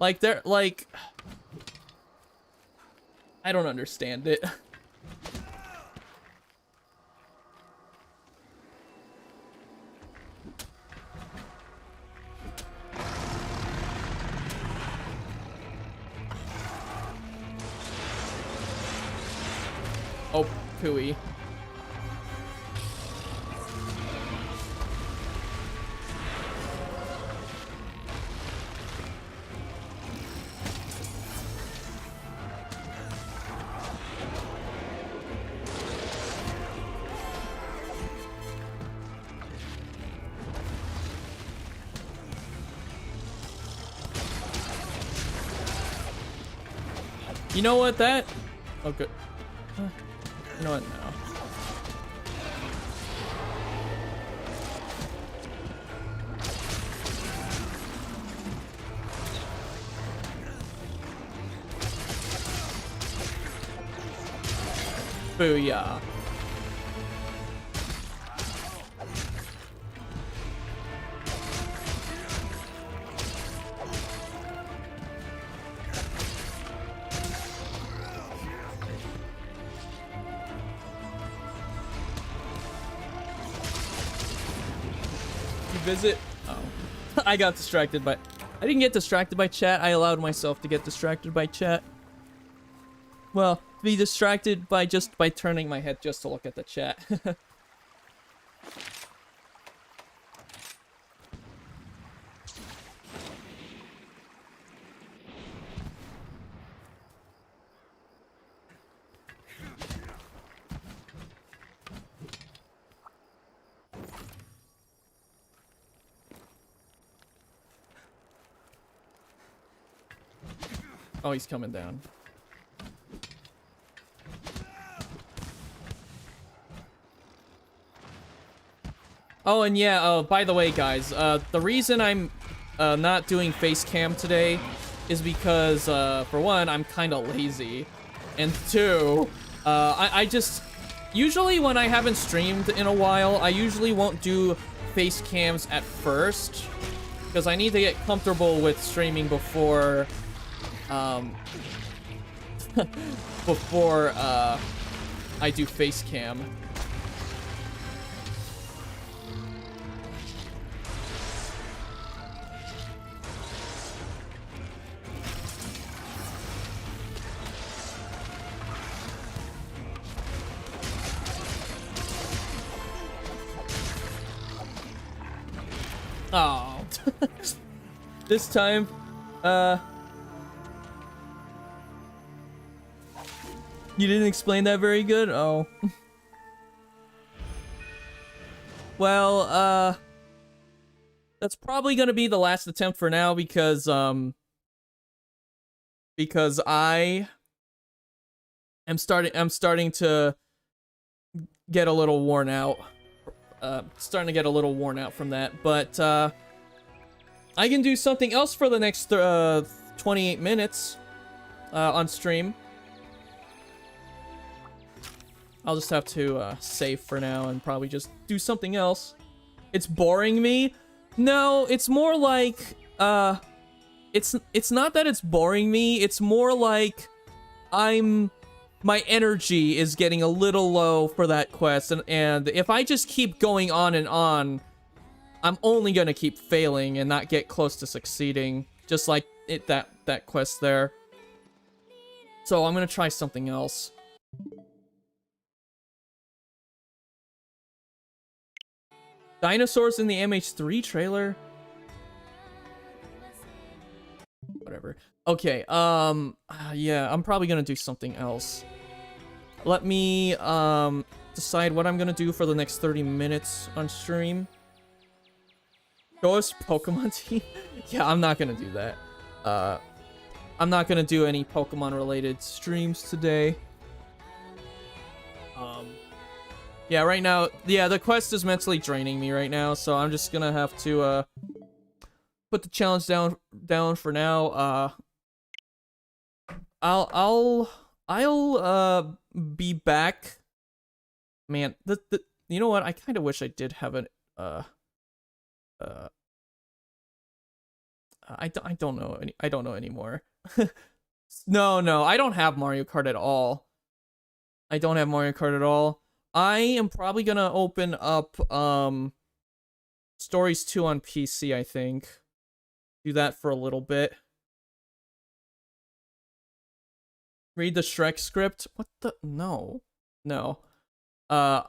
Like, they're, like... I don't understand it. Oh, pooey. You know what, that... Oh, good. You know what, no. Booyah. Visit. Oh. I got distracted by... I didn't get distracted by chat. I allowed myself to get distracted by chat. Well, be distracted by turning my head just to look at the chat. Oh, he's coming down. Oh, and yeah, by the way, guys, the reason I'm not doing face cam today is because, for one, I'm kind of lazy. And two, I just... Usually when I haven't streamed in a while, I usually won't do face cams at first. Because I need to get comfortable with streaming before... before, I do face cam. Oh, this time, you didn't explain that very good? Oh. Well, that's probably gonna be the last attempt for now because I am starting to get a little worn out. Starting to get a little worn out from that, but I can do something else for the next 28 minutes on stream. I'll just have to save for now and probably just do something else. It's boring me? No, it's more like it's not that it's boring me, it's more like my energy is getting a little low for that quest, and if I just keep going on and on, I'm only gonna keep failing and not get close to succeeding, just like that quest there. So I'm gonna try something else. Dinosaurs in the MH3 trailer? Whatever. Okay, yeah, I'm probably gonna do something else. Let me, decide what I'm gonna do for the next 30 minutes on stream. Ghost Pokemon team? Yeah, I'm not gonna do that. I'm not gonna do any Pokemon-related streams today. Yeah, right now, yeah, the quest is mentally draining me right now, so I'm just gonna have to, put the challenge down for now. I'll be back. Man, you know what? I kind of wish I did have an I don't know anymore. No, I don't have Mario Kart at all. I don't have Mario Kart at all. I am probably gonna open up Stories 2 on PC, I think. Do that for a little bit. Read the Shrek script? What the? No. Okay,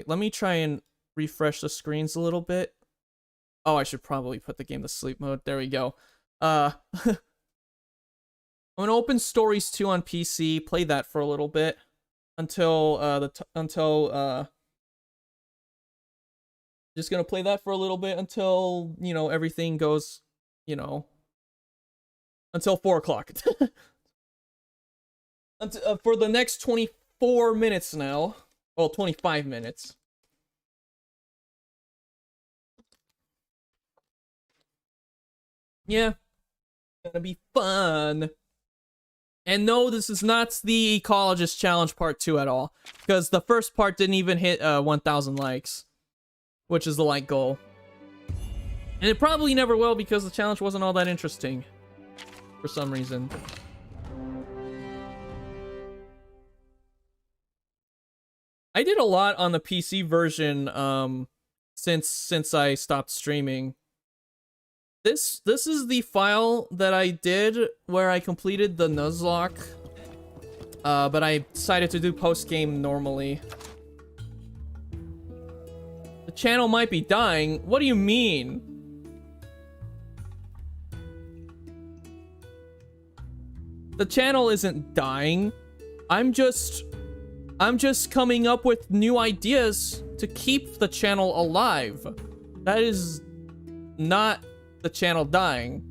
let me try and refresh the screens a little bit. Oh, I should probably put the game to sleep mode. There we go. I'm gonna open Stories 2 on PC, play that for a little bit until just gonna play that for a little bit until, you know, everything goes, you know, until 4 o'clock. For the next 24 minutes now. Well, 25 minutes. Yeah. Gonna be fun. And no, this is not the Ecologist Challenge Part 2 at all. Because the first part didn't even hit 1,000 likes. Which is the like goal. And it probably never will because the challenge wasn't all that interesting. For some reason. I did a lot on the PC version since I stopped streaming. This is the file that I did where I completed the Nuzlocke. But I decided to do post-game normally. The channel might be dying. What do you mean? The channel isn't dying. I'm just coming up with new ideas to keep the channel alive. That is not the channel dying.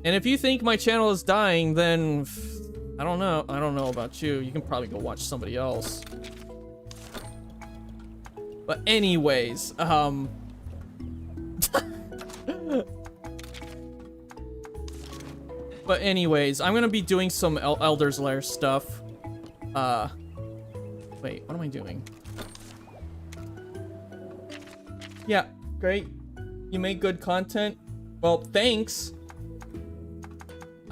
And if you think my channel is dying, then I don't know. I don't know about you. You can probably go watch somebody else. But anyways, But anyways, I'm gonna be doing some Elder's Lair stuff. Wait, what am I doing? Yeah, great. You make good content. Well, thanks.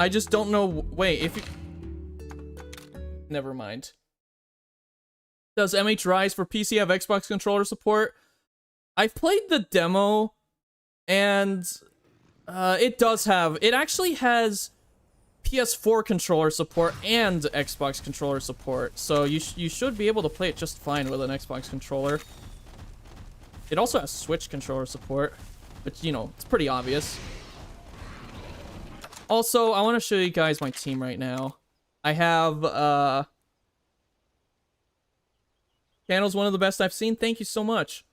I just don't know. Wait, if you... Never mind. Does MH Rise for PC have Xbox controller support? I've played the demo, and it does have... It actually has PS4 controller support and Xbox controller support, so you should be able to play it just fine with an Xbox controller. It also has Switch controller support, which, you know, it's pretty obvious. Also, I want to show you guys my team right now. I have, channel's one of the best I've seen. Thank you so much.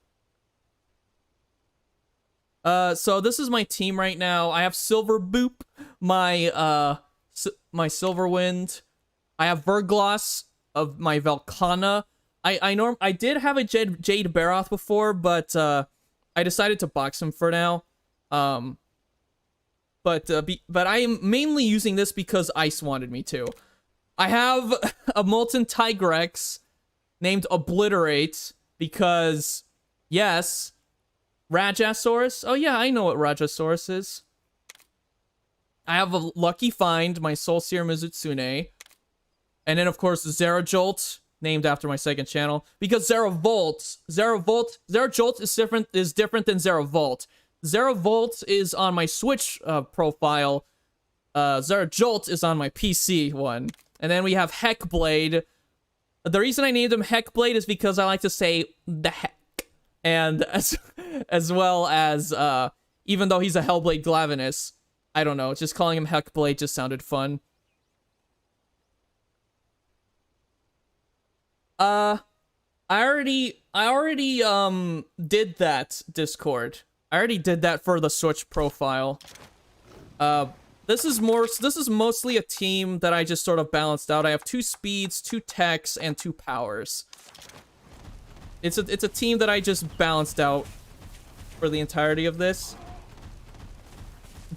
So this is my team right now. I have Silver Boop, my Silverwind. I have Vergloss of my Velkhana. I did have a Jade Baroth before, but I decided to box him for now. But I am mainly using this because Ice wanted me to. I have a Molten Tigrex named Obliterate because, yes, Rajasaurus. Oh yeah, I know what Rajasaurus is. I have a Lucky Find, my Soul Seer Mizutsune. And then, of course, Zerajolt, named after my second channel. Because Zerajolt is different than Zeravolt. Zeravolt is on my Switch profile. Zerajolt is on my PC one. And then we have Heckblade. The reason I named him Heckblade is because I like to say the heck. And as well as, even though he's a Hellblade Glavenus, I don't know, just calling him Heckblade just sounded fun. I already did that, Discord. I already did that for the Switch profile. This is mostly a team that I just sort of balanced out. I have 2 speeds, 2 techs, and 2 powers. It's a team that I just balanced out for the entirety of this.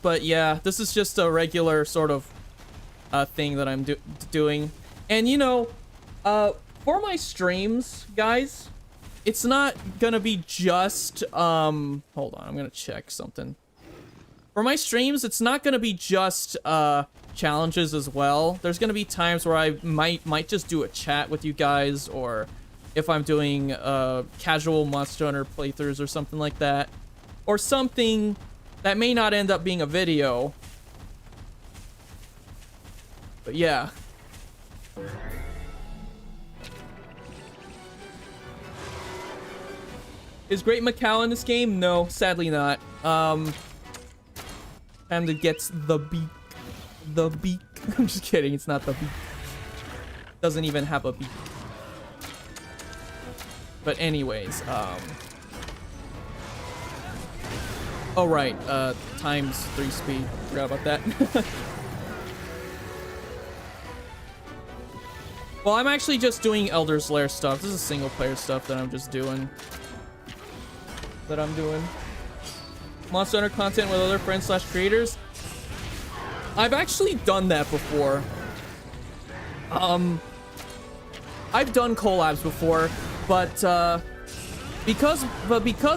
But yeah, this is just a regular sort of thing that I'm doing. And you know, for my streams, guys, it's not gonna be just hold on, I'm gonna check something. For my streams, it's not gonna be just challenges as well. There's gonna be times where I might just do a chat with you guys, or if I'm doing casual Monster Hunter playthroughs or something like that, or something that may not end up being a video. But yeah. Is Great Macau in this game? No, sadly not. Time to get the beak. The beak. I'm just kidding, it's not the beak. Doesn't even have a beak. But anyways, oh right, times 3 speed. Forgot about that. Well, I'm actually just doing Elder's Lair stuff. This is single player stuff that I'm just doing. Monster Hunter content with other friends / creators. I've actually done that before. I've done collabs before, but because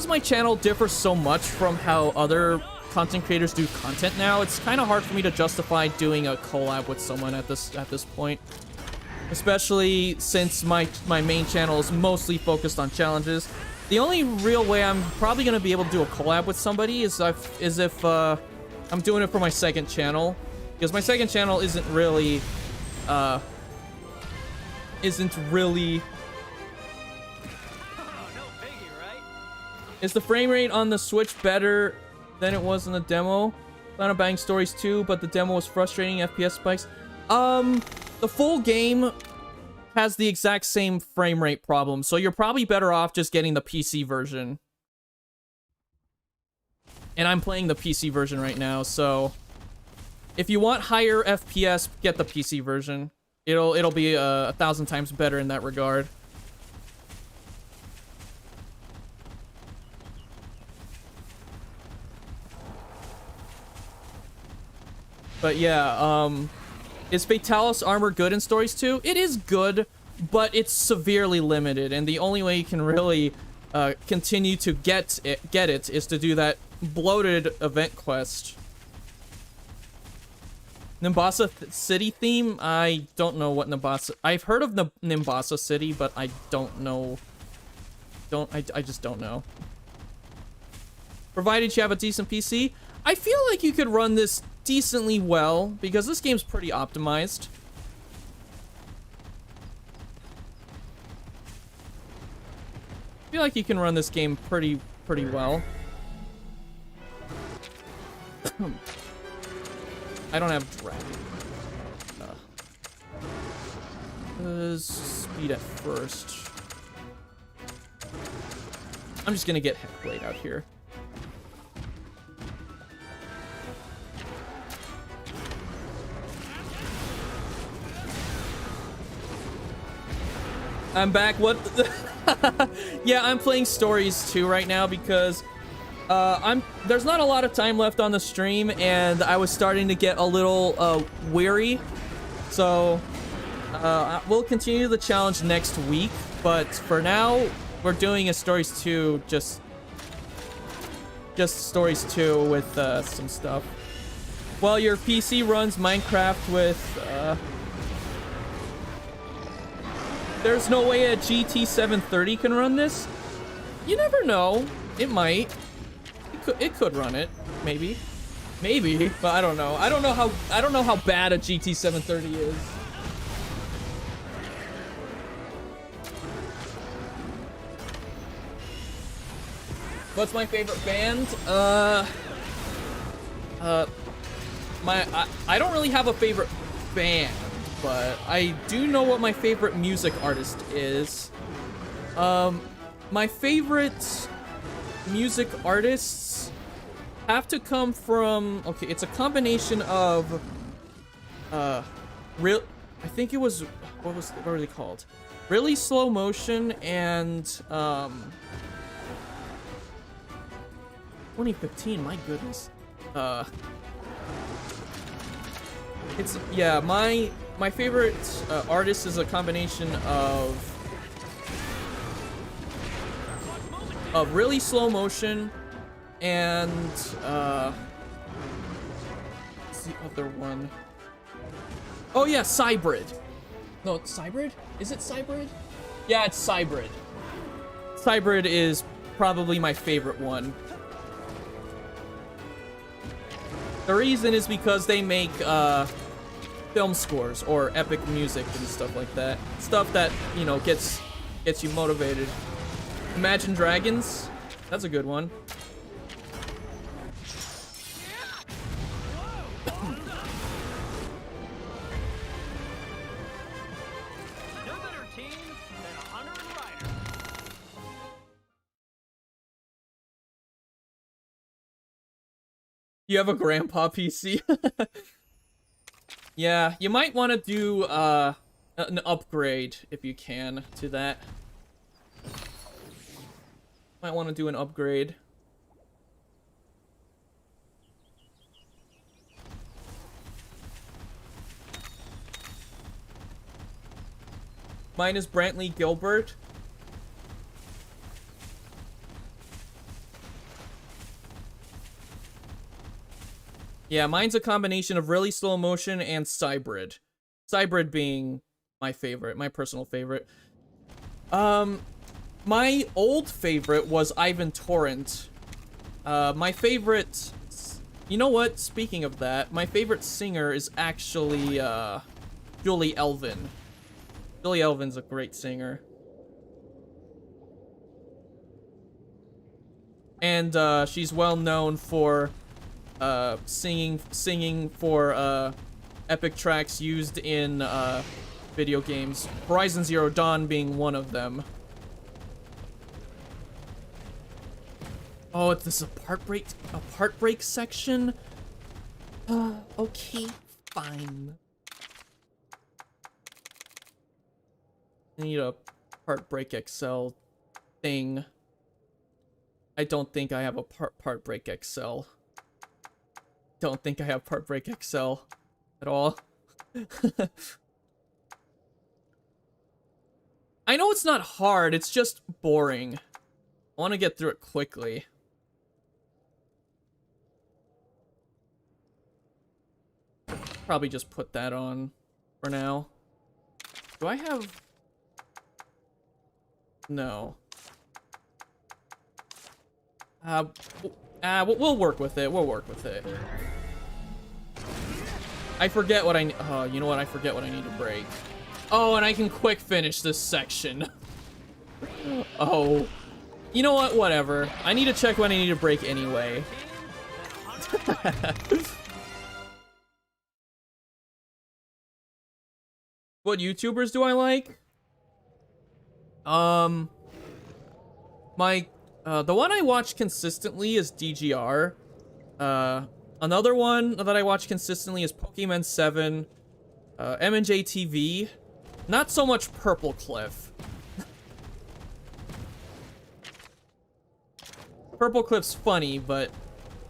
my channel differs so much from how other content creators do content now, it's kind of hard for me to justify doing a collab with someone at this point. Especially since my main channel is mostly focused on challenges. The only real way I'm probably gonna be able to do a collab with somebody is if I'm doing it for my second channel, because my second channel isn't really Is the frame rate on the Switch better than it was in the demo? Plan on buying Stories 2, but the demo was frustrating, FPS spikes. The full game has the exact same frame rate problem, so you're probably better off just getting the PC version. And I'm playing the PC version right now, so if you want higher FPS, get the PC version. It'll be 1,000 times better in that regard. But yeah, is Fatalis armor good in Stories 2? It is good, but it's severely limited, and the only way you can really continue to get it is to do that bloated event quest. Nimbasa City theme? I don't know what Nimbasa... I've heard of Nimbasa City, but I don't know. I just don't know. Provided you have a decent PC, I feel like you could run this decently well, because this game's pretty optimized. I feel like you can run this game pretty well. I don't have dragon. Speed at first. I'm just gonna get Heckblade out here. I'm back. What? Yeah, I'm playing Stories 2 right now because there's not a lot of time left on the stream, and I was starting to get a little weary. So we'll continue the challenge next week, but for now we're doing a Stories 2, just Stories 2 with some stuff. Well, your PC runs Minecraft with there's no way a GT 730 can run this? You never know. It might. It could run it. Maybe. Maybe, but I don't know. I don't know how bad a GT 730 is. What's my favorite band? I don't really have a favorite band, but I do know what my favorite music artist is. My favorite music artists have to come from... Okay, it's a combination of... I think it was... What were they called? Really Slow Motion and... 2015, my goodness. It's... Yeah, my favorite artist is a combination of Really Slow Motion and what's the other one? Oh yeah, Cybrid. No, it's Cybrid? Is it Cybrid? Yeah, it's Cybrid. Cybrid is probably my favorite one. The reason is because they make film scores or epic music and stuff like that. Stuff that, you know, gets you motivated. Imagine Dragons, that's a good one. You have a grandpa PC? Yeah, you might want to do an upgrade if you can to that. Might want to do an upgrade. Mine is Brantley Gilbert. Yeah, mine's a combination of Really Slow Motion and Cybrid. Cybrid being my favorite, my personal favorite. My old favorite was Ivan Torrent. My favorite... You know what? Speaking of that, my favorite singer is actually, Julie Elvin. Julie Elvin's a great singer. And, she's well known for, singing for, epic tracks used in, video games. Horizon Zero Dawn being one of them. Oh, it's this part break section? Okay, fine. I need a Heartbreak XL thing. I don't think I have a Heartbreak XL. Don't think I have Heartbreak XL at all. I know it's not hard, it's just boring. I want to get through it quickly. Probably just put that on for now. Do I have... No. We'll work with it. We'll work with it. I forget what I... Oh, you know what? I forget what I need to break. Oh, and I can quick finish this section. Oh. You know what? Whatever. I need to check when I need to break anyway. What YouTubers do I like? The one I watch consistently is DGR. Another one that I watch consistently is Pokemon 7, M&J TV. Not so much Purple Cliff. Purple Cliff's funny, but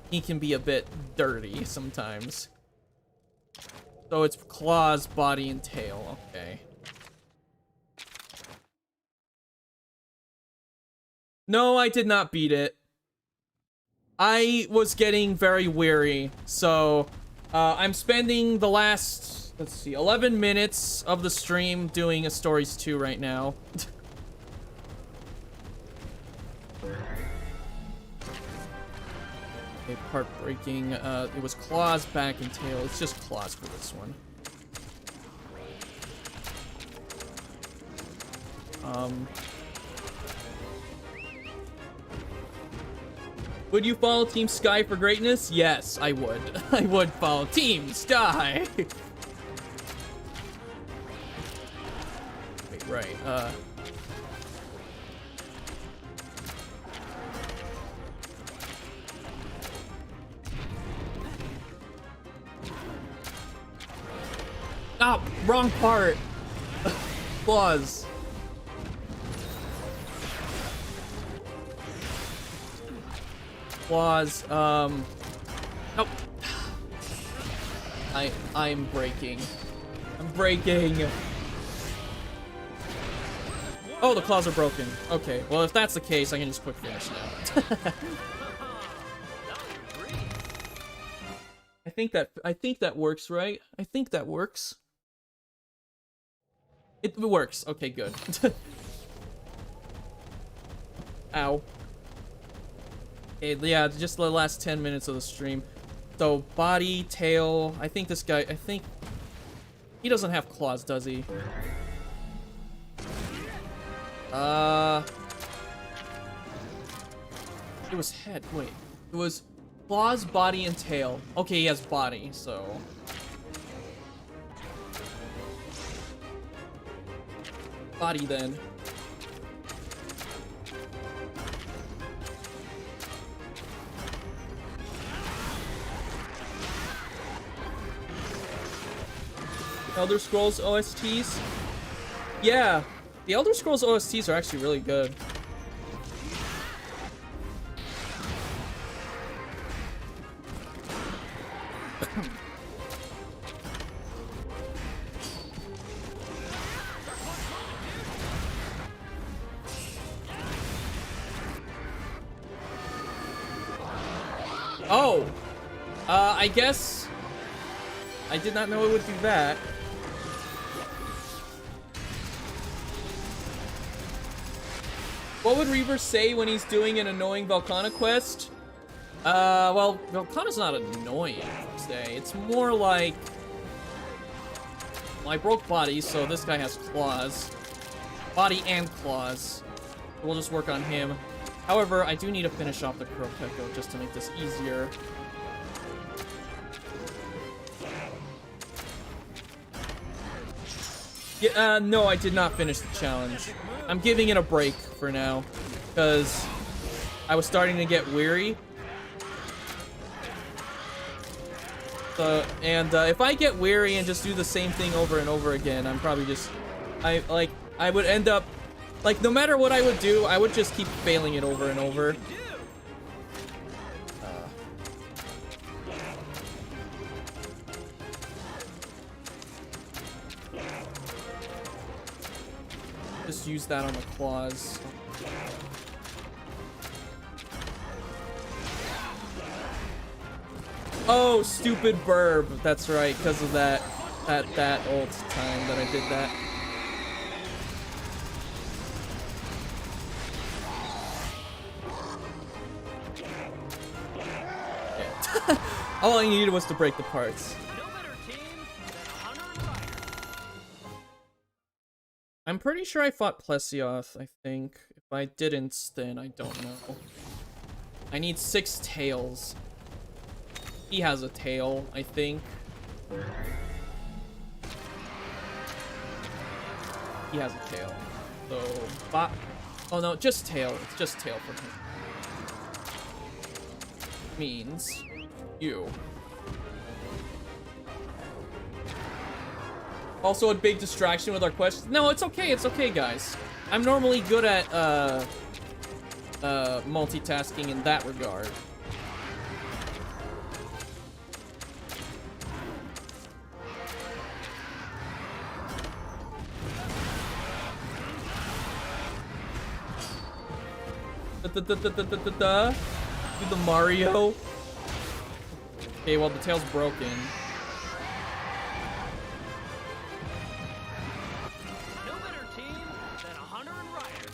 he can be a bit dirty sometimes. So it's claws, body, and tail. Okay. No, I did not beat it. I was getting very weary, so I'm spending the last, let's see, 11 minutes of the stream doing a Stories 2 right now. Okay, heartbreaking. It was claws, back, and tail. It's just claws for this one. Would you follow Team Sky for greatness? Yes, I would. I would follow Team Sky. Wait, right. Oh, wrong part. Claws. Claws, nope. I'm breaking. I'm breaking. Oh, the claws are broken. Okay, well, if that's the case, I can just quick finish now. I think that works, right? I think that works. It works. Okay, good. Ow. Okay, yeah, just the last 10 minutes of the stream. So, body, tail. I think this guy, he doesn't have claws, does he? It was head, wait. It was claws, body, and tail. Okay, he has body, so. Body then. Elder Scrolls OSTs? Yeah, the Elder Scrolls OSTs are actually really good. Oh! I guess I did not know it would do that. What would Reaver say when he's doing an annoying Volcana quest? Well, Volcana's not annoying, I'd say. It's more like... Well, I broke body, so this guy has claws. Body and claws. We'll just work on him. However, I do need to finish off the Kuropeko just to make this easier. Yeah, no, I did not finish the challenge. I'm giving it a break for now, because I was starting to get weary. If I get weary and just do the same thing over and over again, I'm probably just, I would end up, like, no matter what I would do, I would just keep failing it over and over. Just use that on the claws. Oh, stupid burb. That's right, because of that ult time that I did that. Yeah. All I needed was to break the parts. I'm pretty sure I fought Plesioth, I think. If I didn't, then I don't know. I need 6 tails. He has a tail, I think. He has a tail. So, oh no, just tail. It's just tail for him. Means you. Also a big distraction with our questions. No, it's okay, guys. I'm normally good at multitasking in that regard. Do the Mario. Okay, well the tail's broken. No better team than a hunter and rider.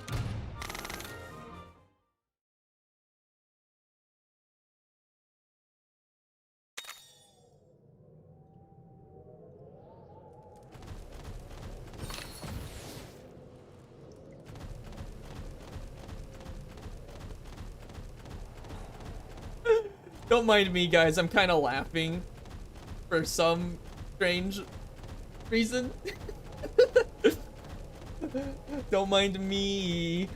Don't mind me, guys. I'm kind of laughing for some strange reason. Don't mind me.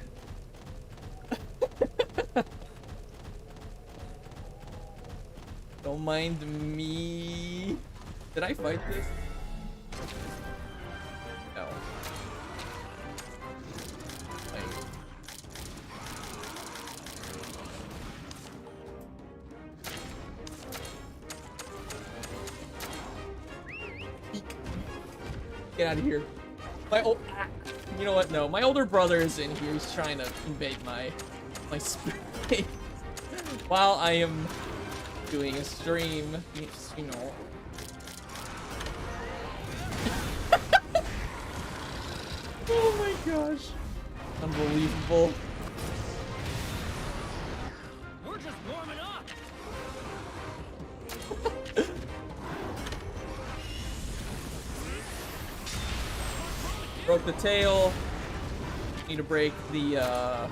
Don't mind me. Did I fight this? No. Get out of here. You know what? No, my older brother is in here. He's trying to invade my space while I am doing a stream. You know. Oh my gosh. Unbelievable. We're just warming up. Broke the tail. Need to break the that.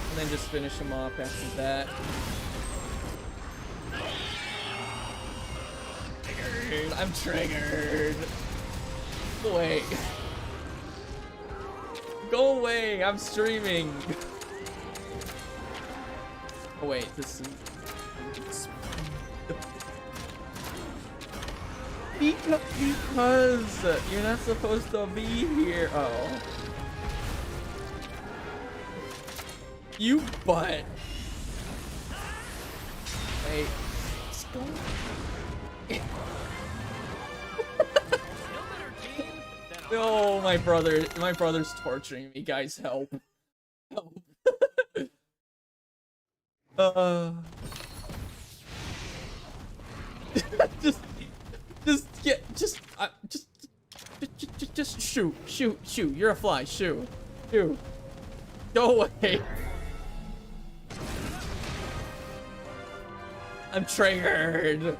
And then just finish him off after that. Triggered. I'm triggered. Go away. Go away. I'm streaming. Oh wait, this is because you're not supposed to be here. Oh. You butt. Wait. What's going on? No, my brother's torturing me. Guys, help. Help. Just shoot. You're a fly. Shoot. Go away. I'm triggered.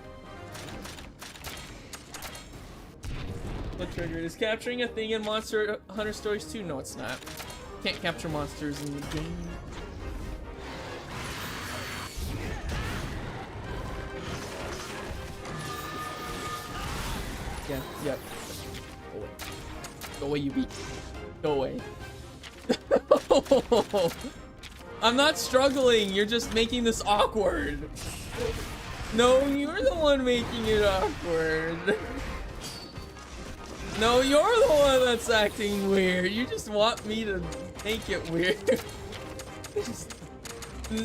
What triggered? Is capturing a thing in Monster Hunter Stories 2? No, it's not. Can't capture monsters in the game. Yeah, yep. Go away. Go away, you beat. Go away. I'm not struggling. You're just making this awkward. No, you're the one making it awkward. No, you're the one that's acting weird. You just want me to make it weird.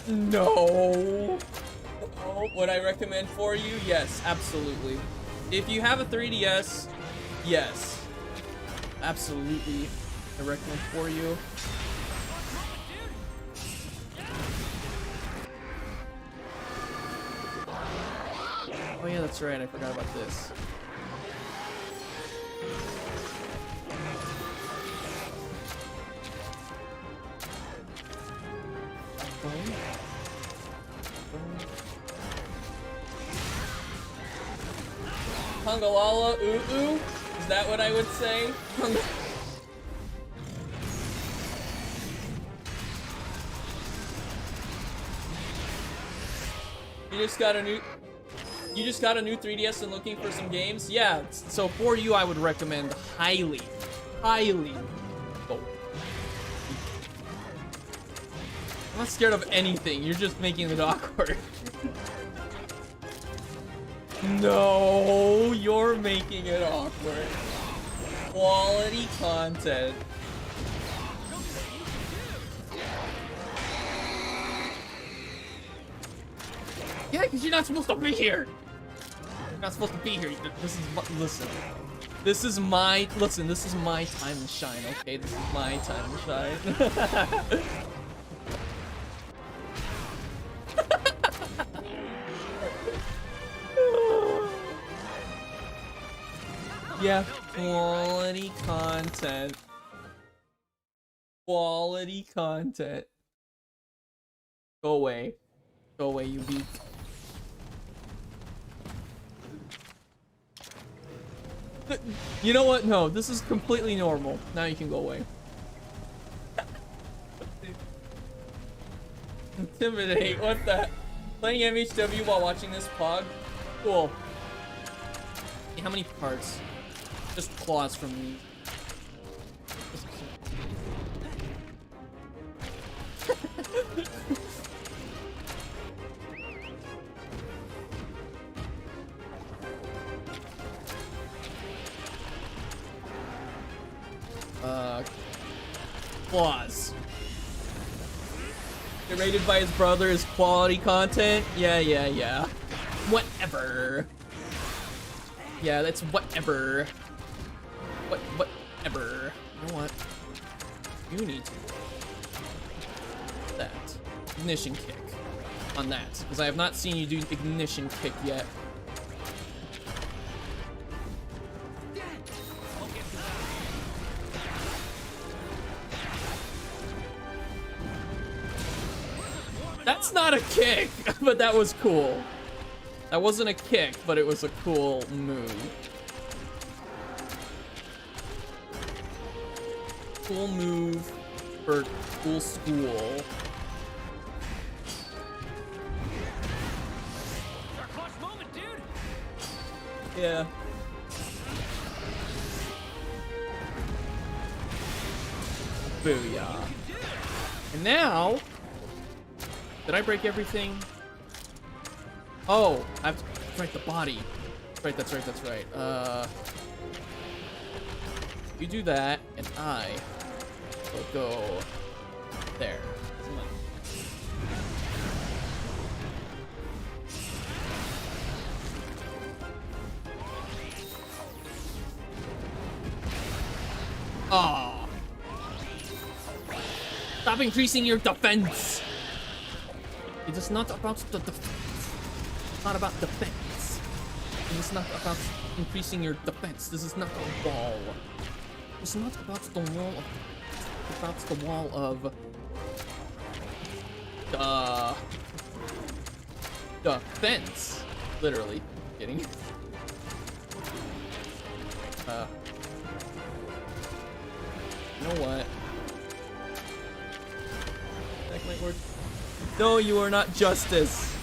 No. Oh, would I recommend for you? Yes, absolutely. If you have a 3DS, yes. Absolutely. I recommend for you. Oh yeah, that's right. I forgot about this. Hungalala ooh ooh? Is that what I would say? You just got a new 3DS and looking for some games? Yeah, so for you I would recommend highly. Oh. I'm not scared of anything, you're just making it awkward. No, you're making it awkward. Quality content. Yeah, because you're not supposed to be here. You're not supposed to be here. Listen. This is my time to shine, okay? This is my time to shine. Yeah, quality content. Quality content. Go away. Go away, you beak. You know what? No, this is completely normal. Now you can go away. Intimidate, what the? Playing MHW while watching this pog? Cool. Hey, how many parts? Just claws from me. Claws. Get rated by his brother is quality content? Yeah. Whatever. Yeah, that's whatever. Whatever. You know what? You need to that ignition kick on that, because I have not seen you do ignition kick yet. That's not a kick, but that was cool. That wasn't a kick, but it was a cool move. Cool move for cool school. Yeah. Booyah. And now, did I break everything? Oh, I have to break the body. That's right. You do that, and I will go there. Come on. Oh. Stop increasing your defense. It is not about the defense. It's not about defense. It is not about increasing your defense. This is not a wall. It's not about the wall of... It's about the wall of... defense. Literally. Kidding. You know what? That might work. No, you are not justice.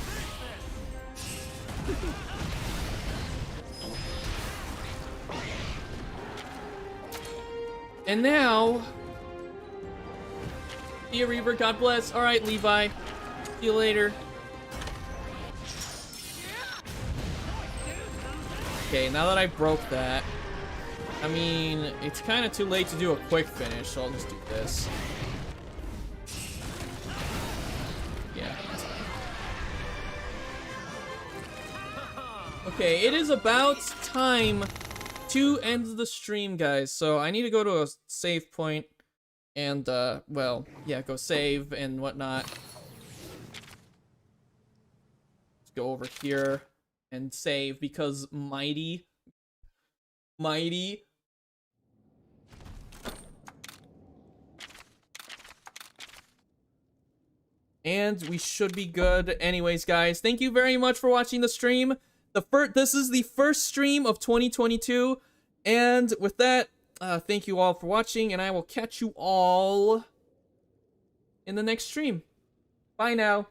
And now, See you, Reaver. God bless. All right, Levi. See you later. Okay, now that I broke that, I mean, it's kind of too late to do a quick finish, so I'll just do this. Yeah. Okay, it is about time to end the stream, guys. So I need to go to a save point and, well, yeah, go save and whatnot. Let's go over here and save because mighty. And we should be good. Anyways, guys, thank you very much for watching the stream. This is the first stream of 2022. And with that, thank you all for watching, and I will catch you all in the next stream. Bye now.